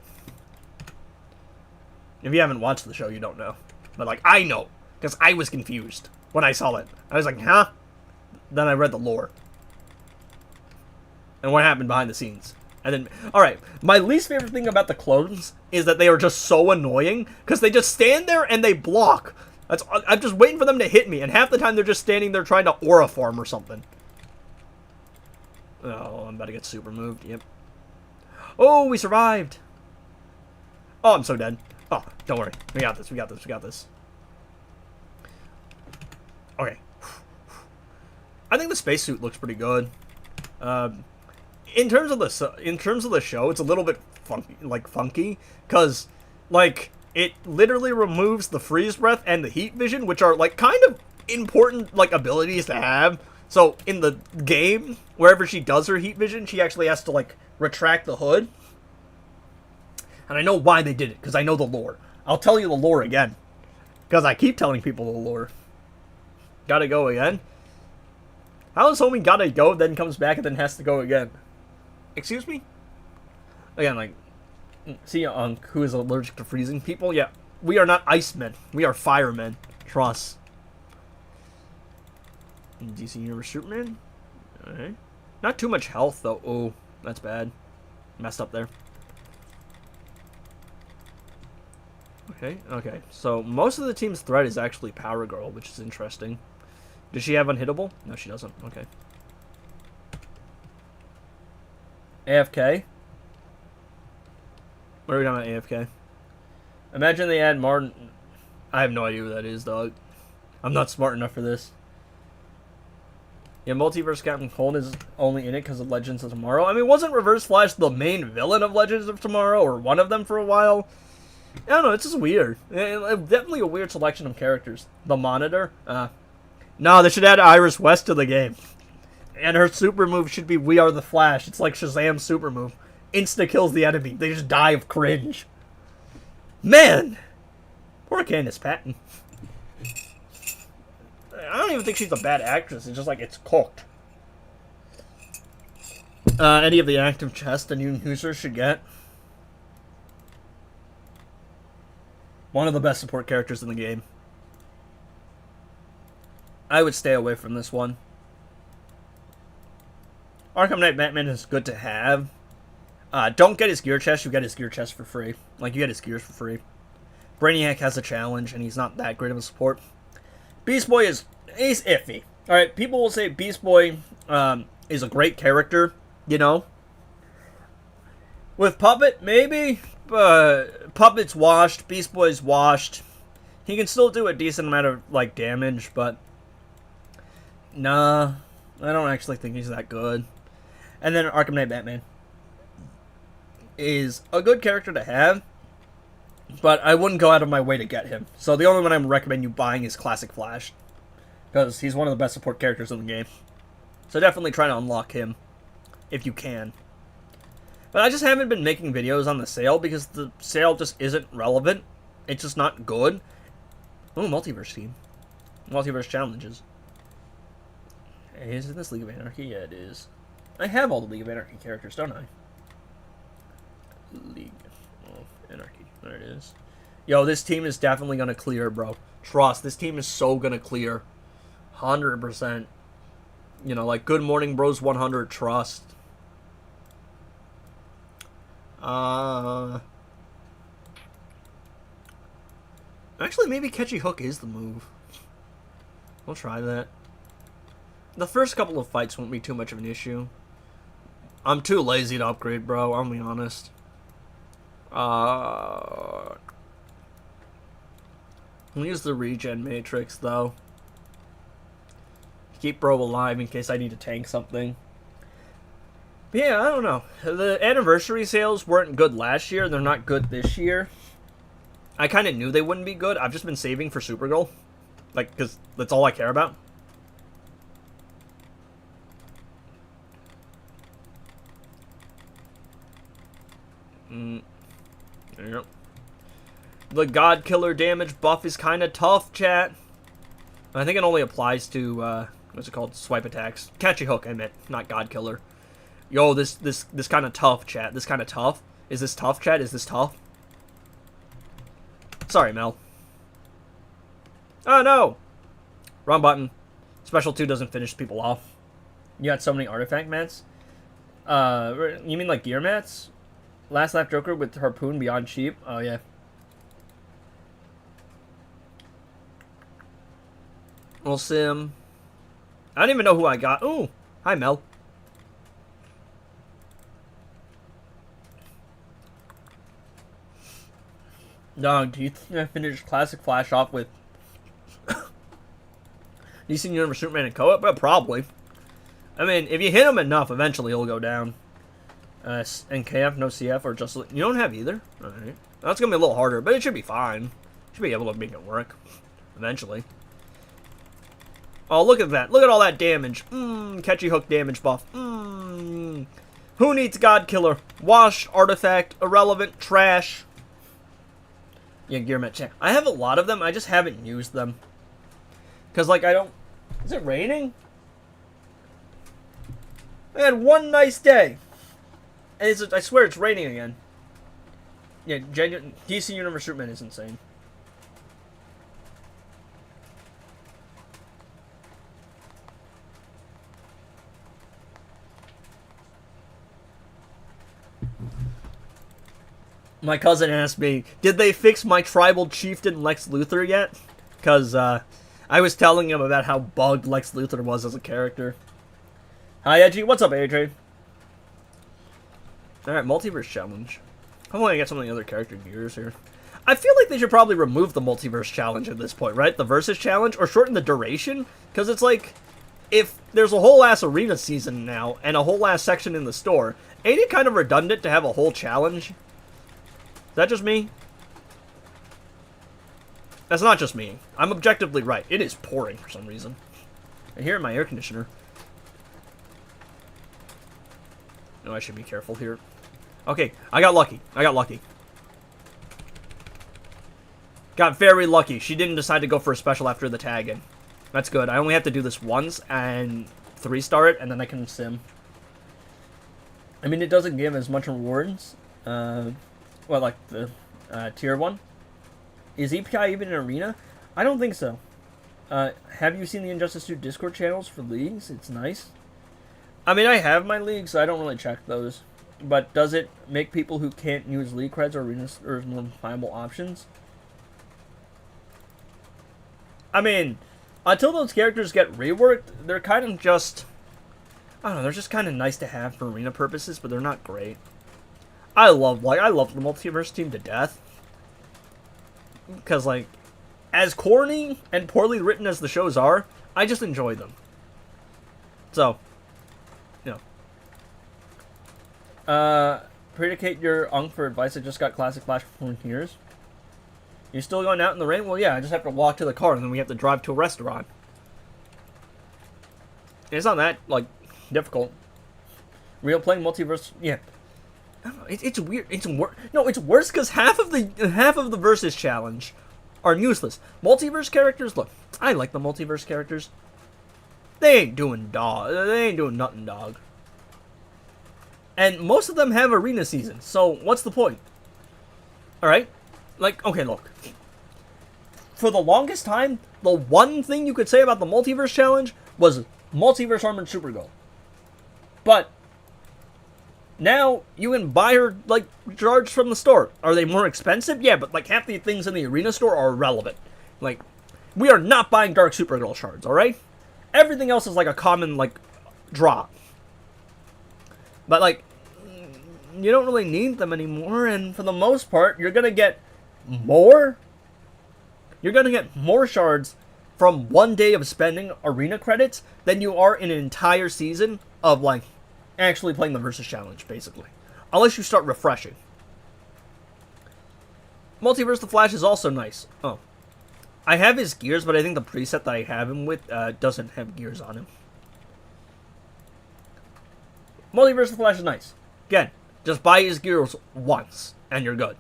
If you haven't watched the show, you don't know. But, like, I know. Because I was confused when I saw it. I was like, huh? Then I read the lore. And what happened behind the scenes. And then, alright, my least favorite thing about the clones is that they are just so annoying. Because they just stand there and they block. I'm just waiting for them to hit me. And half the time they're just standing there trying to aura farm or something. Oh, I'm about to get super moved. Yep. Oh, we survived. Oh, I'm so dead. Oh, don't worry. We got this. We got this. We got this. Okay. I think the spacesuit looks pretty good. In terms of the show, it's a little bit funky, because like it literally removes the freeze breath and the heat vision, which are like kind of important like abilities to have. So in the game, wherever she does her heat vision, she actually has to like retract the hood. And I know why they did it, because I know the lore. I'll tell you the lore again, because I keep telling people the lore. Gotta go again? How is homie gotta go, then comes back and then has to go again? Excuse me? Again, like, see who is allergic to freezing people? Yeah, we are not icemen. We are firemen. Trust. DC Universe Superman? Alright. Not too much health, though. Oh, that's bad. Messed up there. Okay. So, most of the team's threat is actually Power Girl, which is interesting. Does she have Unhittable? No, she doesn't. Okay. AFK? What are we talking about AFK? Imagine they add Martin. I have no idea who that is, dog. I'm not smart enough for this. Yeah, Multiverse Captain Cold is only in it because of Legends of Tomorrow. I mean, wasn't Reverse Flash the main villain of Legends of Tomorrow, or one of them for a while? I don't know, it's just weird. Definitely a weird selection of characters. The Monitor? No, they should add Iris West to the game. And her super move should be We Are the Flash. It's like Shazam's super move. Insta kills the enemy. They just die of cringe. Man! Poor Candace Patton. I don't even think she's a bad actress. It's just like, it's cooked. Any of the active chests the new users should get. One of the best support characters in the game. I would stay away from this one. Arkham Knight Batman is good to have. Don't get his gear chest. You get his gear chest for free. Like, you get his gears for free. Brainiac has a challenge, and he's not that great of a support. Beast Boy he's iffy. Alright, people will say Beast Boy is a great character, you know. With Puppet, maybe. Puppet's washed. Beast Boy's washed. He can still do a decent amount of, like, damage, but... Nah, I don't actually think he's that good. And then Arkham Knight Batman is a good character to have, but I wouldn't go out of my way to get him. So the only one I would recommend you buying is Classic Flash, because he's one of the best support characters in the game. So definitely try to unlock him, if you can. But I just haven't been making videos on the sale, because the sale just isn't relevant. It's just not good. Oh, Multiverse team. Multiverse challenges. Is it this League of Anarchy? Yeah, it is. I have all the League of Anarchy characters, don't I? League of Anarchy. There it is. Yo, this team is definitely going to clear, bro. Trust, this team is so going to clear. 100%. You know, like Good Morning Bros 100, trust. Actually, maybe Catchy Hook is the move. We'll try that. The first couple of fights won't be too much of an issue. I'm too lazy to upgrade, bro. I'll be honest. I'll use the regen matrix, though. Keep bro alive in case I need to tank something. But yeah, I don't know. The anniversary sales weren't good last year. They're not good this year. I kind of knew they wouldn't be good. I've just been saving for Supergirl. Like, because that's all I care about. There you go. The God Killer damage buff is kind of tough, chat. I think it only applies to, what's it called? Swipe attacks. Catchy Hook, I meant, not God Killer. Yo, this kind of tough, chat. This kind of tough. Is this tough, chat? Is this tough? Sorry, Mel. Oh, no! Wrong button. Special 2 doesn't finish people off. You got so many artifact mats? You mean like gear mats? Last Laugh Joker with Harpoon beyond cheap? Oh, yeah. Well, Sim. I don't even know who I got. Ooh! Hi, Mel. Dog, do you think I finished Classic Flash off with DC Universe Superman and Co-op? But probably. I mean, if you hit him enough, eventually he'll go down. NKF, no CF, or just... You don't have either? Alright. That's going to be a little harder, but it should be fine. Should be able to make it work. Eventually. Oh, look at that. Look at all that damage. Catchy hook damage buff. Who needs God Killer? Wash, Artifact, Irrelevant, Trash. Yeah, Gearmet check. I have a lot of them. I just haven't used them. Because, like, I don't... Is it raining? I had one nice day. And I swear it's raining again. Yeah, DC Universe Shootman is insane. My cousin asked me, did they fix my tribal chieftain Lex Luthor yet? Because I was telling him about how bugged Lex Luthor was as a character. Hi, Edgy. What's up, AJ? Alright, Multiverse Challenge. Hopefully I get some of the other character gears here. I feel like they should probably remove the Multiverse Challenge at this point, right? The Versus Challenge, or shorten the duration? Because it's like, if there's a whole ass arena season now, and a whole ass section in the store, ain't it kind of redundant to have a whole challenge? Is that just me? That's not just me. I'm objectively right. It is pouring for some reason. I hear it in my air conditioner. No, I should be careful here. Okay, I got lucky. I got lucky. Got very lucky. She didn't decide to go for a special after the tag in. That's good. I only have to do this once and 3-star it, and then I can sim. I mean, it doesn't give as much rewards. Well, like the tier 1. Is EPI even an arena? I don't think so. Have you seen the Injustice 2 Discord channels for leagues? It's nice. I mean, I have my leagues, so I don't really check those. But does it make people who can't use league creds or arenas or more viable options? I mean, until those characters get reworked, they're kind of just... I don't know, they're just kind of nice to have for arena purposes, but they're not great. I love the Multiverse team to death. Because, like, as corny and poorly written as the shows are, I just enjoy them. So... predicate your Unk for advice. I just got Classic Flash for 14 years. You still going out in the rain? Well, yeah, I just have to walk to the car and then we have to drive to a restaurant. It's not that, like, difficult. Real playing Multiverse, yeah. I don't know, it's weird. It's worse because half of the Versus Challenge are useless. Multiverse characters, look, I like the Multiverse characters. They ain't doing nothing, dog. And most of them have arena seasons, so what's the point? Alright? Like, okay, look. For the longest time, the one thing you could say about the Multiverse Challenge was Multiverse Armored Supergirl. But now you can buy her, like, charged from the store. Are they more expensive? Yeah, but, like, half the things in the arena store are irrelevant. Like, we are not buying Dark Supergirl shards, alright? Everything else is, like, a common, like, drop. But, like, you don't really need them anymore, and for the most part, you're gonna get more. You're gonna get more shards from one day of spending arena credits than you are in an entire season of, like, actually playing the Versus Challenge, basically. Unless you start refreshing. Multiverse the Flash is also nice. Oh. I have his gears, but I think the preset that I have him with doesn't have gears on him. Multiverse the Flash is nice. Again, just buy his gears once, and you're good.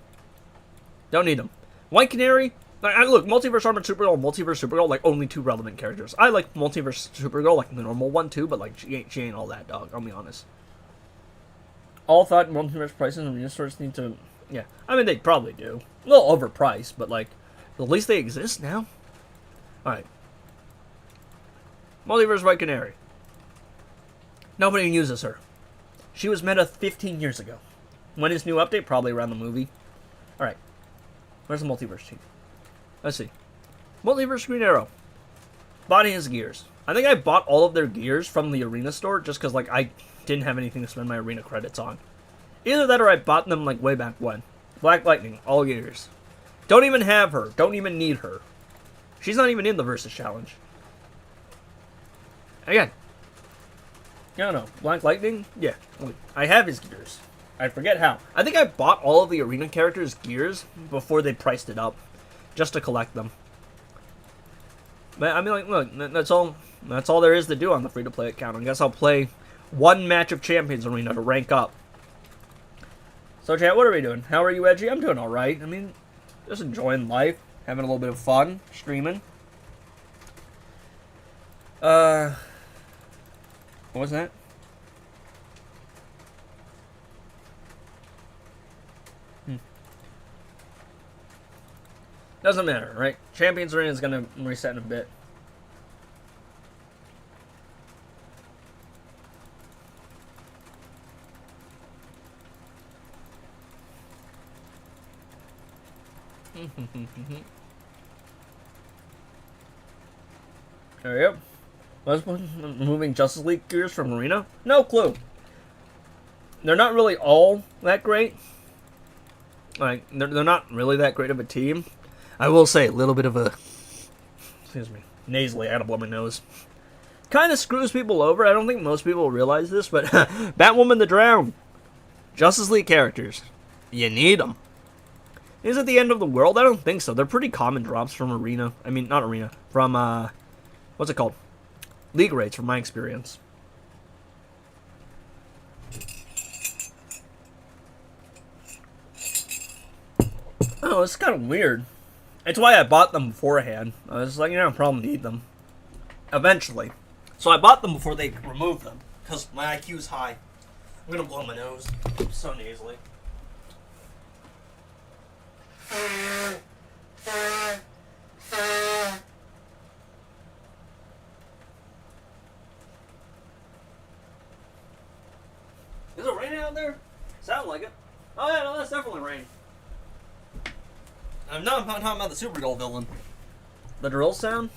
Don't need them. White Canary, look, Multiverse Armored Supergirl and Multiverse Supergirl, like, only two relevant characters. I like Multiverse Supergirl, like the normal one too, but, like, she ain't all that, dog, I'll be honest. All thought Multiverse prices and resources need to, yeah. I mean, they probably do. A little overpriced, but, like, at least they exist now. Alright. Multiverse White Canary. Nobody uses her. She was meta 15 years ago. When is new update? Probably around the movie. Alright. Where's the Multiverse team? Let's see. Multiverse Green Arrow. Bought his gears. I think I bought all of their gears from the arena store just because, like, I didn't have anything to spend my arena credits on. Either that or I bought them, like, way back when. Black Lightning. All gears. Don't even have her. Don't even need her. She's not even in the Versus Challenge. Again. I don't know. Black Lightning? Yeah. I have his gears. I forget how. I think I bought all of the arena characters' gears before they priced it up, just to collect them. But I mean, like, look, that's all. That's all there is to do on the free-to-play account. I guess I'll play one match of Champions Arena to rank up. So, chat, what are we doing? How are you, Edgy? I'm doing all right. I mean, just enjoying life, having a little bit of fun, streaming. What was that? Doesn't matter, right? Champions Arena is gonna reset in a bit. There we go. Was moving Justice League gears from Arena? No clue. They're not really all that great. Like, they're not really that great of a team. I will say, a little bit of a... Excuse me. Nasally, I gotta blow my nose. Kind of screws people over. I don't think most people realize this, but Batwoman the Drown. Justice League characters. You need them. Is it the end of the world? I don't think so. They're pretty common drops from Arena. I mean, not Arena. From, what's it called? League rates, from my experience. Oh, it's kind of weird. It's why I bought them beforehand. I was like, I'll probably need them. Eventually. So I bought them before they removed them. Because my IQ's high. I'm going to blow my nose. So nasally. Is it raining out there? Sound like it. Oh yeah, no, that's definitely rain. I'm not talking about the Supergirl villain. The drill sound?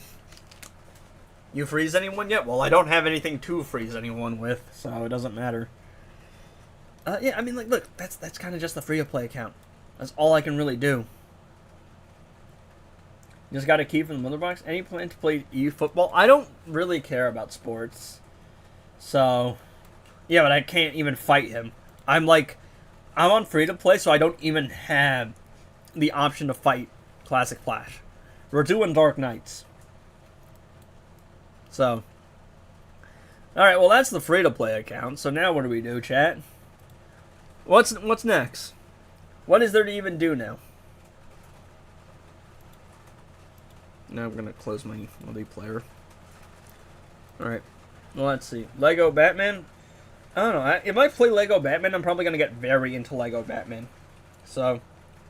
You freeze anyone yet? Well, I don't have anything to freeze anyone with, so it doesn't matter. Yeah, I mean, like, look, that's kind of just the free-to-play account. That's all I can really do. You just got a key from the mother box. Any plan to play eFootball? I don't really care about sports. So, yeah, but I can't even fight him. I'm on free-to-play, so I don't even have the option to fight Classic Flash. We're doing Dark Knights. So, alright, well, that's the free-to-play account. So now what do we do, chat? What's next? What is there to even do now? Now I'm gonna close my multiplayer. Alright. Well, let's see. Lego Batman? I don't know. If I play Lego Batman, I'm probably gonna get very into Lego Batman. So,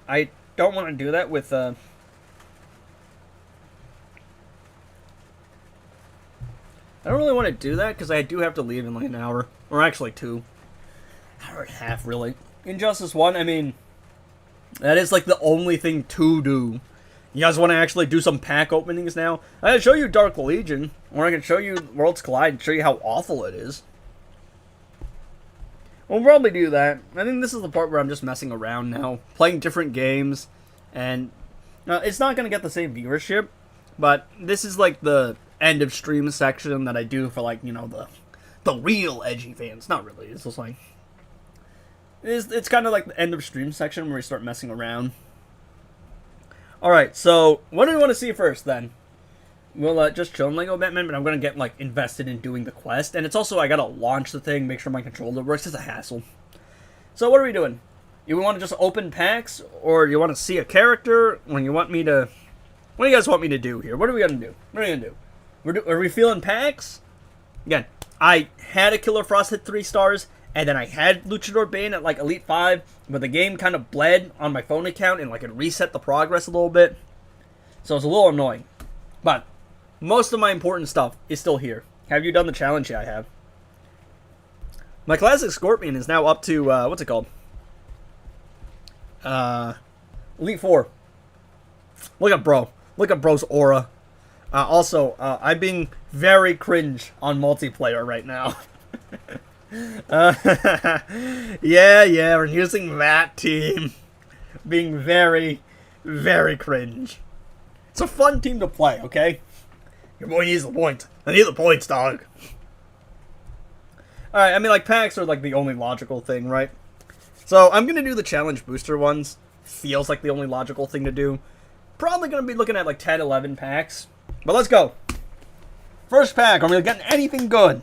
I don't want to do that with, I don't really want to do that, because I do have to leave in like an hour. Or actually 2. Hour and a half, really. Injustice 1, I mean, that is like the only thing to do. You guys want to actually do some pack openings now? I can show you Dark Legion, or I can show you Worlds Collide and show you how awful it is. We'll probably do that. I think this is the part where I'm just messing around now, playing different games, and it's not going to get the same viewership, but this is like the end of stream section that I do for, like, the real edgy fans. Not really. It's just like, it's kind of like the end of stream section where we start messing around. Alright, so what do we want to see first then? We'll just chill in Lego Batman, but I'm going to get like invested in doing the quest. And it's also, I got to launch the thing, make sure my controller works. It's a hassle. So what are we doing? You want to just open packs? Or you want to see a character? Or you want me to... What do you guys want me to do here? What are we going to do? What are we going to do? Are we feeling packs? Again, I had a Killer Frost hit 3 stars. And then I had Luchador Bane at like Elite 5, but the game kind of bled on my phone account and like it reset the progress a little bit. So it's a little annoying. But most of my important stuff is still here. Have you done the challenge? Yeah, I have. My Classic Scorpion is now up to, what's it called? Elite 4. Look at bro. Look at bro's aura. Also, I'm being very cringe on multiplayer right now. Yeah, we're using that team. Being very, very cringe. It's a fun team to play, okay? Your boy needs the point. I need the points, dog. Alright, I mean, like, packs are, like, the only logical thing, right? So I'm going to do the challenge booster ones. Feels like the only logical thing to do. Probably going to be looking at like 10, 11 packs. But let's go. First pack, are we getting anything good?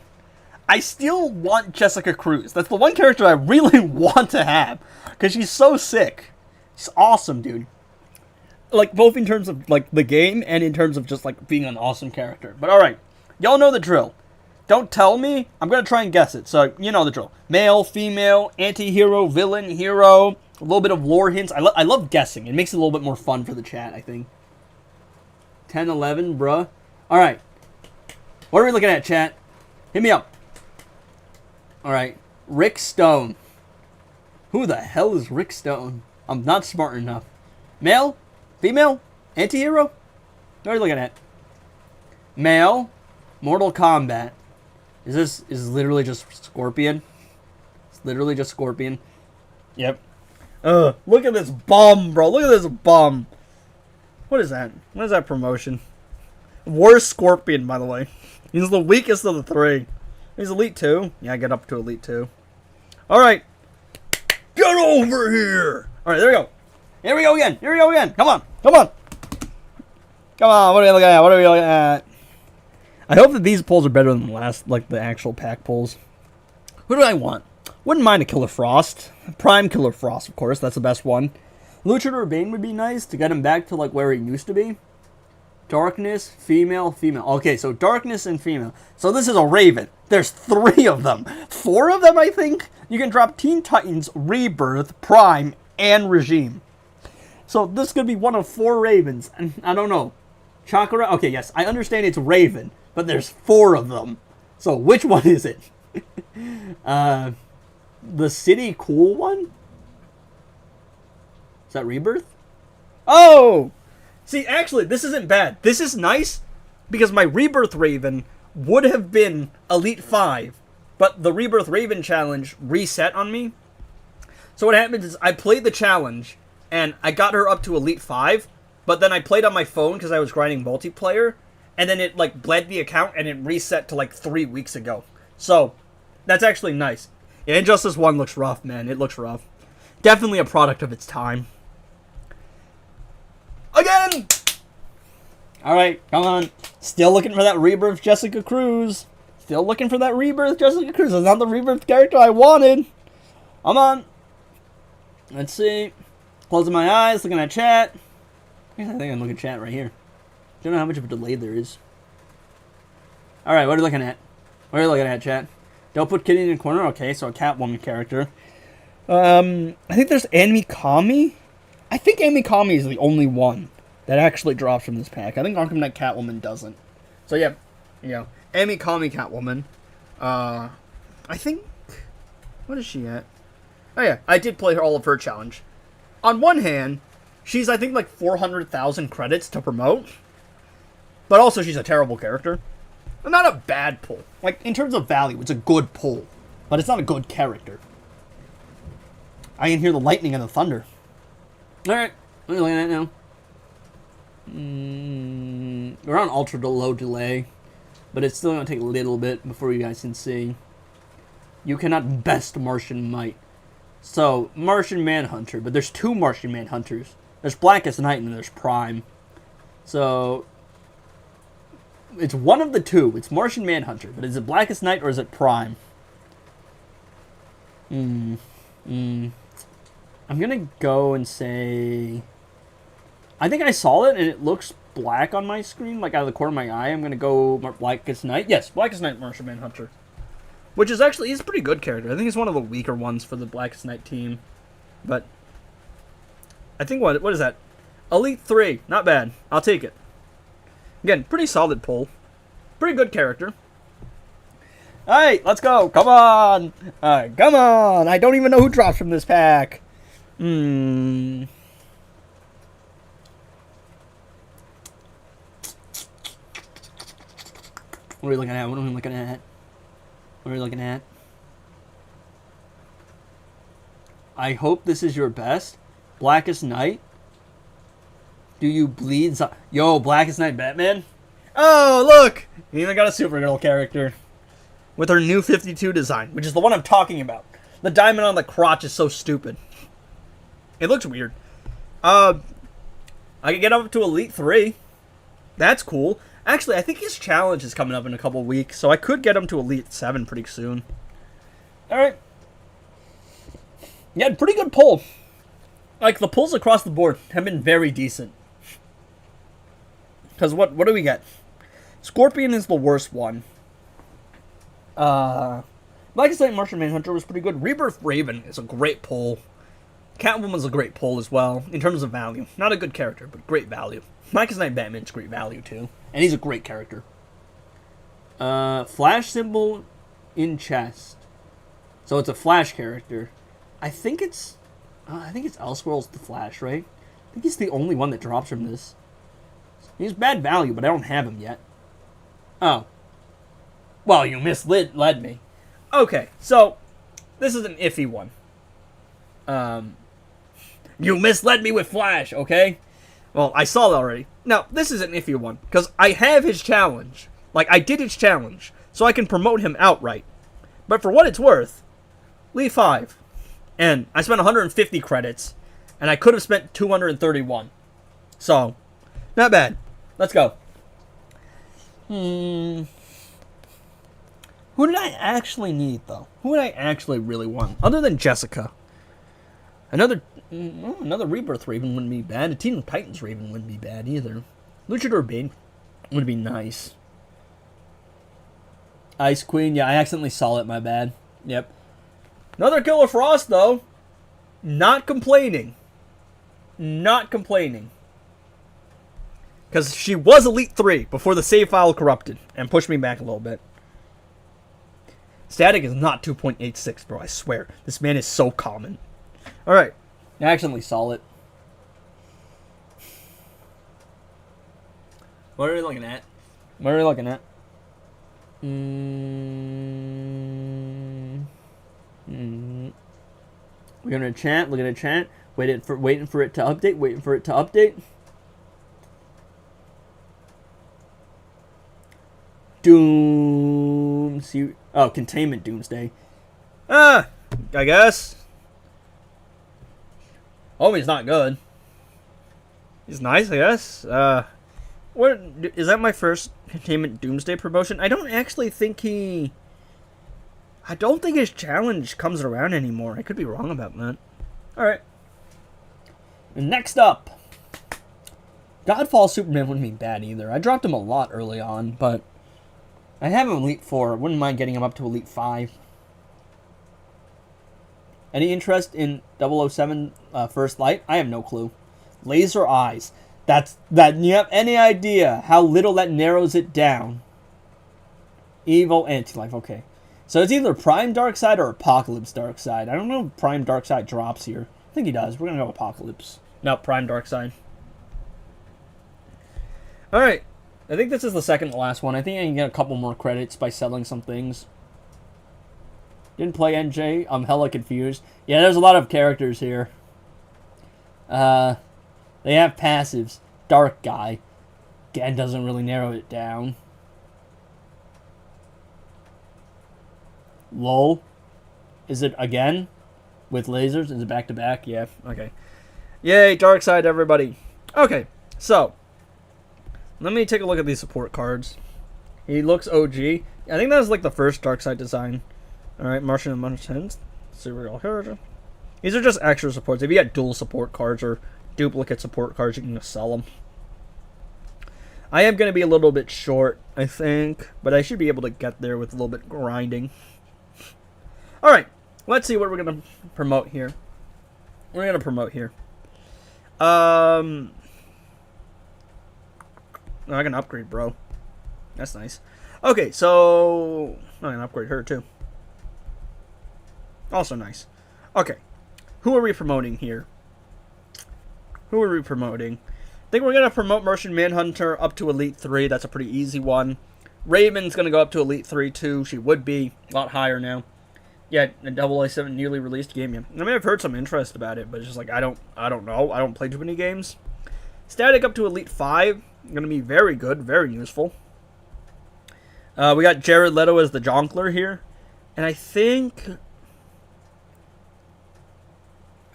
I still want Jessica Cruz. That's the one character I really want to have. Because she's so sick. She's awesome, dude. Like, both in terms of, like, the game and in terms of just, like, being an awesome character. But, alright. Y'all know the drill. Don't tell me. I'm going to try and guess it. So, you know the drill. Male, female, anti-hero, villain, hero. A little bit of lore hints. I love guessing. It makes it a little bit more fun for the chat, I think. 10, 11, bruh. Alright. What are we looking at, chat? Hit me up. Alright. Rick Stone. Who the hell is Rick Stone? I'm not smart enough. Male? Female? Anti-hero? What are you looking at? Male? Mortal Kombat. Is literally just Scorpion? It's literally just Scorpion. Yep. Look at this bum, bro. Look at this bum. What is that? What is that promotion? Worst Scorpion, by the way. He's the weakest of the three. He's Elite 2. Yeah, I get up to Elite 2. Alright. Get over here! Alright, there we go. Here we go again. Here we go again. Come on. Come on. Come on. What are we looking at? What are we looking at? I hope that these pulls are better than the last, like, the actual pack pulls. Who do I want? Wouldn't mind a Killer Frost. Prime Killer Frost, of course. That's the best one. Luchador Bane would be nice to get him back to, like, where he used to be. Darkness, female, female. Okay, so darkness and female. So this is a Raven. There's 3 of them. 4 of them, I think. You can drop Teen Titans, Rebirth, Prime, and Regime. So this could be one of 4 Ravens. And I don't know. Chakra? Okay, yes. I understand it's Raven. But there's 4 of them. So which one is it? The City Cool one? Is that Rebirth? Oh! See, actually, this isn't bad. This is nice because my Rebirth Raven would have been Elite 5, but the Rebirth Raven challenge reset on me. So what happens is I played the challenge, and I got her up to Elite 5, but then I played on my phone because I was grinding multiplayer, and then it, like, bled the account, and it reset to, like, 3 weeks ago. So, that's actually nice. Yeah, Injustice 1 looks rough, man. It looks rough. Definitely a product of its time. Again! Alright, come on. Still looking for that Rebirth Jessica Cruz. Still looking for that Rebirth Jessica Cruz. That's not the Rebirth character I wanted. Come on. Let's see. Closing my eyes, looking at chat. I think I'm looking at chat right here. Don't know how much of a delay there is. Alright, what are you looking at? What are you looking at, chat? Don't put Kitty in the corner. Okay, so a Catwoman character. I think there's Enemy Kami. I think Amy Kami is the only one that actually drops from this pack. I think Arkham Knight Catwoman doesn't. So yeah, you know, Amy Kami Catwoman. I think, what is she at? Oh yeah, I did play all of her challenge. On one hand, she's I think like 400,000 credits to promote, but also she's a terrible character. But not a bad pull. Like in terms of value, it's a good pull, but it's not a good character. I can hear the lightning and the thunder. Alright, what are you looking at now? We're on ultra low delay, but it's still going to take a little bit before you guys can see. You cannot best Martian Might. So, Martian Manhunter, but there's 2 Martian Manhunters. There's Blackest Night and there's Prime. So, it's one of the 2. It's Martian Manhunter, but is it Blackest Night or is it Prime? I'm going to go and say... I think I saw it, and it looks black on my screen, like out of the corner of my eye. I'm going to go Blackest Night. Yes, Blackest Night Martian Manhunter. Which is actually... He's a pretty good character. I think he's one of the weaker ones for the Blackest Night team. But... I think, what is that? Elite 3. Not bad. I'll take it. Again, pretty solid pull. Pretty good character. Alright, let's go. Come on. Alright, come on. I don't even know who drops from this pack. What are we looking at? What are we looking at? What are we looking at? I hope this is your best. Blackest Night? Do you bleed? Yo, Blackest Night Batman? Oh, look! You even got a Supergirl character. With her new 52 design, which is the one I'm talking about. The diamond on the crotch is so stupid. It looks weird. I can get up to Elite 3. That's cool. Actually, I think his challenge is coming up in a couple weeks, so I could get him to Elite 7 pretty soon. Alright. Yeah, pretty good pull. Like, the pulls across the board have been very decent. Because what do we get? Scorpion is the worst one. Like I said, Martian Manhunter was pretty good. Rebirth Raven is a great pull. Catwoman's a great pull as well, in terms of value. Not a good character, but great value. Micah's Knight Batman's great value, too. And he's a great character. Flash symbol in chest. So it's a Flash character. I think it's Elseworlds the Flash, right? I think he's the only one that drops from this. He's bad value, but I don't have him yet. Oh. Well, you misled me. Okay, so this is an iffy one. You misled me with Flash, okay? Well, I saw it already. Now, this is an iffy one, because I have his challenge. Like, I did his challenge, so I can promote him outright. But for what it's worth, Lee 5. And I spent 150 credits, and I could have spent 231. So, not bad. Let's go. Who did I actually need, though? Who would I actually really want? Other than Jessica. Another Rebirth Raven wouldn't be bad. A Teen Titans Raven wouldn't be bad either. Luchador Bane would be nice. Ice Queen, yeah, I accidentally saw it, my bad. Yep. Another Killer Frost, though. Not complaining. Not complaining. Because she was Elite 3 before the save file corrupted and pushed me back a little bit. Static is not 2.86, bro, I swear. This man is so common. Alright. I accidentally saw it. What are we looking at? What are we looking at? We're gonna chant. Look at a chant. Waiting for it to update. Waiting for it to update. Doom. See. Oh, Containment Doomsday. I guess. Oh, he's not good. He's nice, I guess. What is that? My first Containment Doomsday promotion? I don't actually think he. I don't think his challenge comes around anymore. I could be wrong about that. All right. Next up, Godfall Superman wouldn't be bad either. I dropped him a lot early on, but I have him Elite 4. Wouldn't mind getting him up to Elite 5. Any interest in 007 First Light? I have no clue. Laser Eyes. You have any idea how little that narrows it down? Evil Anti-Life. Okay. So it's either Prime Darkseid or Apocalypse Darkseid. I don't know if Prime Darkseid drops here. I think he does. We're going to go Apocalypse. No, Prime Darkseid. Alright. I think this is the second to last one. I think I can get a couple more credits by selling some things. Didn't play NJ. I'm hella confused. Yeah, there's a lot of characters here. They have passives. Dark Guy. Again, doesn't really narrow it down. LOL. Is it again? With lasers? Is it back to back? Yeah, okay. Yay, Darkseid, everybody. Okay, so. Let me take a look at these support cards. He looks OG. I think that was like the first Darkseid design. Alright, Martian and Munchkins. Serial character. These are just extra supports. If you got dual support cards or duplicate support cards, you can just sell them. I am going to be a little bit short, I think. But I should be able to get there with a little bit grinding. Alright, let's see what we're going to promote here. We're going to promote here. I can upgrade, bro. That's nice. Okay, so I can upgrade her too. Also nice. Okay, who are we promoting here? Who are we promoting? I think we're gonna promote Martian Manhunter up to Elite 3. That's a pretty easy one. Raven's gonna go up to Elite 3 too. She would be a lot higher now. Yeah, a 007 newly released game. Yeah. I mean, I've heard some interest about it, but it's just like I don't know. I don't play too many games. Static up to Elite 5. Going to be very good, very useful. We got Jared Leto as the Jonkler here. And I think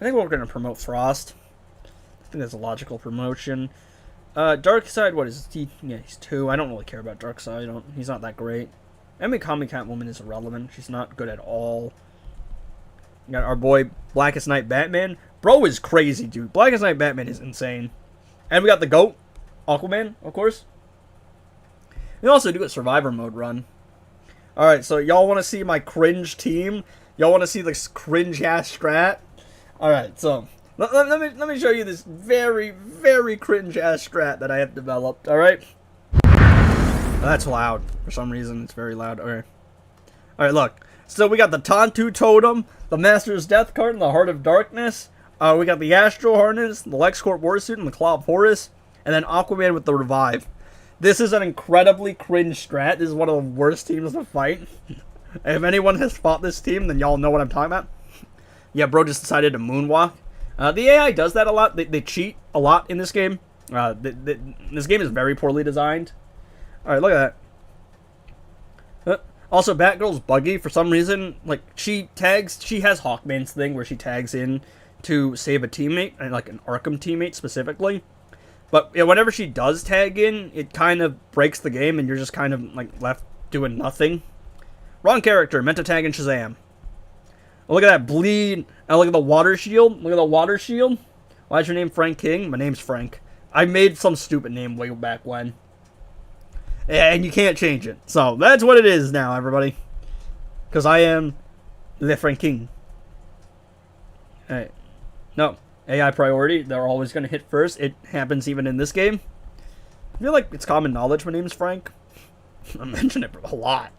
think we're going to promote Frost. I think that's a logical promotion. Darkseid, what is he? Yeah, he's 2. I don't really care about Darkseid. He's not that great. Kami Catwoman is irrelevant. She's not good at all. We got our boy Blackest Night Batman. Bro is crazy, dude. Blackest Night Batman is insane. And we got the GOAT, Aquaman, of course. We also do a Survivor mode run. Alright, so y'all want to see my cringe team? Y'all want to see this cringe-ass strat? Alright, so let me show you this very, very cringe-ass strat that I have developed, alright? That's loud. For some reason, it's very loud. Okay. Alright, look. So we got the Tontu Totem, the Master's Death card, and the Heart of Darkness. We got the Astro Harness, the LexCorp Warsuit, and the Claw of Horus. And then Aquaman with the Revive. This is an incredibly cringe strat. This is one of the worst teams to fight. If anyone has fought this team, then y'all know what I'm talking about. Yeah, bro just decided to moonwalk. The AI does that a lot. They cheat a lot in this game. This game is very poorly designed. Alright, look at that. Also, Batgirl's buggy. For some reason, like, she has Hawkman's thing where she tags in to save a teammate, and like an Arkham teammate specifically. But yeah, whenever she does tag in, it kind of breaks the game, and you're just kind of like left doing nothing. Wrong character, meant to tag in Shazam. Oh, look at that bleed. And look at the water shield. Look at the water shield. Why is your name Frank King? My name's Frank. I made some stupid name way back when. And you can't change it. So that's what it is now, everybody. Because I am Le Frank King. Alright. No. AI priority. They're always going to hit first. It happens even in this game. I feel like it's common knowledge my name's Frank. I mention it a lot.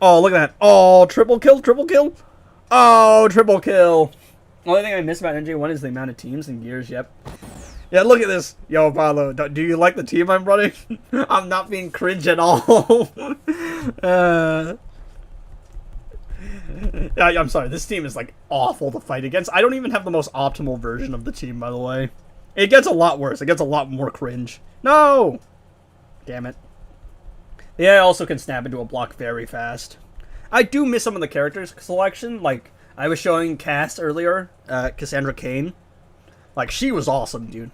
Oh, look at that. Oh, triple kill, triple kill. Oh, triple kill. Only thing I miss about NJ1 is the amount of teams and gears. Yep. Yeah, look at this. Yo, Paulo, do you like the team I'm running? I'm not being cringe at all. I'm sorry. This team is, like, awful to fight against. I don't even have the most optimal version of the team, by the way. It gets a lot worse. It gets a lot more cringe. No! Damn it. The AI also can snap into a block very fast. I do miss some of the characters selection. Like, I was showing Cass earlier, Cassandra Cain. Like, she was awesome, dude.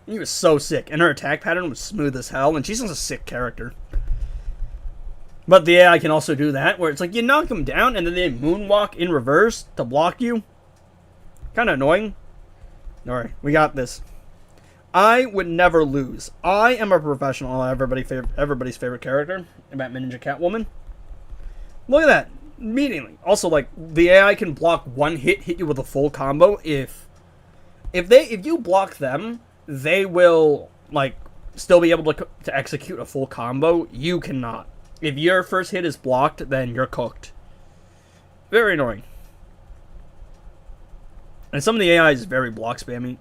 She was so sick. And her attack pattern was smooth as hell. And she's just a sick character. But the AI can also do that, where it's like, you knock them down, and then they moonwalk in reverse to block you. Kind of annoying. Alright, we got this. I would never lose. I am a professional. Everybody's favorite character. Batman Ninja Catwoman. Look at that. Immediately. Also, like, the AI can block one hit you with a full combo. If you block them, they will, like, still be able to execute a full combo. You cannot. If your first hit is blocked, then you're cooked. Very annoying. And some of the AI is very block spammy.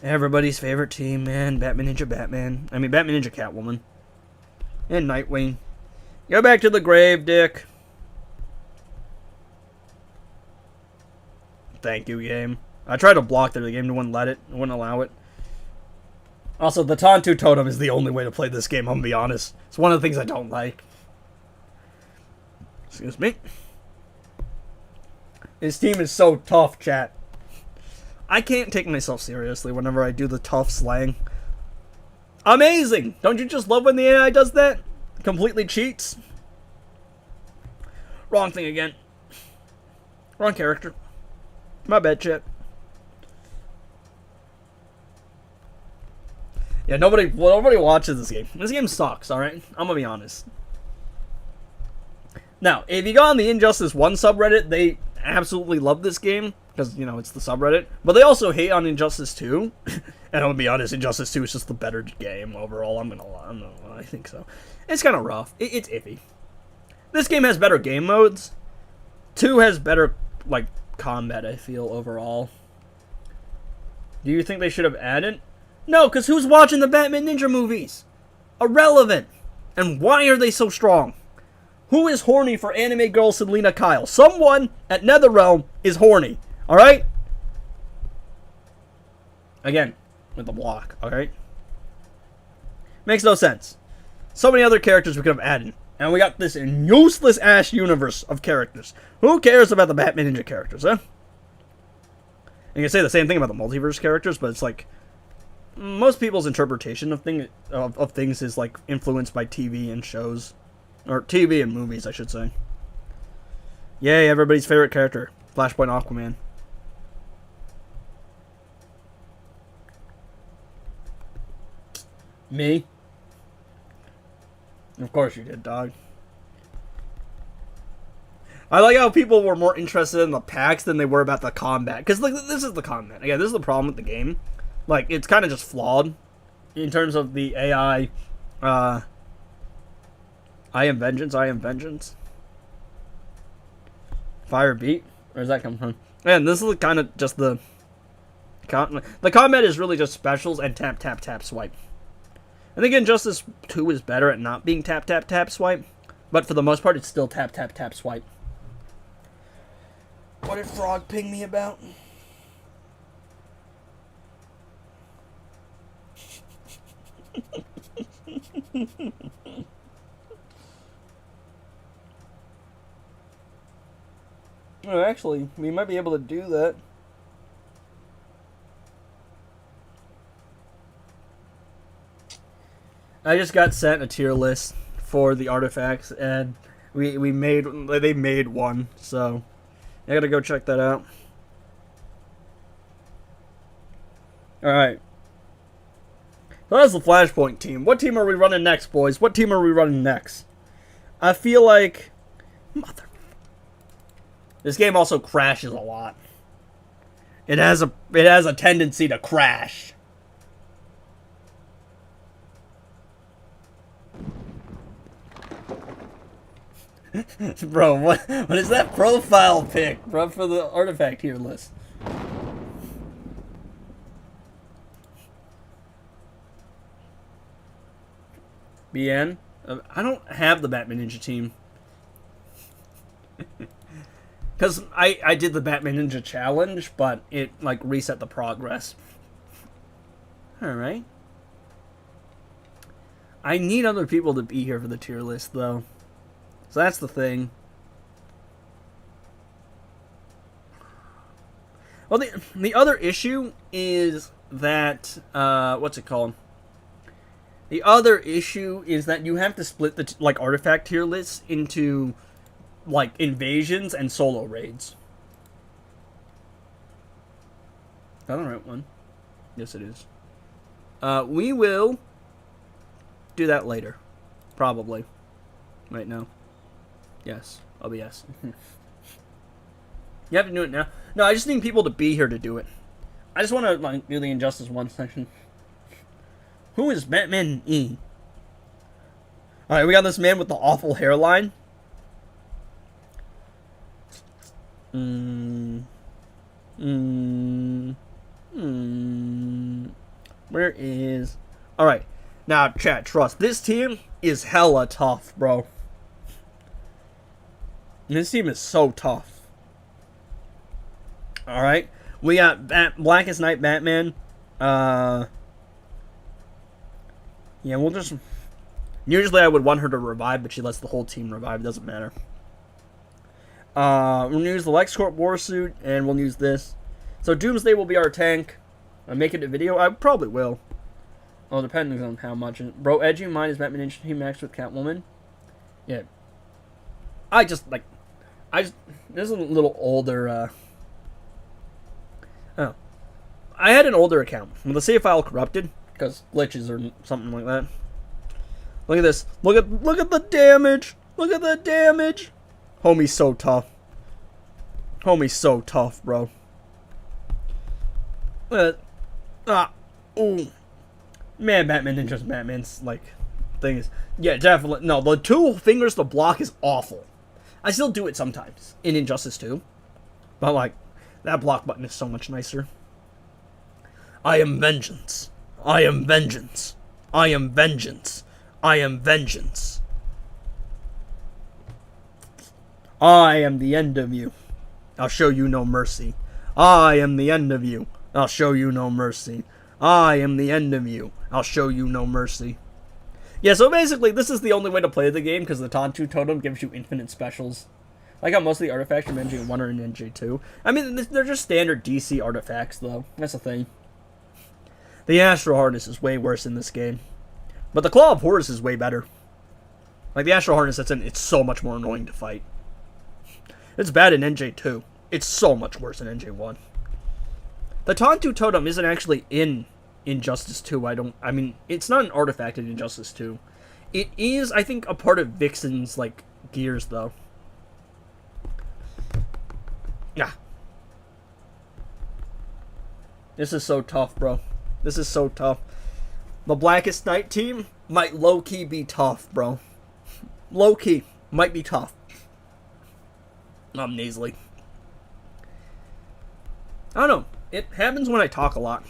Everybody's favorite team, man. Batman Ninja Batman. I mean, Batman Ninja Catwoman. And Nightwing. Go back to the grave, Dick. Thank you, game. I tried to block there. The game wouldn't let it. It wouldn't allow it. Also, the Tontu Totem is the only way to play this game, I'm gonna be honest. It's one of the things I don't like. Excuse me. His team is so tough, chat. I can't take myself seriously whenever I do the tough slang. Amazing! Don't you just love when the AI does that? Completely cheats? Wrong thing again. Wrong character. My bad, chat. Yeah, nobody watches this game. This game sucks, alright? I'm gonna be honest. Now, if you go on the Injustice 1 subreddit, they absolutely love this game. Because, you know, it's the subreddit. But they also hate on Injustice 2. And I'm gonna be honest, Injustice 2 is just the better game overall. I'm gonna lie. I think so. It's kind of rough. It's iffy. This game has better game modes. 2 has better, like, combat, I feel, overall. Do you think they should have added? No, because who's watching the Batman Ninja movies? Irrelevant. And why are they so strong? Who is horny for anime girl Selena Kyle? Someone at NetherRealm is horny. Alright? Again, with the block, alright? Makes no sense. So many other characters we could have added. And we got this useless ass universe of characters. Who cares about the Batman Ninja characters, huh? you can say the same thing about the multiverse characters, but it's like most people's interpretation of things is like influenced by TV and shows, or TV and movies, I should say. Yay, everybody's favorite character, Flashpoint Aquaman. Me? Of course you did, dog. I like how people were more interested in the packs than they were about the combat. Because, like, this is the combat. Again, this is the problem with the game. Like, it's kind of just flawed in terms of the AI. I am vengeance, I am vengeance. Fire beat? Where does that come from? Man, this is kind of just the combat is really just specials and tap, tap, tap, swipe. I think Injustice 2 is better at not being tap, tap, tap, swipe. But for the most part, it's still tap, tap, tap, swipe. What did Frog ping me about? Oh, actually, we might be able to do that. I just got sent a tier list for the artifacts, and they made one, so I gotta go check that out. Alright. So that's the Flashpoint team. What team are we running next, boys? What team are we running next? I feel like... This game also crashes a lot. It has a tendency to crash. Bro, what is that profile pic, bro, for the artifact tier list? BN? I don't have the Batman Ninja team. Because I did the Batman Ninja challenge, but it, like, reset the progress. Alright. I need other people to be here for the tier list, though. So that's the thing. Well, the other issue is that, what's it called? The other issue is that you have to split the, like, artifact tier lists into, like, invasions and solo raids. Is that the right one? Yes, it is. We will do that later. Probably. Right now. Yes. I'll be yes. You have to do it now. No, I just need people to be here to do it. I just want to, like, do the Injustice 1 section. Who is Batman E? Alright, we got this man with the awful hairline. Where is... Alright. Now, chat, trust. This team is hella tough, bro. This team is so tough. Alright. We got Blackest Night Batman. Yeah, we'll just... Usually I would want her to revive, but she lets the whole team revive. It doesn't matter. We'll use the LexCorp Warsuit, and we'll use this. So Doomsday will be our tank. I make it a video? I probably will. Well, depending on how much. Bro, Edgy, mine is Batman Ninja Team Max with Catwoman. Yeah. This is a little older, Oh. I had an older account with the save file corrupted, because glitches or something like that. Look at this. Look at the damage. Look at the damage. Homie's so tough. Homie's so tough, bro. Ooh. Man, Batman Ninja's Batman's, like, thing is... Yeah, definitely. No, the 2 fingers to block is awful. I still do it sometimes in Injustice 2. But, like, that block button is so much nicer. I am vengeance. I am vengeance. I am vengeance. I am vengeance. I am the end of you. I'll show you no mercy. I am the end of you. I'll show you no mercy. I am the end of you. I'll show you no mercy. Yeah, so basically, this is the only way to play the game, because the Tantu Totem gives you infinite specials. Like how most of the artifacts from NJ1 are in NJ2. I mean, they're just standard DC artifacts, though. That's the thing. The Astral Harness is way worse in this game. But the Claw of Horus is way better. Like, the Astral Harness that's in, it's so much more annoying to fight. It's bad in NJ2. It's so much worse in NJ1. The Tontu Totem isn't actually in Injustice 2. I mean, it's not an artifact in Injustice 2. It is, I think, a part of Vixen's, like, gears, though. Yeah. This is so tough, bro. This is so tough. The Blackest Night team might low-key be tough, bro. Low-key. Might be tough. I'm nasally. I don't know. It happens when I talk a lot.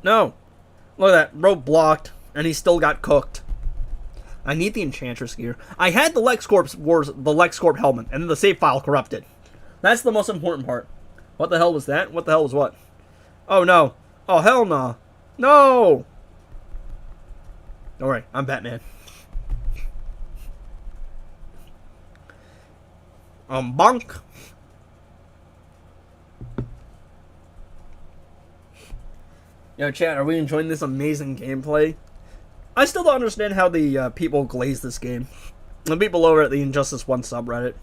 No. Look at that. Bro blocked, and he still got cooked. I need the Enchantress gear. I had the LexCorp helmet, and then the save file corrupted. That's the most important part. What the hell was that? What the hell was what? Oh, no. Oh, hell no. No! Don't worry. I'm Batman. Bonk. Yo, chat, are we enjoying this amazing gameplay? I still don't understand how the people glaze this game. The people over at the Injustice 1 subreddit.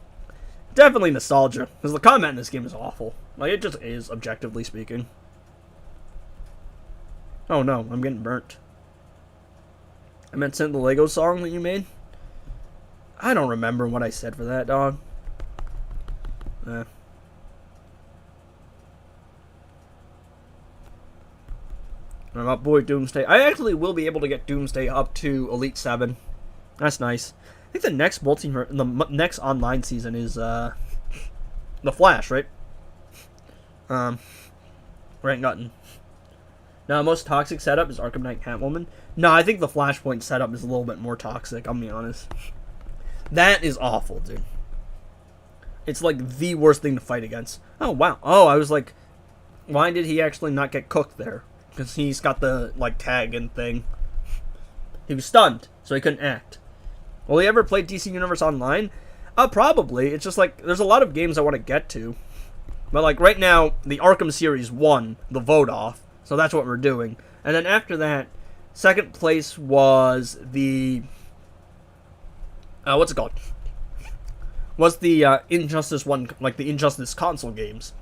Definitely nostalgia, because the combat in this game is awful. Like, it just is, objectively speaking. Oh no, I'm getting burnt. I meant sent the Lego song that you made? I don't remember what I said for that, dog. I'm up, boy, Doomsday. I actually will be able to get Doomsday up to Elite 7. That's nice. I think the next next online season is The Flash, right? Rank Gotten. Now, most toxic setup is Arkham Knight Catwoman. No, I think the Flashpoint setup is a little bit more toxic, I'll be honest. That is awful, dude. It's like the worst thing to fight against. Oh, wow. Oh, I was like, why did he actually not get cooked there? Because he's got the, like, tag and thing. He was stunned, so he couldn't act. Will he ever play DC Universe Online? Probably. It's just, like, there's a lot of games I want to get to. But, like, right now, the Arkham series won the vote off. So that's what we're doing. And then after that, second place was the... what's it called? Was the Injustice 1, like, the Injustice console games.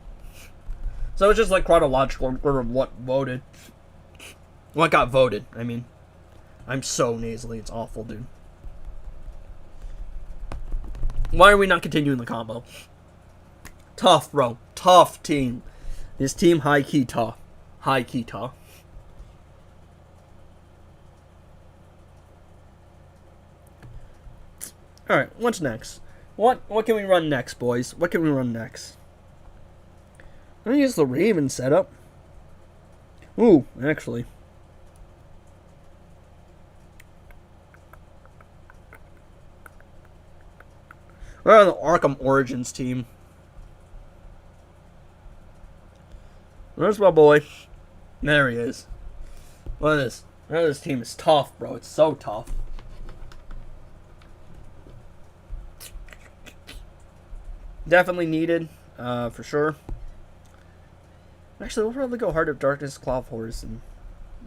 So it's just, like, chronological order of what voted. What got voted, I mean. I'm so nasally, it's awful, dude. Why are we not continuing the combo? Tough, bro. Tough team. This team high-key tough. High-key tough. Alright, what's next? What can we run next, boys? What can we run next? I'm gonna use the Raven setup. Ooh, actually. We're on the Arkham Origins team. Where's my boy? There he is. Look at this. Look at this team. It's tough, bro. It's so tough. Definitely needed, for sure. Actually, we'll probably go Heart of Darkness, Claw of Horus, and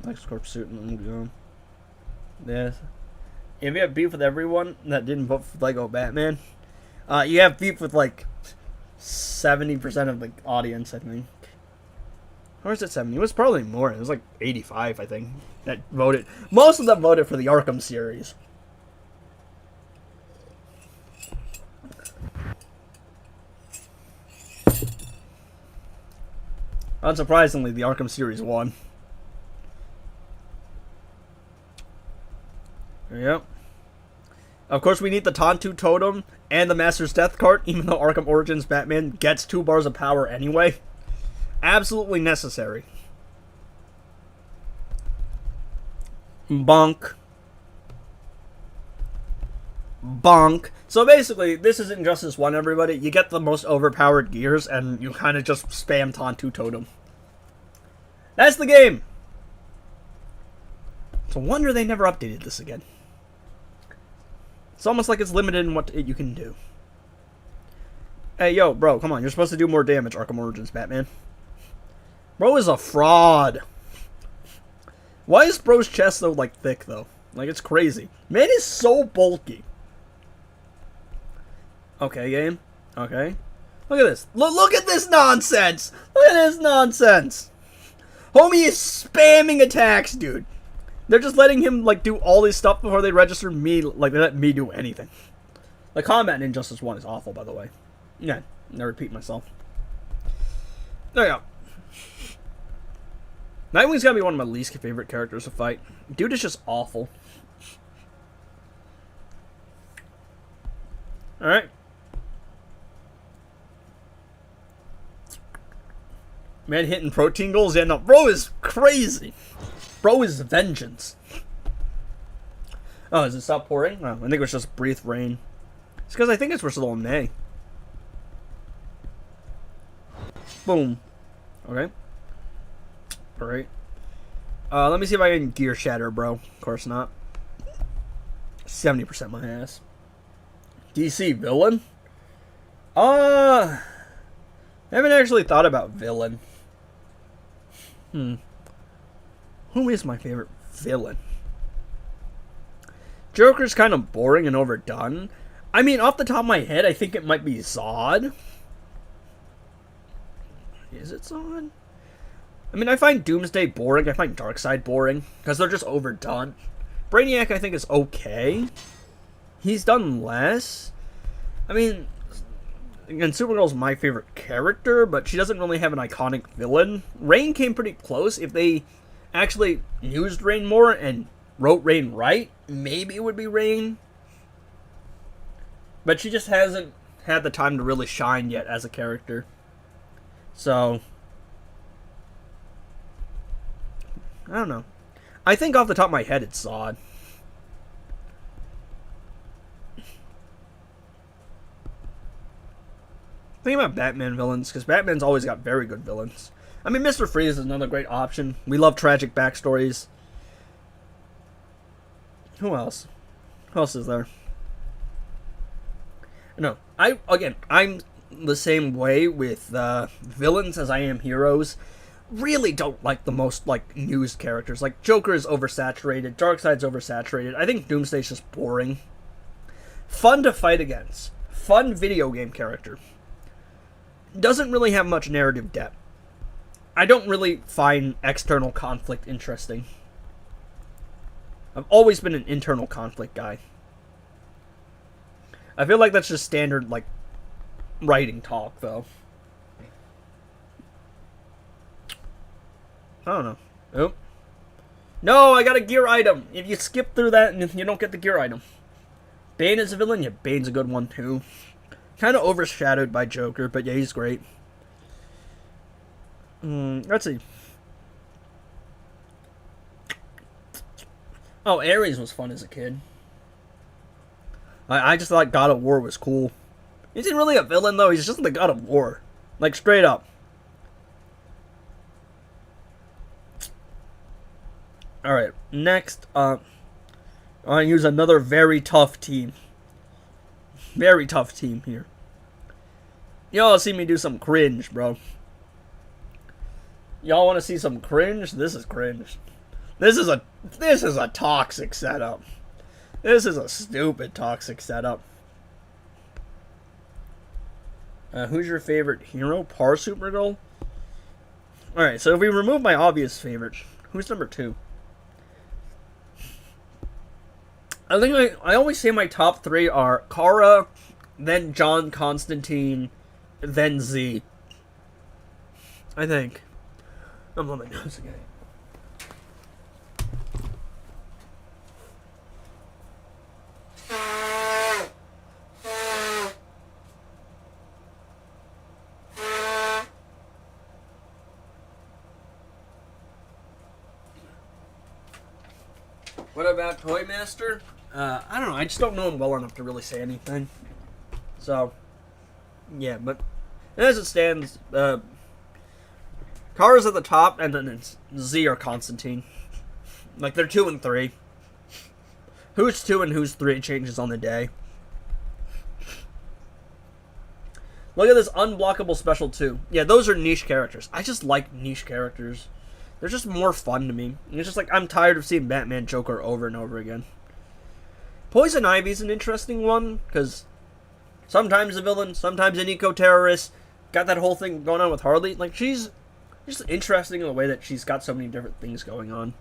LexCorp suit, and then go. Yeah. If you have beef with everyone that didn't vote for Lego Batman, you have beef with like 70% of the audience, I think. Or is it 70? It was probably more. It was like 85, I think, that voted. Most of them voted for the Arkham series. Unsurprisingly, the Arkham series won. There you go. Of course, we need the Tontu Totem and the Master's Death card, even though Arkham Origins Batman gets 2 bars of power anyway. Absolutely necessary. Bonk. Bonk. So basically, this is Injustice 1, everybody. You get the most overpowered gears, and you kind of just spam Tontu Totem. That's the game! It's a wonder they never updated this again. It's It's almost like it's limited in what you can do. Hey, yo, bro, come on. You're supposed to do more damage, Arkham Origins, Batman. Bro is a fraud. Why is bro's chest so, like, thick, though? Like, it's crazy. Man is so bulky. Okay, game. Okay. Look at this. Look at this nonsense. Look at this nonsense. Homie is spamming attacks, dude. They're just letting him, like, do all this stuff before they register me. Like, they let me do anything. The combat in Injustice 1 is awful, by the way. Yeah, I repeat myself. There you go. Nightwing's gotta be one of my least favorite characters to fight. Dude is just awful. Alright. Man hitting protein goals? Yeah, no. Bro is crazy. Bro is vengeance. Oh, does it stop pouring? Oh, I think it was just breathe rain. It's because I think it's versatile in May. Boom. Okay. Alright. Let me see if I can gear shatter, bro. Of course not. 70% my ass. DC villain? I haven't actually thought about villain. Who is my favorite villain? Joker's kind of boring and overdone. I mean, off the top of my head, I think it might be Zod. Is it Zod? I mean, I find Doomsday boring. I find Darkseid boring. Because they're just overdone. Brainiac, I think, is okay. He's done less. I mean, again, Supergirl's my favorite character, but she doesn't really have an iconic villain. Reign came pretty close. If they actually used Reign more and wrote Reign right, maybe it would be Reign. But she just hasn't had the time to really shine yet as a character. So, I don't know. I think off the top of my head, it's Zod. Think about Batman villains, because Batman's always got very good villains. I mean, Mr. Freeze is another great option. We love tragic backstories. Who else? Who else is there? No, I'm the same way with villains as I am heroes. Really don't like the most, like, news characters. Like, Joker is oversaturated. Darkseid's oversaturated. I think Doomsday's just boring. Fun to fight against. Fun video game character. Doesn't really have much narrative depth. I don't really find external conflict interesting. I've always been an internal conflict guy. I feel like that's just standard, like, writing talk, though. I don't know. Oh. No, I got a gear item. If you skip through that, you don't get the gear item. Bane is a villain? Yeah, Bane's a good one, too. Kind of overshadowed by Joker, but yeah, he's great. Let's see. Oh, Ares was fun as a kid. I just thought God of War was cool. He's not really a villain, though. He's just the God of War. Like, straight up. Alright, next, I'm going to use another very tough team. Very tough team here. Y'all see me do some cringe, bro. Y'all want to see some cringe? This is cringe. This is a toxic setup. This is a stupid toxic setup. Who's your favorite hero? Par Supergirl? Alright, so if we remove my obvious favorites, who's number 2? I think I always say my top 3 are Kara, then John Constantine, then Z. I think. I'm on my nose again. What about Toy Master? I don't know. I just don't know him well enough to really say anything. So, yeah, but as it stands, Kara's at the top, and then it's Z or Constantine. Like, they're 2 and 3. Who's 2 and who's 3 changes on the day. Look at this unblockable special 2. Yeah, those are niche characters. I just like niche characters. They're just more fun to me. It's just like, I'm tired of seeing Batman Joker over and over again. Poison Ivy's an interesting one, because sometimes a villain, sometimes an eco-terrorist. Got that whole thing going on with Harley. Like, she's just interesting in the way that she's got so many different things going on.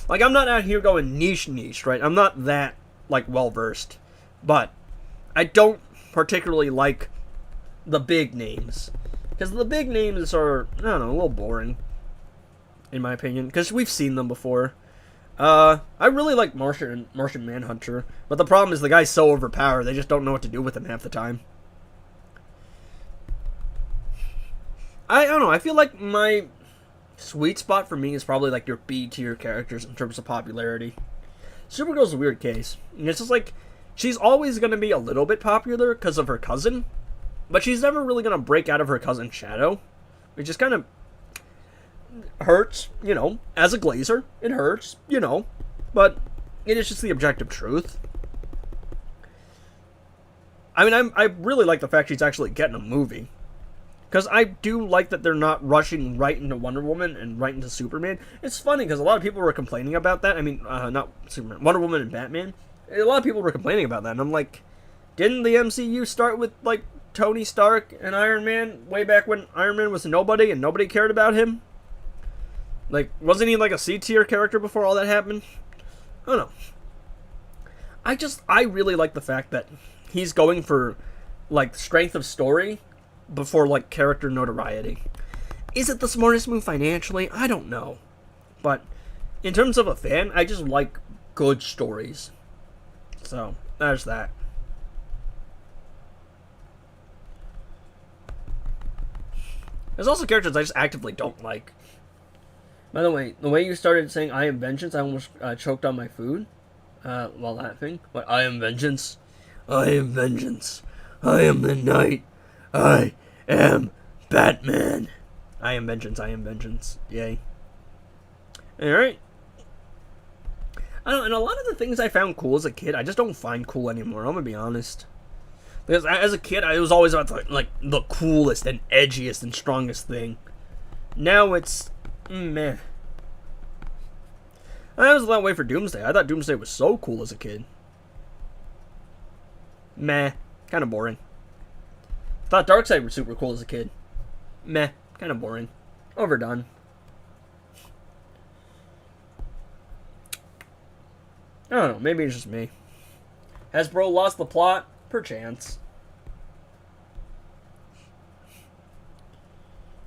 Like, I'm not out here going niche, right? I'm not that, like, well-versed. But I don't particularly like the big names. Because the big names are, I don't know, a little boring. In my opinion. Because we've seen them before. I really like Martian Manhunter. But the problem is the guy's so overpowered, they just don't know what to do with him half the time. I don't know, I feel like my sweet spot for me is probably like your B tier characters in terms of popularity. Supergirl's a weird case. It's just like, she's always going to be a little bit popular because of her cousin, but she's never really going to break out of her cousin's shadow, which just kind of hurts, you know, as a Glazer. It hurts, you know, but it is just the objective truth. I mean, I really like the fact she's actually getting a movie. Because I do like that they're not rushing right into Wonder Woman and right into Superman. It's funny because a lot of people were complaining about that. I mean, not Superman, Wonder Woman and Batman. A lot of people were complaining about that. And I'm like, didn't the MCU start with, like, Tony Stark and Iron Man way back when Iron Man was nobody and nobody cared about him? Like, wasn't he, like, a C-tier character before all that happened? I don't know. I really like the fact that he's going for, like, strength of story before, like, character notoriety. Is it the smartest move financially? I don't know. But in terms of a fan, I just like good stories. So, there's that. There's also characters I just actively don't like. By the way you started saying I am vengeance, I almost choked on my food while laughing. What, I am vengeance? I am vengeance. I am the night. I am Batman. I am vengeance. I am vengeance. Yay. Alright. I don't know, and a lot of the things I found cool as a kid, I just don't find cool anymore. I'm gonna be honest. Because as a kid, I was always about like the coolest and edgiest and strongest thing. Now it's meh. I was that way for Doomsday. I thought Doomsday was so cool as a kid. Meh. Kind of boring. Thought Darkseid was super cool as a kid. Meh. Kind of boring. Overdone. I don't know. Maybe it's just me. Hasbro lost the plot? Perchance.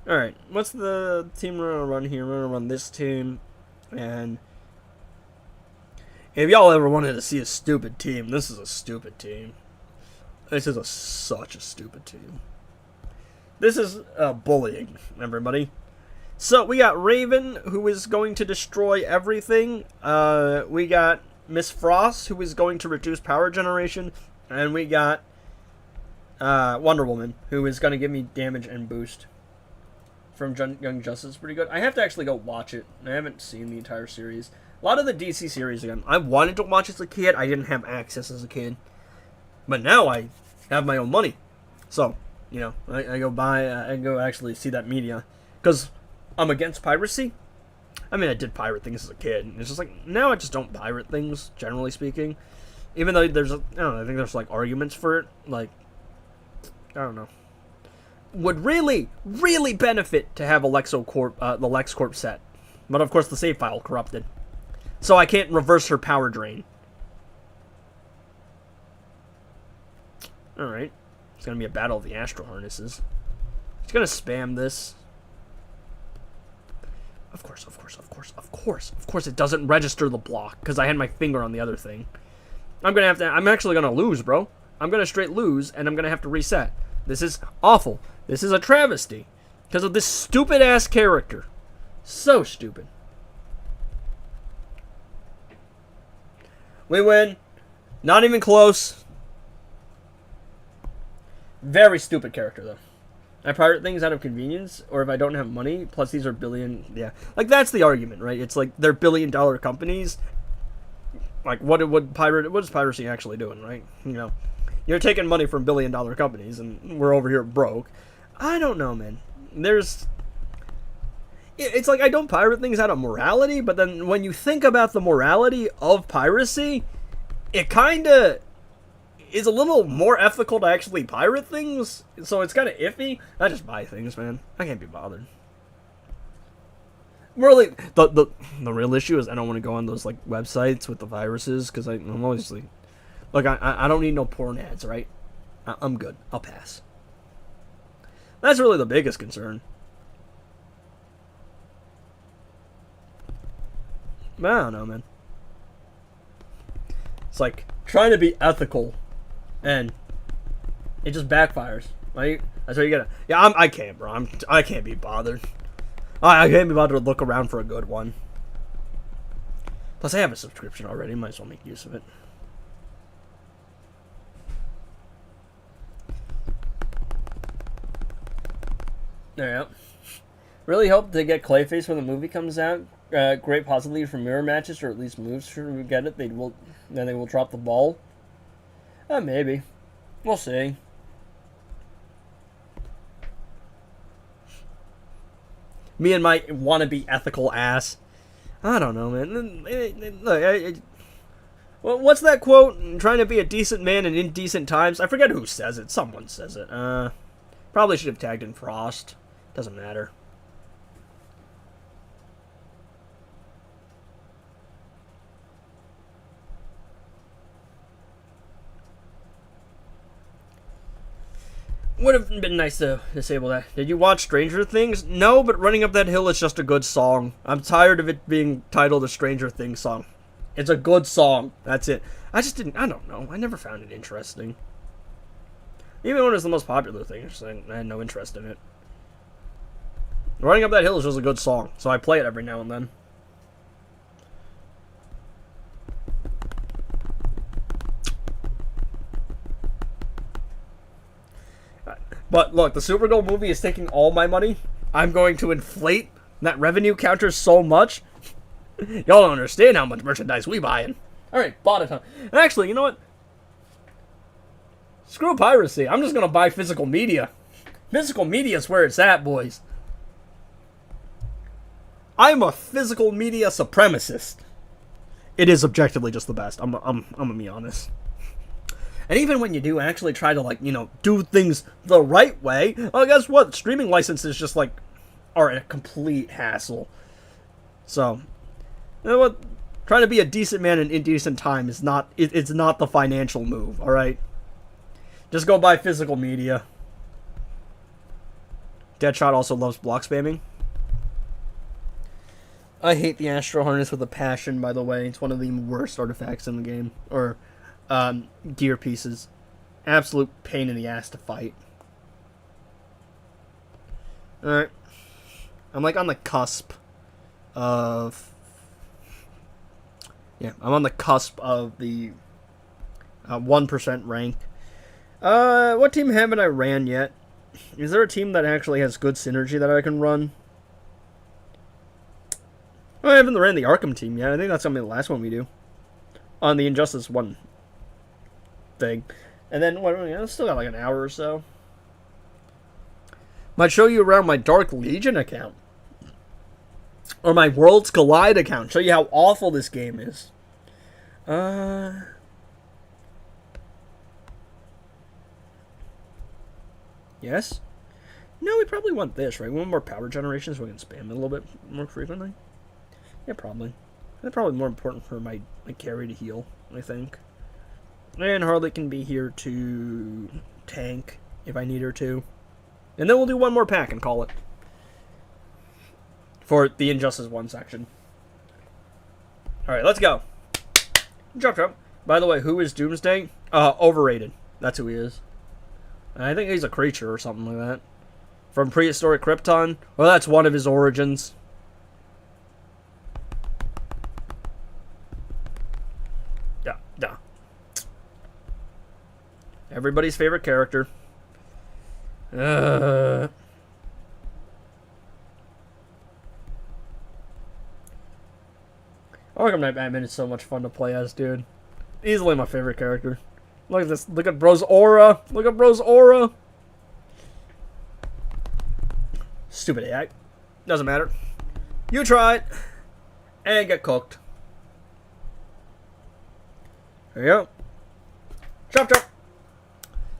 Alright. What's the team we're going to run here? We're going to run this team. And if y'all ever wanted to see a stupid team, this is a stupid team. This is such a stupid team. This is bullying, everybody. So, we got Raven, who is going to destroy everything. We got Miss Frost, who is going to reduce power generation. And we got Wonder Woman, who is going to give me damage and boost. From Young Justice. Pretty good. I have to actually go watch it. I haven't seen the entire series. A lot of the DC series, again, I wanted to watch as a kid. I didn't have access as a kid. But now I have my own money. So, you know, I go buy, I go actually see that media. Because I'm against piracy. I mean, I did pirate things as a kid. It's just like, now I just don't pirate things, generally speaking. Even though there's, I don't know, I think there's like arguments for it. Like, I don't know. Would really, really benefit to have the LexCorp set. But of course the save file corrupted. So I can't reverse her power drain. Alright. It's going to be a battle of the Astral Harnesses. It's going to spam this. Of course it doesn't register the block. Because I had my finger on the other thing. I'm actually going to lose, bro. I'm going to straight lose, and I'm going to have to reset. This is awful. This is a travesty. Because of this stupid-ass character. So stupid. We win. Not even close. Very stupid character, though. I pirate things out of convenience, or if I don't have money. Plus, these are billion. Yeah, like that's the argument, right? It's like they're billion-dollar companies. Like, what is piracy actually doing, right? You know, you're taking money from billion-dollar companies, and we're over here broke. I don't know, man. It's like I don't pirate things out of morality, but then when you think about the morality of piracy, it kind of is a little more ethical to actually pirate things, so it's kind of iffy. I just buy things, man. I can't be bothered. Really, the real issue is I don't want to go on those like websites with the viruses because I'm obviously, look, I don't need no porn ads, right? I'm good. I'll pass. That's really the biggest concern. But I don't know, man. It's like trying to be ethical, and it just backfires. Right? That's what you gotta. Yeah, I can't, bro. I can't be bothered. I can't be bothered to look around for a good one. Plus, I have a subscription already. Might as well make use of it. There you go. Really hope to get Clayface when the movie comes out. Great possibility for mirror matches, or at least moves. Sure, we get it. Then they will drop the ball. Maybe. We'll see. Me and my wannabe ethical ass. I don't know, man. Look, what's that quote? Trying to be a decent man in indecent times. I forget who says it. Someone says it. Probably should have tagged in Frost. Doesn't matter. Would have been nice to disable that. Did you watch Stranger Things? No, but Running Up That Hill is just a good song. I'm tired of it being titled a Stranger Things song. It's a good song. That's it. I don't know. I never found it interesting. Even when it was the most popular thing, I had no interest in it. Running Up That Hill is just a good song, so I play it every now and then. But look, the Supergirl movie is taking all my money. I'm going to inflate that revenue counter so much. Y'all don't understand how much merchandise we buying. Alright, bought a ton. And actually, you know what? Screw piracy. I'm just going to buy physical media. Physical media is where it's at, boys. I'm a physical media supremacist. It is objectively just the best. I'm gonna be honest. And even when you do actually try to, like, you know, do things the right way, well, guess what? Streaming licenses just, like, are a complete hassle. So, you know what? Trying to be a decent man in indecent time is not, it's not the financial move, alright? Just go buy physical media. Deadshot also loves block spamming. I hate the Astro Harness with a passion, by the way. It's one of the worst artifacts in the game. Or, gear pieces. Absolute pain in the ass to fight. Alright. I'm like on the cusp of... Yeah, I'm on the cusp of the 1% rank. What team haven't I ran yet? Is there a team that actually has good synergy that I can run? I haven't ran the Arkham team yet. I think that's going to be the last one we do. On the Injustice 1 thing. And then, what, you know, still got like an hour or so. Might show you around my Dark Legion account. Or my Worlds Collide account. Show you how awful this game is. Yes? No, we probably want this, right? We want more power generation so we can spam it a little bit more frequently. Yeah, probably. That's probably more important for my carry to heal, I think. And Harley can be here to tank if I need her to. And then we'll do one more pack and call it. For the Injustice 1 section. Alright, let's go. Jump. By the way, who is Doomsday? Overrated. That's who he is. I think he's a creature or something like that. From prehistoric Krypton. Well, that's one of his origins. Yeah. Everybody's favorite character. Arkham Knight Batman is so much fun to play as, dude. Easily my favorite character. Look at this. Look at bro's aura. Look at bro's aura. Stupid AI. Doesn't matter. You try it. And get cooked. There you go. Chop chop.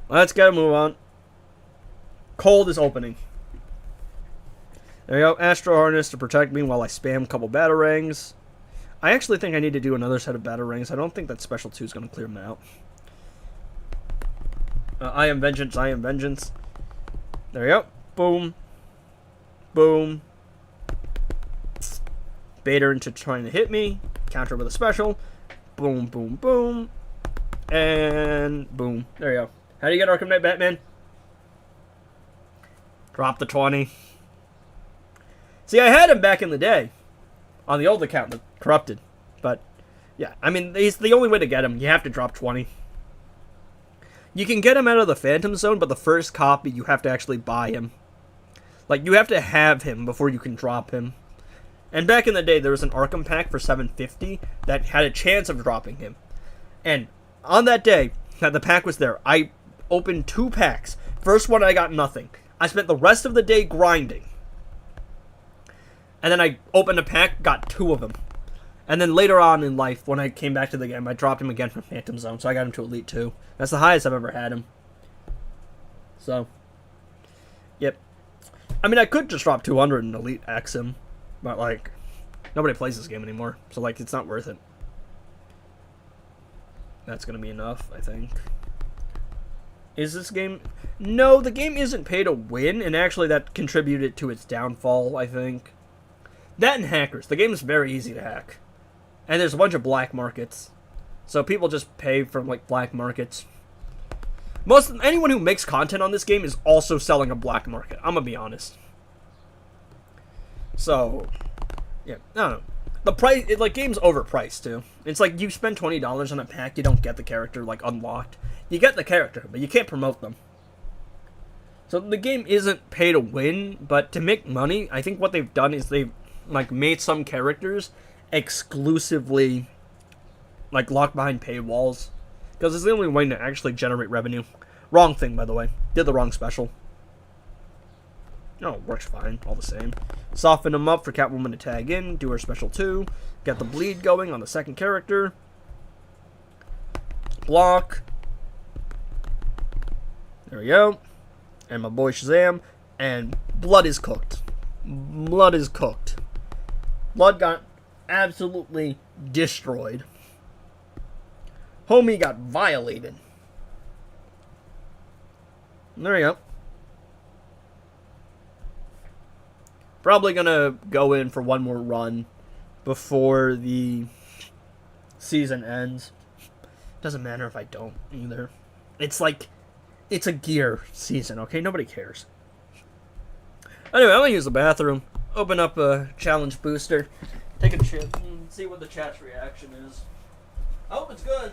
Let's get a move on. Cold is opening. There you go. Astro Harness to protect me while I spam a couple batarangs. I actually think I need to do another set of batarangs. I don't think that special 2 is going to clear them out. I am vengeance. I am vengeance. There you go. Boom. Boom. Bait her into trying to hit me. Counter with a special. Boom, boom, boom. And boom. There you go. How do you get Arkham Knight Batman? Drop the 20. See, I had him back in the day. On the old account, the corrupted. But, yeah. I mean, he's the only way to get him. You have to drop 20. You can get him out of the Phantom Zone, but the first copy, you have to actually buy him. Like, you have to have him before you can drop him. And back in the day, there was an Arkham pack for $7.50 that had a chance of dropping him. And on that day that the pack was there, I opened 2 packs. First one, I got nothing. I spent the rest of the day grinding. And then I opened a pack, got 2 of them. And then later on in life, when I came back to the game, I dropped him again from Phantom Zone. So I got him to Elite 2. That's the highest I've ever had him. So, yep. I mean, I could just drop 200 and Elite X him. But, like, nobody plays this game anymore. So, like, it's not worth it. That's going to be enough, I think. Is this game... No, the game isn't pay to win. And actually, that contributed to its downfall, I think. That and hackers. The game is very easy to hack. And there's a bunch of black markets. So people just pay from, like, black markets. Anyone who makes content on this game is also selling a black market. I'm gonna be honest. So, yeah, I don't know. The price, game's overpriced, too. It's like, you spend $20 on a pack, you don't get the character, like, unlocked. You get the character, but you can't promote them. So the game isn't pay to win, but to make money, I think what they've done is they've, like, made some characters exclusively, like, locked behind paywalls. Because it's the only way to actually generate revenue. Wrong thing, by the way. Did the wrong special. No, it works fine, all the same. Soften them up for Catwoman to tag in, do her special 2. Get the bleed going on the second character. Block. There we go. And my boy Shazam. And blood is cooked. Blood is cooked. Blood got absolutely destroyed. Homie got violated. There we go. Probably gonna go in for one more run before the season ends. Doesn't matter if I don't either. It's like, it's a gear season, okay? Nobody cares. Anyway, I'm gonna use the bathroom. Open up a challenge booster. Take a chip and see what the chat's reaction is. I hope it's good.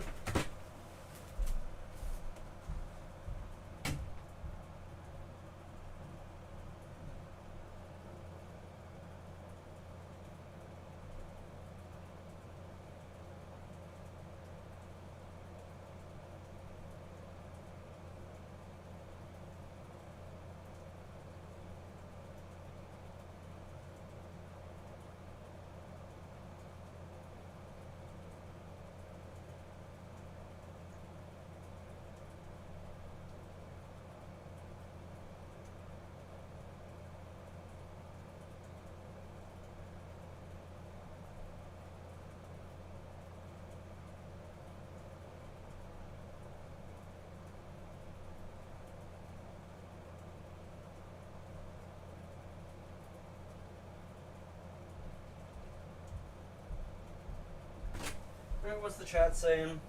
What's the chat saying?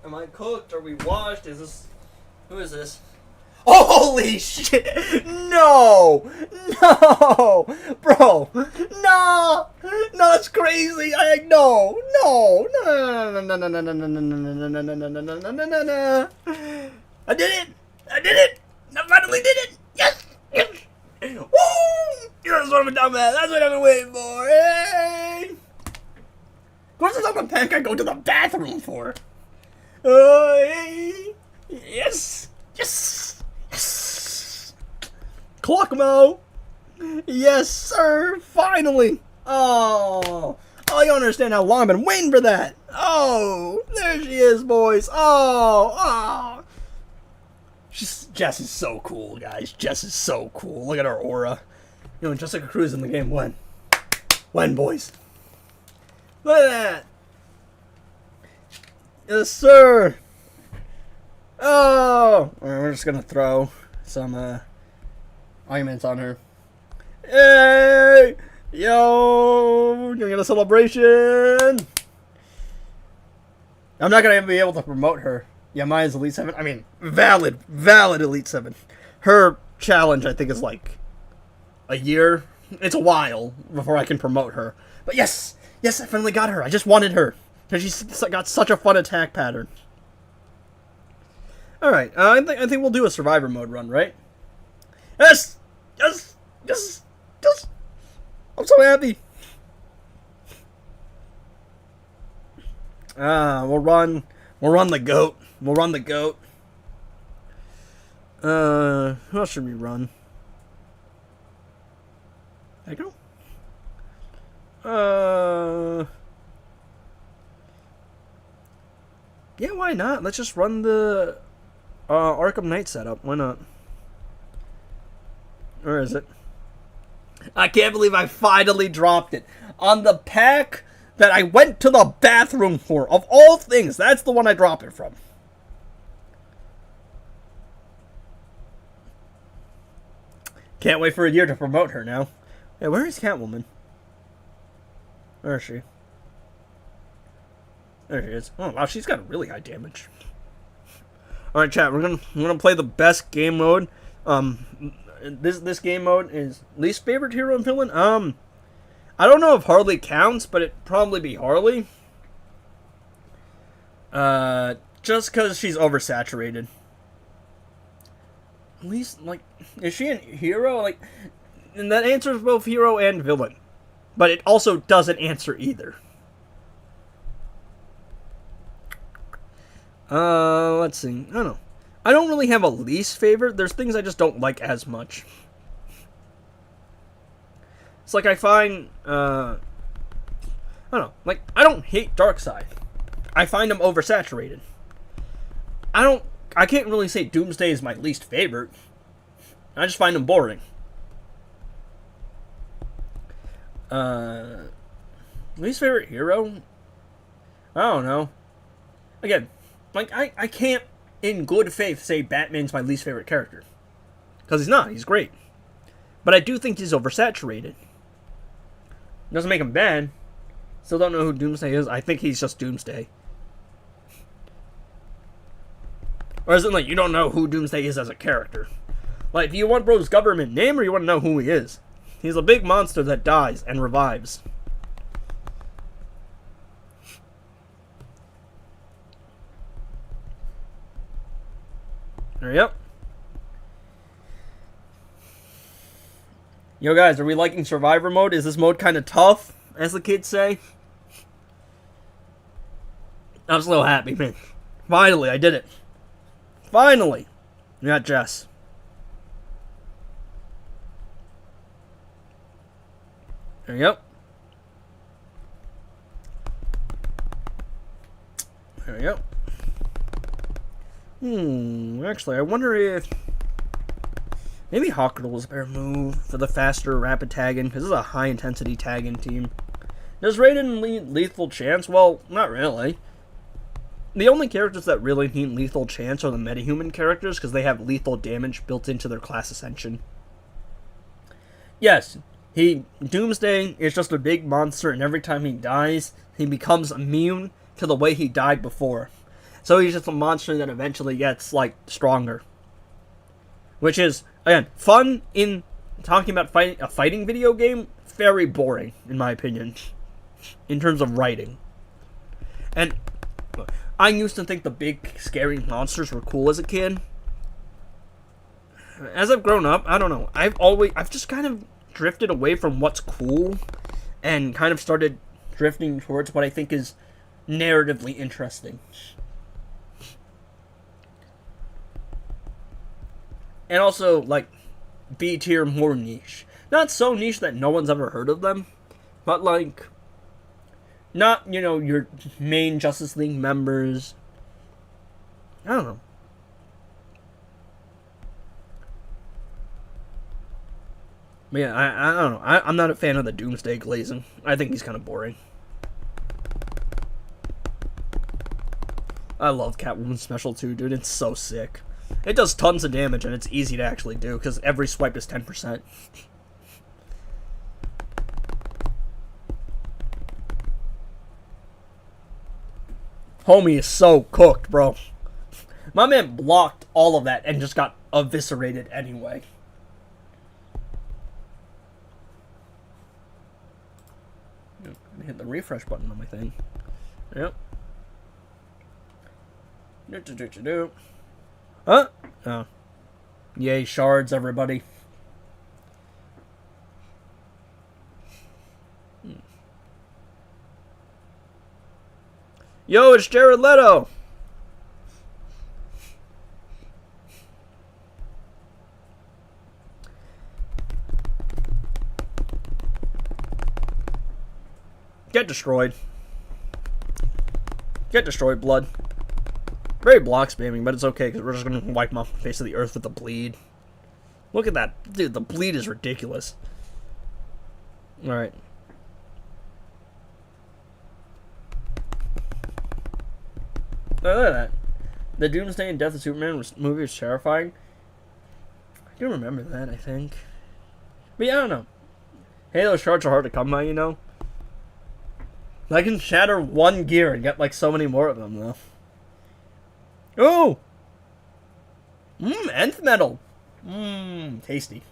Am I cooked? Are we washed? Is this... Who is this? Holy shit! No! No! Bro! No! No, that's crazy! No! No! No! No! No! No! No! No! No! No! No! No! No! No! No! No! No! No! I did it! I did it! I finally did it! Yes! Yes! Woo! You're sort of a dumbass. That's what I've been waiting for. Hey! Of course, it's not the pack I go to the bathroom for. Hey! Yes! Yes! Yes! Clockmo! Yes, sir! Finally! Oh! Oh, you don't understand how long I've been waiting for that! Oh! There she is, boys! Oh! Oh! Jess is so cool, guys. Jess is so cool. Look at her aura. You know, Jessica Cruz in the game. When? When, boys? Look at that! Yes, sir! Oh! Alright, we're just gonna throw some, arguments on her. Hey! Yo! Gonna get a celebration! I'm not gonna be able to promote her. Yeah, mine's Elite 7. I mean, valid Elite 7. Her challenge, I think, is like a year. It's a while before I can promote her. But yes! Yes, I finally got her. I just wanted her. Because she's got such a fun attack pattern. Alright, I think we'll do a survivor mode run, right? Yes! Yes! Yes! Yes! I'm so happy! We'll run the goat. We'll run the goat. Who else should we run? Echo? Yeah, why not? Let's just run the Arkham Knight setup. Why not? Where is it? I can't believe I finally dropped it. On the pack that I went to the bathroom for. Of all things, that's the one I dropped it from. Can't wait for a year to promote her now. Hey, where is Catwoman? Where is she? There she is. Oh wow, she's got really high damage. Alright, chat, we're gonna play the best game mode. This game mode is least favorite hero and villain. I don't know if Harley counts, but it'd probably be Harley. Just because she's oversaturated. At least, like, is she a hero? Like, and that answers both hero and villain. But it also doesn't answer either. Let's see. I don't know. I don't really have a least favorite. There's things I just don't like as much. It's like I find, I don't know. Like, I don't hate Darkseid. I find him oversaturated. I can't really say Doomsday is my least favorite. I just find him boring. Least favorite hero? I don't know. Again, like, I can't in good faith say Batman's my least favorite character. Because he's not. He's great. But I do think he's oversaturated. Doesn't make him bad. Still don't know who Doomsday is. I think he's just Doomsday. Or is it like you don't know who Doomsday is as a character? Like, do you want bro's government name or you want to know who he is? He's a big monster that dies and revives. Yep. Yo guys, are we liking Survivor mode? Is this mode kind of tough, as the kids say? I'm so happy, man. Finally, I did it. Finally! We got Jess. There you go. There we go. Actually, I wonder if maybe Hawkgirl was a better move for the faster rapid tagging, because this is a high-intensity tagging team. Does Raiden need lethal chance? Well, not really. The only characters that really need lethal chance are the metahuman characters, because they have lethal damage built into their class ascension. Yes, Doomsday is just a big monster, and every time he dies, he becomes immune to the way he died before. So he's just a monster that eventually gets, like, stronger. Which is, again, fun in talking about a fighting video game, very boring, in my opinion, in terms of writing. And I used to think the big, scary monsters were cool as a kid. as I've grown up, I don't know. I've just kind of drifted away from what's cool and kind of started drifting towards what I think is narratively interesting. And also, like, B tier, more niche. Not so niche that no one's ever heard of them, but, like, not, you know, your main Justice League members. I don't know. But yeah, I don't know. I'm not a fan of the Doomsday glazing. I think he's kind of boring. I love Catwoman's special too, dude. It's so sick. It does tons of damage, and it's easy to actually do, because every swipe is 10%. Homie is so cooked, bro. My man blocked all of that and just got eviscerated anyway. Hit the refresh button on my thing. Yep. Huh? Oh. Yay, shards, everybody. Yo, it's Jared Leto! Get destroyed. Get destroyed, blood. Very block spamming, but it's okay, because we're just going to wipe him off the face of the earth with the bleed. Look at that. Dude, the bleed is ridiculous. Alright. Oh, look at that. The Doomsday and Death of Superman movie was terrifying. I do remember that, I think. But yeah, I don't know. Hey, those shards are hard to come by, you know? I can shatter one gear and get, like, so many more of them, though. Oh! Nth metal. Tasty.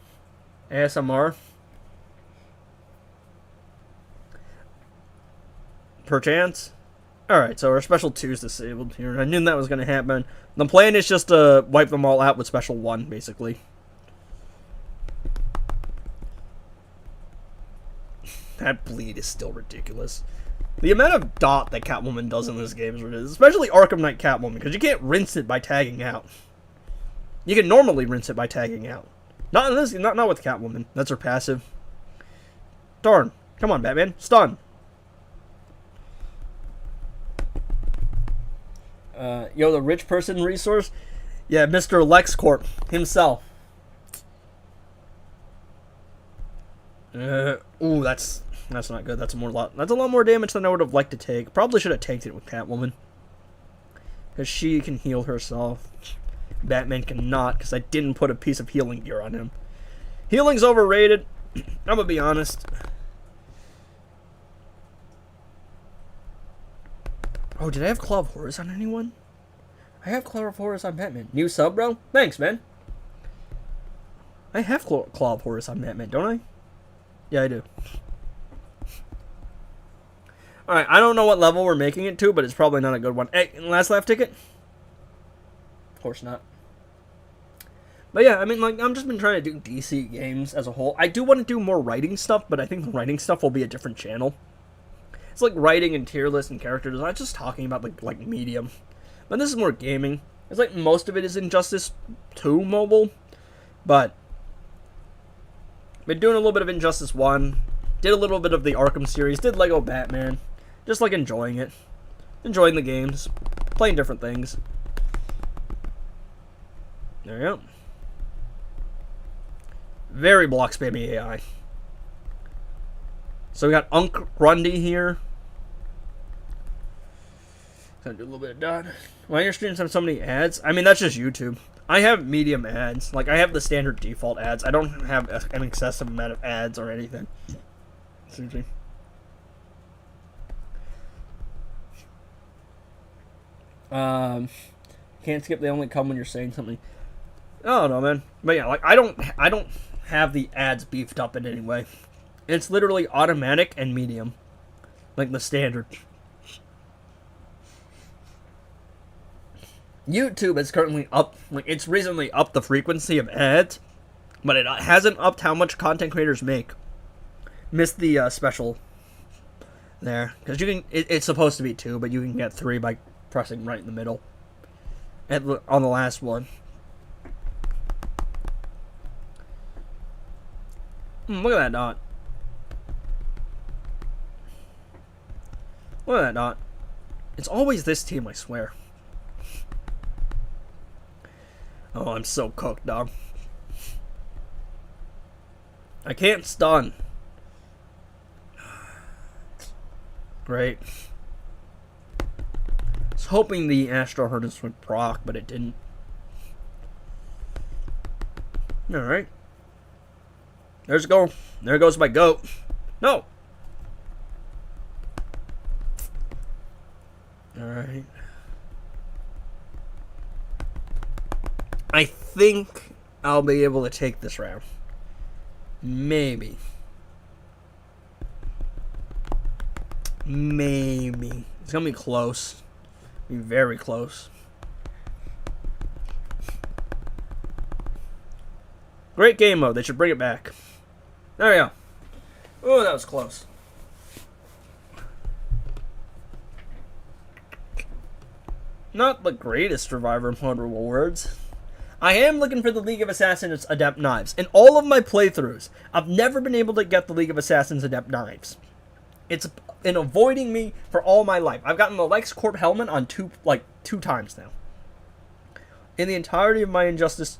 ASMR. Perchance. Alright, so our special 2 is disabled here. I knew that was going to happen. The plan is just to wipe them all out with special 1, basically. That bleed is still ridiculous. The amount of dot that Catwoman does in this game is ridiculous. Especially Arkham Knight Catwoman, because you can't rinse it by tagging out. You can normally rinse it by tagging out. Not in this, not with Catwoman. That's her passive. Darn. Come on, Batman. Stun. Yo, the rich person resource? Yeah, Mr. LexCorp himself. Ooh, that's not good. That's a lot more damage than I would have liked to take. Probably should have tanked it with Catwoman, because she can heal herself. Batman cannot, because I didn't put a piece of healing gear on him. Healing's overrated. I'm gonna be honest. Oh, did I have Claw of Horus on anyone? I have Claw of Horus on Batman. New sub, bro? Thanks, man. I have Claw of Horus on Batman, don't I? Yeah, I do. Alright, I don't know what level we're making it to, but it's probably not a good one. Hey, last laugh ticket? Of course not. But yeah, I mean, like, I've just been trying to do DC games as a whole. I do want to do more writing stuff, but I think the writing stuff will be a different channel. It's like writing and tier lists and characters, not just talking about, like medium. But this is more gaming. It's like most of it is Injustice 2 mobile, but been doing a little bit of Injustice 1, did a little bit of the Arkham series, did Lego Batman, just like enjoying it. Enjoying the games, playing different things. There you go. Very block spammy AI. So we got Unk Grundy here. Gonna do a little bit of dot. Why your streams have so many ads? I mean, that's just YouTube. I have medium ads. Like, I have the standard default ads. I don't have an excessive amount of ads or anything. Seriously. Can't skip. They only come when you're saying something. I don't know, man. But yeah, like, I don't have the ads beefed up in any way. It's literally automatic and medium. Like the standard. YouTube is currently up, like, it's recently upped the frequency of ads, but it hasn't upped how much content creators make. Missed the special there, because you can, it's supposed to be 2, but you can get 3 by pressing right in the middle on the last one. Look at that dot. Look at that dot. It's always this team, I swear. Oh, I'm so cooked, dog. I can't stun. Great. I was hoping the Astro Herdus would proc, but it didn't. Alright. There's a goal. There goes my goat. No! Alright. I think I'll be able to take this round. Maybe. Maybe. It's gonna be close. Be very close. Great game mode. They should bring it back. There we go. Oh, that was close. Not the greatest Survivor mode rewards. I am looking for the League of Assassins Adept Knives. In all of my playthroughs, I've never been able to get the League of Assassins Adept Knives. It's been avoiding me for all my life. I've gotten the LexCorp helmet on two times now. In the entirety of my Injustice.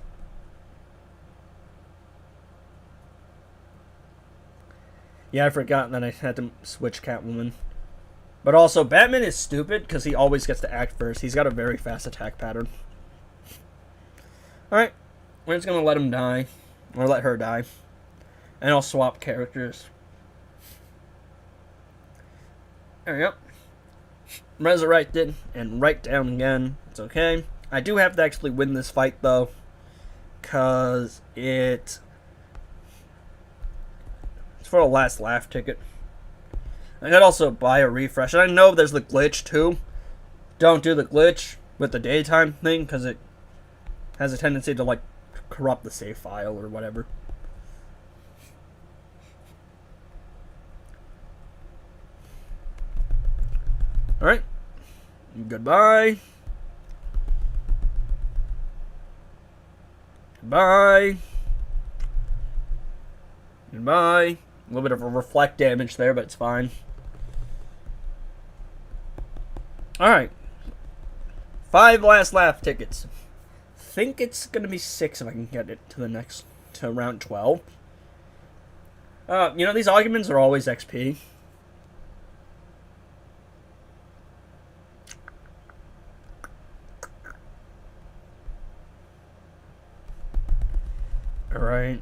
Yeah, I forgot that I had to switch Catwoman. But also, Batman is stupid because he always gets to act first. He's got a very fast attack pattern. Alright, we're just going to let him die. Or let her die. And I'll swap characters. There we go. Resurrected and right down again. It's okay. I do have to actually win this fight though. Because it's for a last laugh ticket. I could also buy a refresh. And I know there's the glitch too. Don't do the glitch with the daytime thing because it has a tendency to like corrupt the save file or whatever. Alright. Goodbye. Goodbye. Goodbye. A little bit of a reflect damage there, but it's fine. Alright. 5 last laugh tickets. Think it's gonna be 6 if I can get it to round 12. You know, these arguments are always XP. Alright.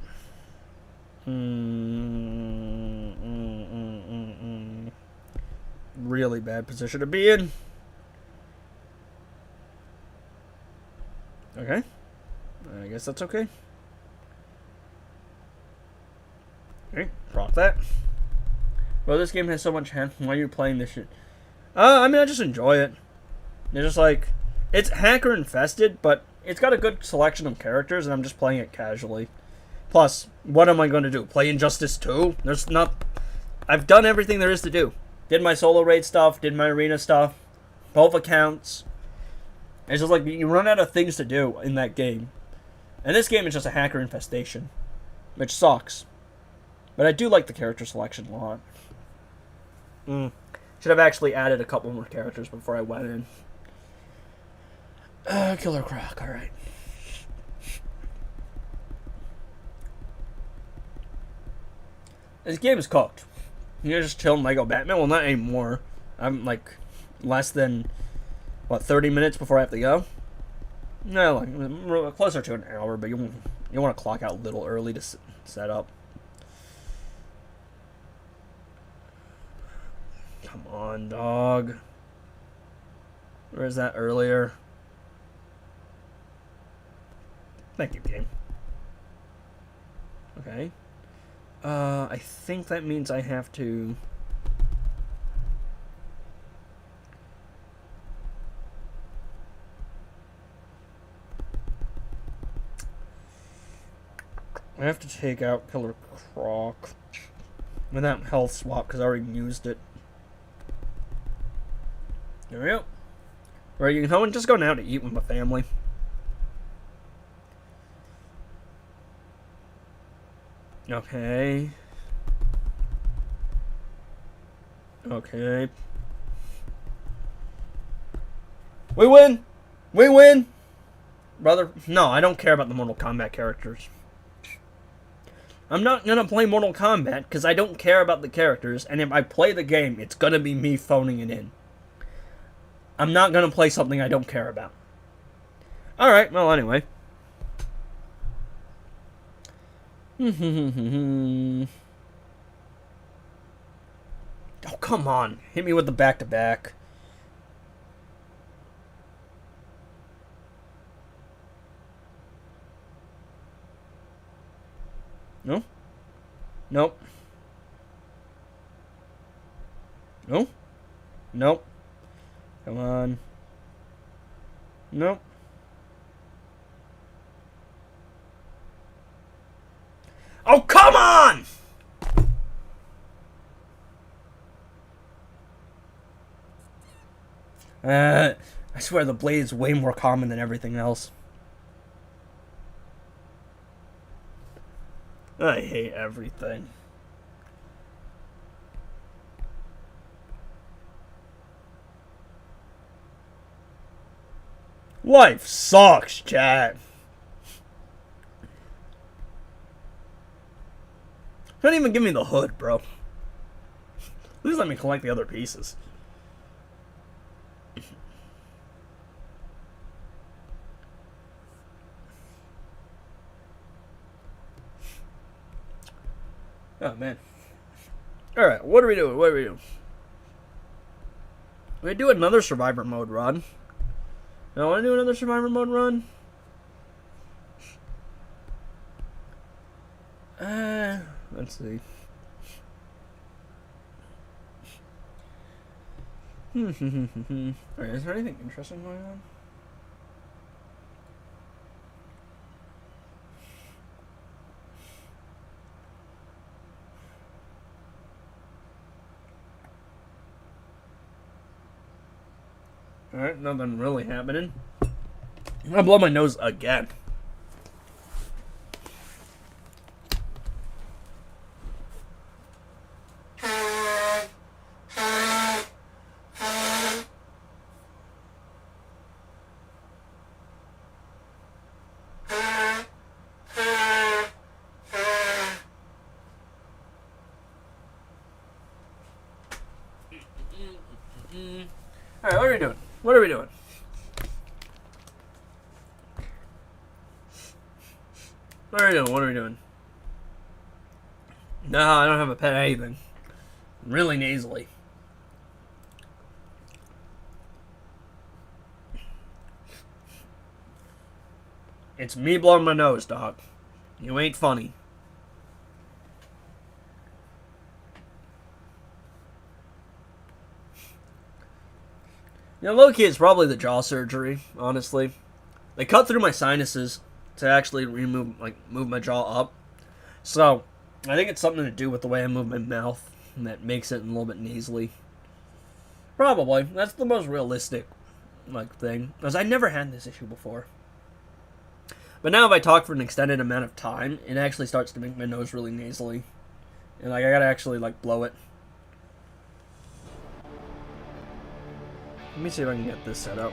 Really bad position to be in. Okay. I guess that's okay. Okay, proc that. Well, this game has so much hand. Why are you playing this shit? I mean, I just enjoy it. It's just like, it's hacker infested, but it's got a good selection of characters, and I'm just playing it casually. Plus, what am I going to do? Play Injustice 2? I've done everything there is to do. Did my solo raid stuff, did my arena stuff, both accounts. It's just like, you run out of things to do in that game. And this game is just a hacker infestation, which sucks. But I do like the character selection a lot. Should have actually added a couple more characters before I went in. Killer Croc, alright. This game is cooked. You're just chilling Lego Batman? Well, not anymore. I'm like less than, what, 30 minutes before I have to go? No, like closer to an hour, but you want to clock out a little early to set up. Come on, dog. Where is that earlier? Thank you, game. Okay. I think that means I have to... I have to take out Killer Croc. Without health swap, because I already used it. There we go. Right, you know, just go now to eat with my family. Okay. Okay. We win! We win! Brother, no, I don't care about the Mortal Kombat characters. I'm not gonna play Mortal Kombat because I don't care about the characters, and if I play the game, it's gonna be me phoning it in. I'm not gonna play something I don't care about. Alright, well, anyway. Oh, come on. Hit me with the back-to-back. No? Nope. No? Nope. Come on. Nope. Oh, come on! I swear the blade is way more common than everything else. I hate everything. Life sucks, chat. Don't even give me the hood, bro. At least let me collect the other pieces. Oh, man. Alright, what are we doing? What are we doing? We do another survivor mode run. I want to do another survivor mode run. Let's see. Alright, is there anything interesting going on? Alright, nothing really happening. I'm gonna blow my nose again. Alright, what are we doing? What are we doing? What are we doing? What are we doing? No, I don't have a pet anything. I'm really nasally. It's me blowing my nose, dog. You ain't funny. Yeah, low-key, it's probably the jaw surgery, honestly. They cut through my sinuses to actually move my jaw up. So, I think it's something to do with the way I move my mouth that makes it a little bit nasally. Probably. That's the most realistic, thing. Because I never had this issue before. But now if I talk for an extended amount of time, it actually starts to make my nose really nasally. And, I gotta actually, blow it. Let me see if I can get this set up.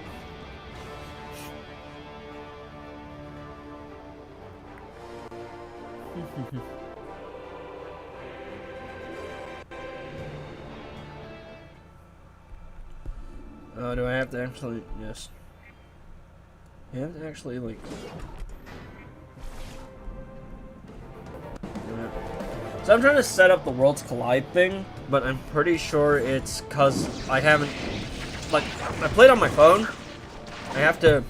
Oh, do I have to actually... Yes. You have to actually, So I'm trying to set up the Worlds Collide thing, but I'm pretty sure it's because I haven't... I played on my phone. I have to,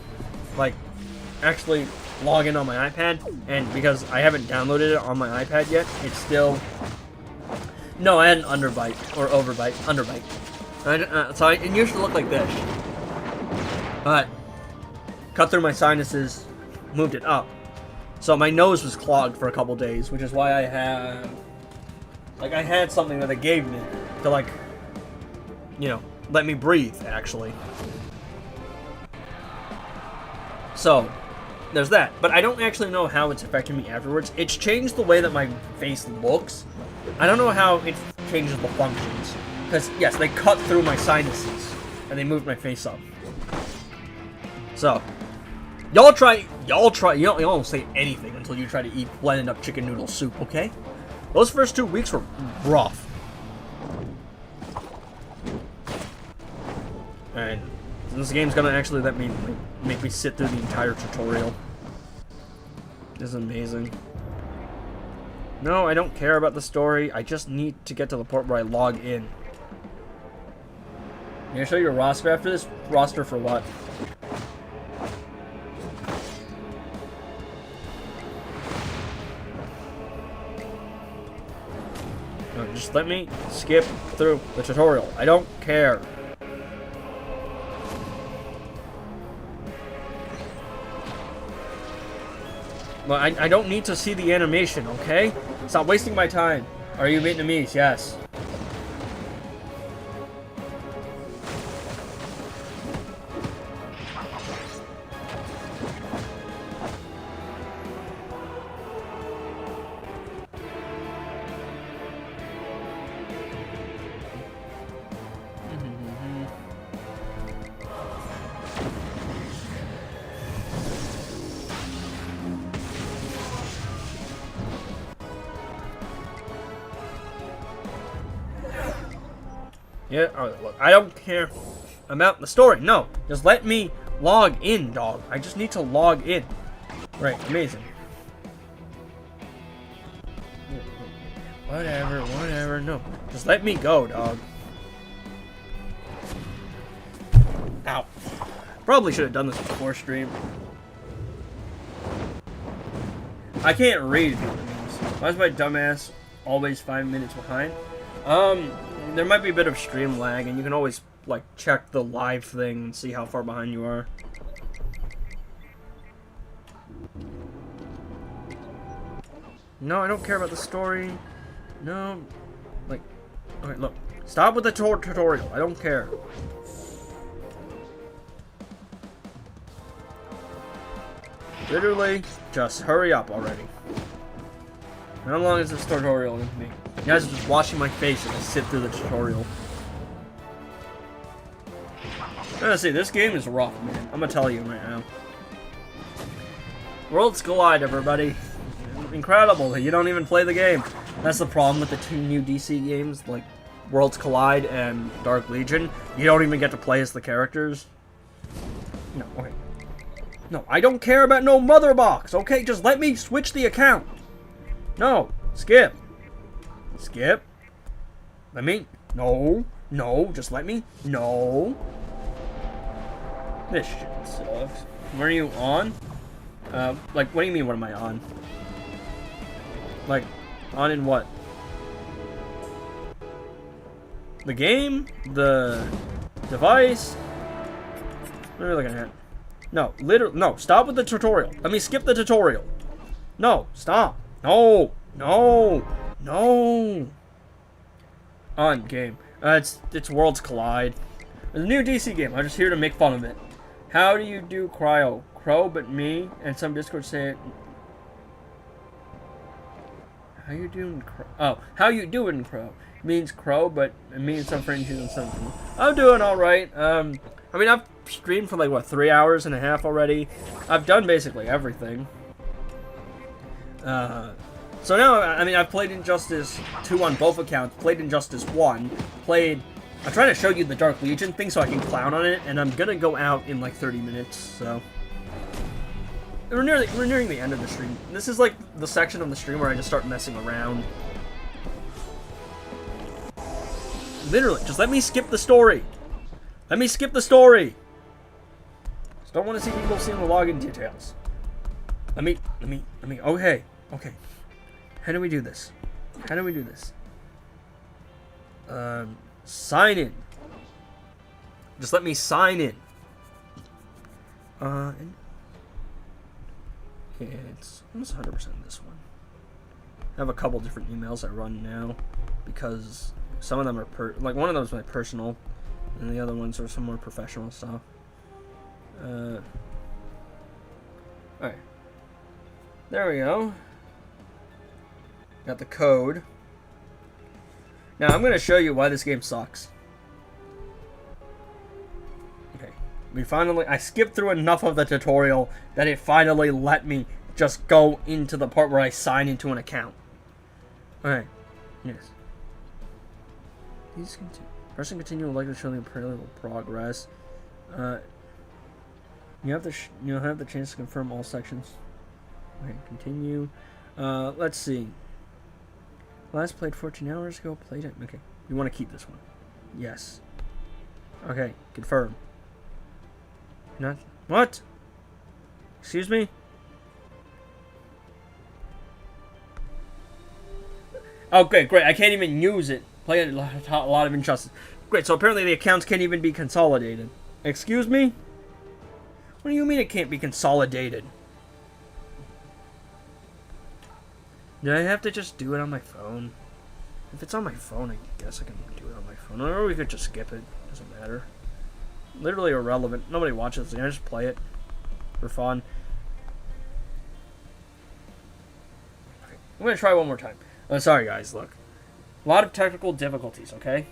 actually log in on my iPad, and because I haven't downloaded it on my iPad yet, it's still... No, I had an underbite, or overbite, underbite. So it used to look like this. But, cut through my sinuses, moved it up. So my nose was clogged for a couple days, which is why I have, like, I had something that they gave me to, like, you know, let me breathe, actually. So, there's that. But I don't actually know how it's affected me afterwards. It's changed the way that my face looks. I don't know how it changes the functions. Because, yes, they cut through my sinuses, and they moved my face up. So, y'all you don't say anything until you try to eat blended up chicken noodle soup, okay? Those first 2 weeks were rough. And this game's gonna actually let me make me sit through the entire tutorial. This is amazing. No, I don't care about the story. I just need to get to the point where I log in. Can I show you a roster after this? Roster for what? No, just let me skip through the tutorial. I don't care. Well, I don't need to see the animation, okay? Stop wasting my time. Are you Vietnamese? Yes. Yeah, look, I don't care about the story. No, just let me log in, dog. I just need to log in. Right, amazing. Whatever, no. Just let me go, dog. Ow. Probably should have done this before stream. I can't read Vietnamese. Why is my dumbass always 5 minutes behind? There might be a bit of stream lag, and you can always, like, check the live thing and see how far behind you are. No, I don't care about the story. No. Like, okay, look. Stop with the tutorial. I don't care. Literally, just hurry up already. How long is this tutorial going to be? You guys are just watching my face as I sit through the tutorial. See, this game is rough, man. I'm gonna tell you right now. Worlds Collide, everybody. Incredible that you don't even play the game. That's the problem with the 2 new DC games, like Worlds Collide and Dark Legion. You don't even get to play as the characters. No, okay. No, I don't care about no mother box, okay? Just let me switch the account. No, skip. Skip. Let me. No, just let me. No. This shit sucks. Where are you on? Like, what do you mean, what am I on? Like, on in what? The game? The device? What are you looking at? No, literally, no, stop with the tutorial. Let me skip the tutorial. No, stop. No. On game. It's Worlds Collide. It's a new DC game. I'm just here to make fun of it. How do you do cryo? Crow, but me and some Discord say it. How you doing, crow? Oh, how you doing, crow? Means crow, but me and some friends using something. I'm doing all right. I mean, I've streamed for like what 3 hours and a half already. I've done basically everything. So now, I mean, I've played Injustice 2 on both accounts, played Injustice 1, I'm trying to show you the Dark Legion thing so I can clown on it, and I'm gonna go out in like 30 minutes, so. We're nearing the end of the stream. This is like the section of the stream where I just start messing around. Literally, just let me skip the story. Let me skip the story. Just don't want to see people seeing the login details. Let me, okay. How do we do this? Sign in. Just let me sign in. It's almost 100% this one. I have a couple different emails I run now because some of them are like one of them is my personal, and the other ones are some more professional stuff. Alright. There we go. Got the code. Now I'm going to show you why this game sucks. Okay. I skipped through enough of the tutorial that it finally let me just go into the part where I sign into an account. Alright. Yes. Pressing continue will likely show the parallel progress. You'll have the chance to confirm all sections. Okay, continue. Let's see. Last played 14 hours ago. Played it. Okay. You want to keep this one? Yes. Okay. Confirm. Not what? Excuse me? Okay, great. I can't even use it. Play a lot of Injustice. Great. So apparently the accounts can't even be consolidated. Excuse me? What do you mean it can't be consolidated? Do I have to just do it on my phone? If it's on my phone, I guess I can do it on my phone. Or we could just skip it. Doesn't matter. Literally irrelevant. Nobody watches it. I just play it for fun. Okay. I'm going to try one more time. Oh, sorry, guys. Look. A lot of technical difficulties, okay?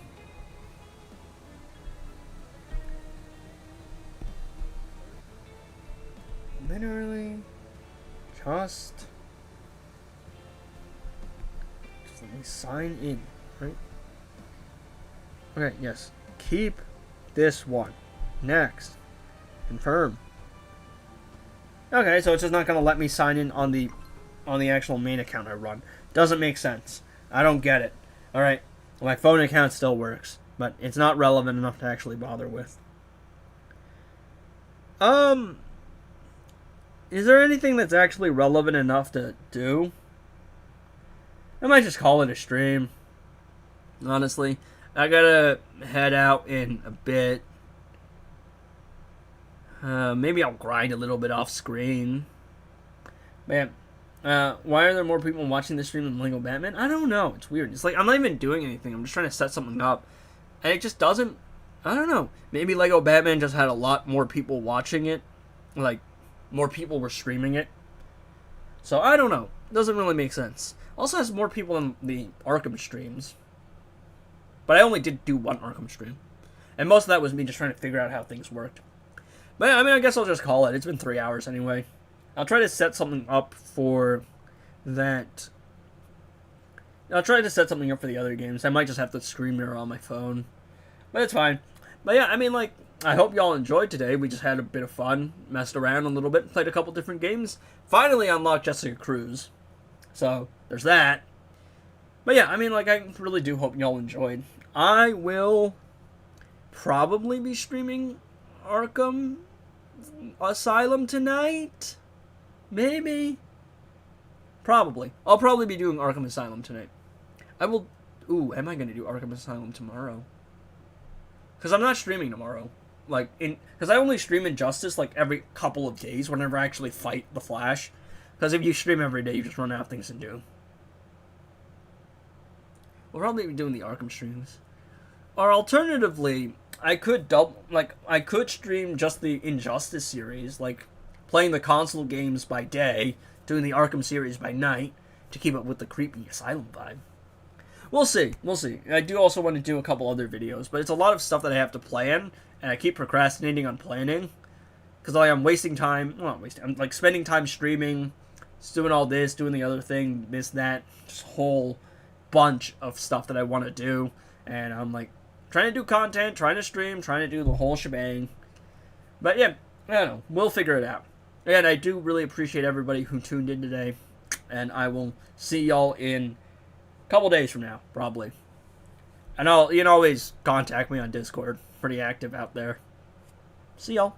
Literally just let me sign in, right? Okay, yes. Keep this one. Next. Confirm. Okay, so it's just not going to let me sign in on the actual main account I run. Doesn't make sense. I don't get it. Alright, my phone account still works, but it's not relevant enough to actually bother with. Is there anything that's actually relevant enough to do? I might just call it a stream. Honestly, I gotta head out in a bit. Maybe I'll grind a little bit off screen. Man, why are there more people watching this stream than Lego Batman? I don't know. It's weird. It's like I'm not even doing anything. I'm just trying to set something up, and it just doesn't. I don't know. Maybe Lego Batman just had a lot more people watching it, like more people were streaming it. So I don't know. It doesn't really make sense. Also has more people than the Arkham streams. But I only did do one Arkham stream. And most of that was me just trying to figure out how things worked. But I mean, I guess I'll just call it. It's been 3 hours anyway. I'll try to set something up for that. I'll try to set something up for the other games. I might just have to screen mirror on my phone. But it's fine. But yeah, I mean, like, I hope y'all enjoyed today. We just had a bit of fun. Messed around a little bit. Played a couple different games. Finally unlocked Jessica Cruz. So, there's that. But yeah, I mean, like, I really do hope y'all enjoyed. I will probably be streaming Arkham Asylum tonight. Maybe. Probably. I'll probably be doing Arkham Asylum tonight. I will... Ooh, am I going to do Arkham Asylum tomorrow? Because I'm not streaming tomorrow. Like, because I only stream Injustice, like, every couple of days whenever I actually fight the Flash. Because if you stream every day, you just run out of things to do. We'll probably be doing the Arkham streams. Or alternatively, I could stream just the Injustice series, like playing the console games by day, doing the Arkham series by night, to keep up with the creepy Asylum vibe. We'll see. We'll see. I do also want to do a couple other videos, but it's a lot of stuff that I have to plan, and I keep procrastinating on planning. Because like, I'm wasting time. Well, not wasting. I'm like spending time streaming, just doing all this, doing the other thing, this, that. Just a whole bunch of stuff that I want to do. And I'm like trying to do content, trying to stream, trying to do the whole shebang. But yeah, I don't know. We'll figure it out. And I do really appreciate everybody who tuned in today. And I will see y'all in a couple days from now, probably. And you can always contact me on Discord. Pretty active out there. See y'all.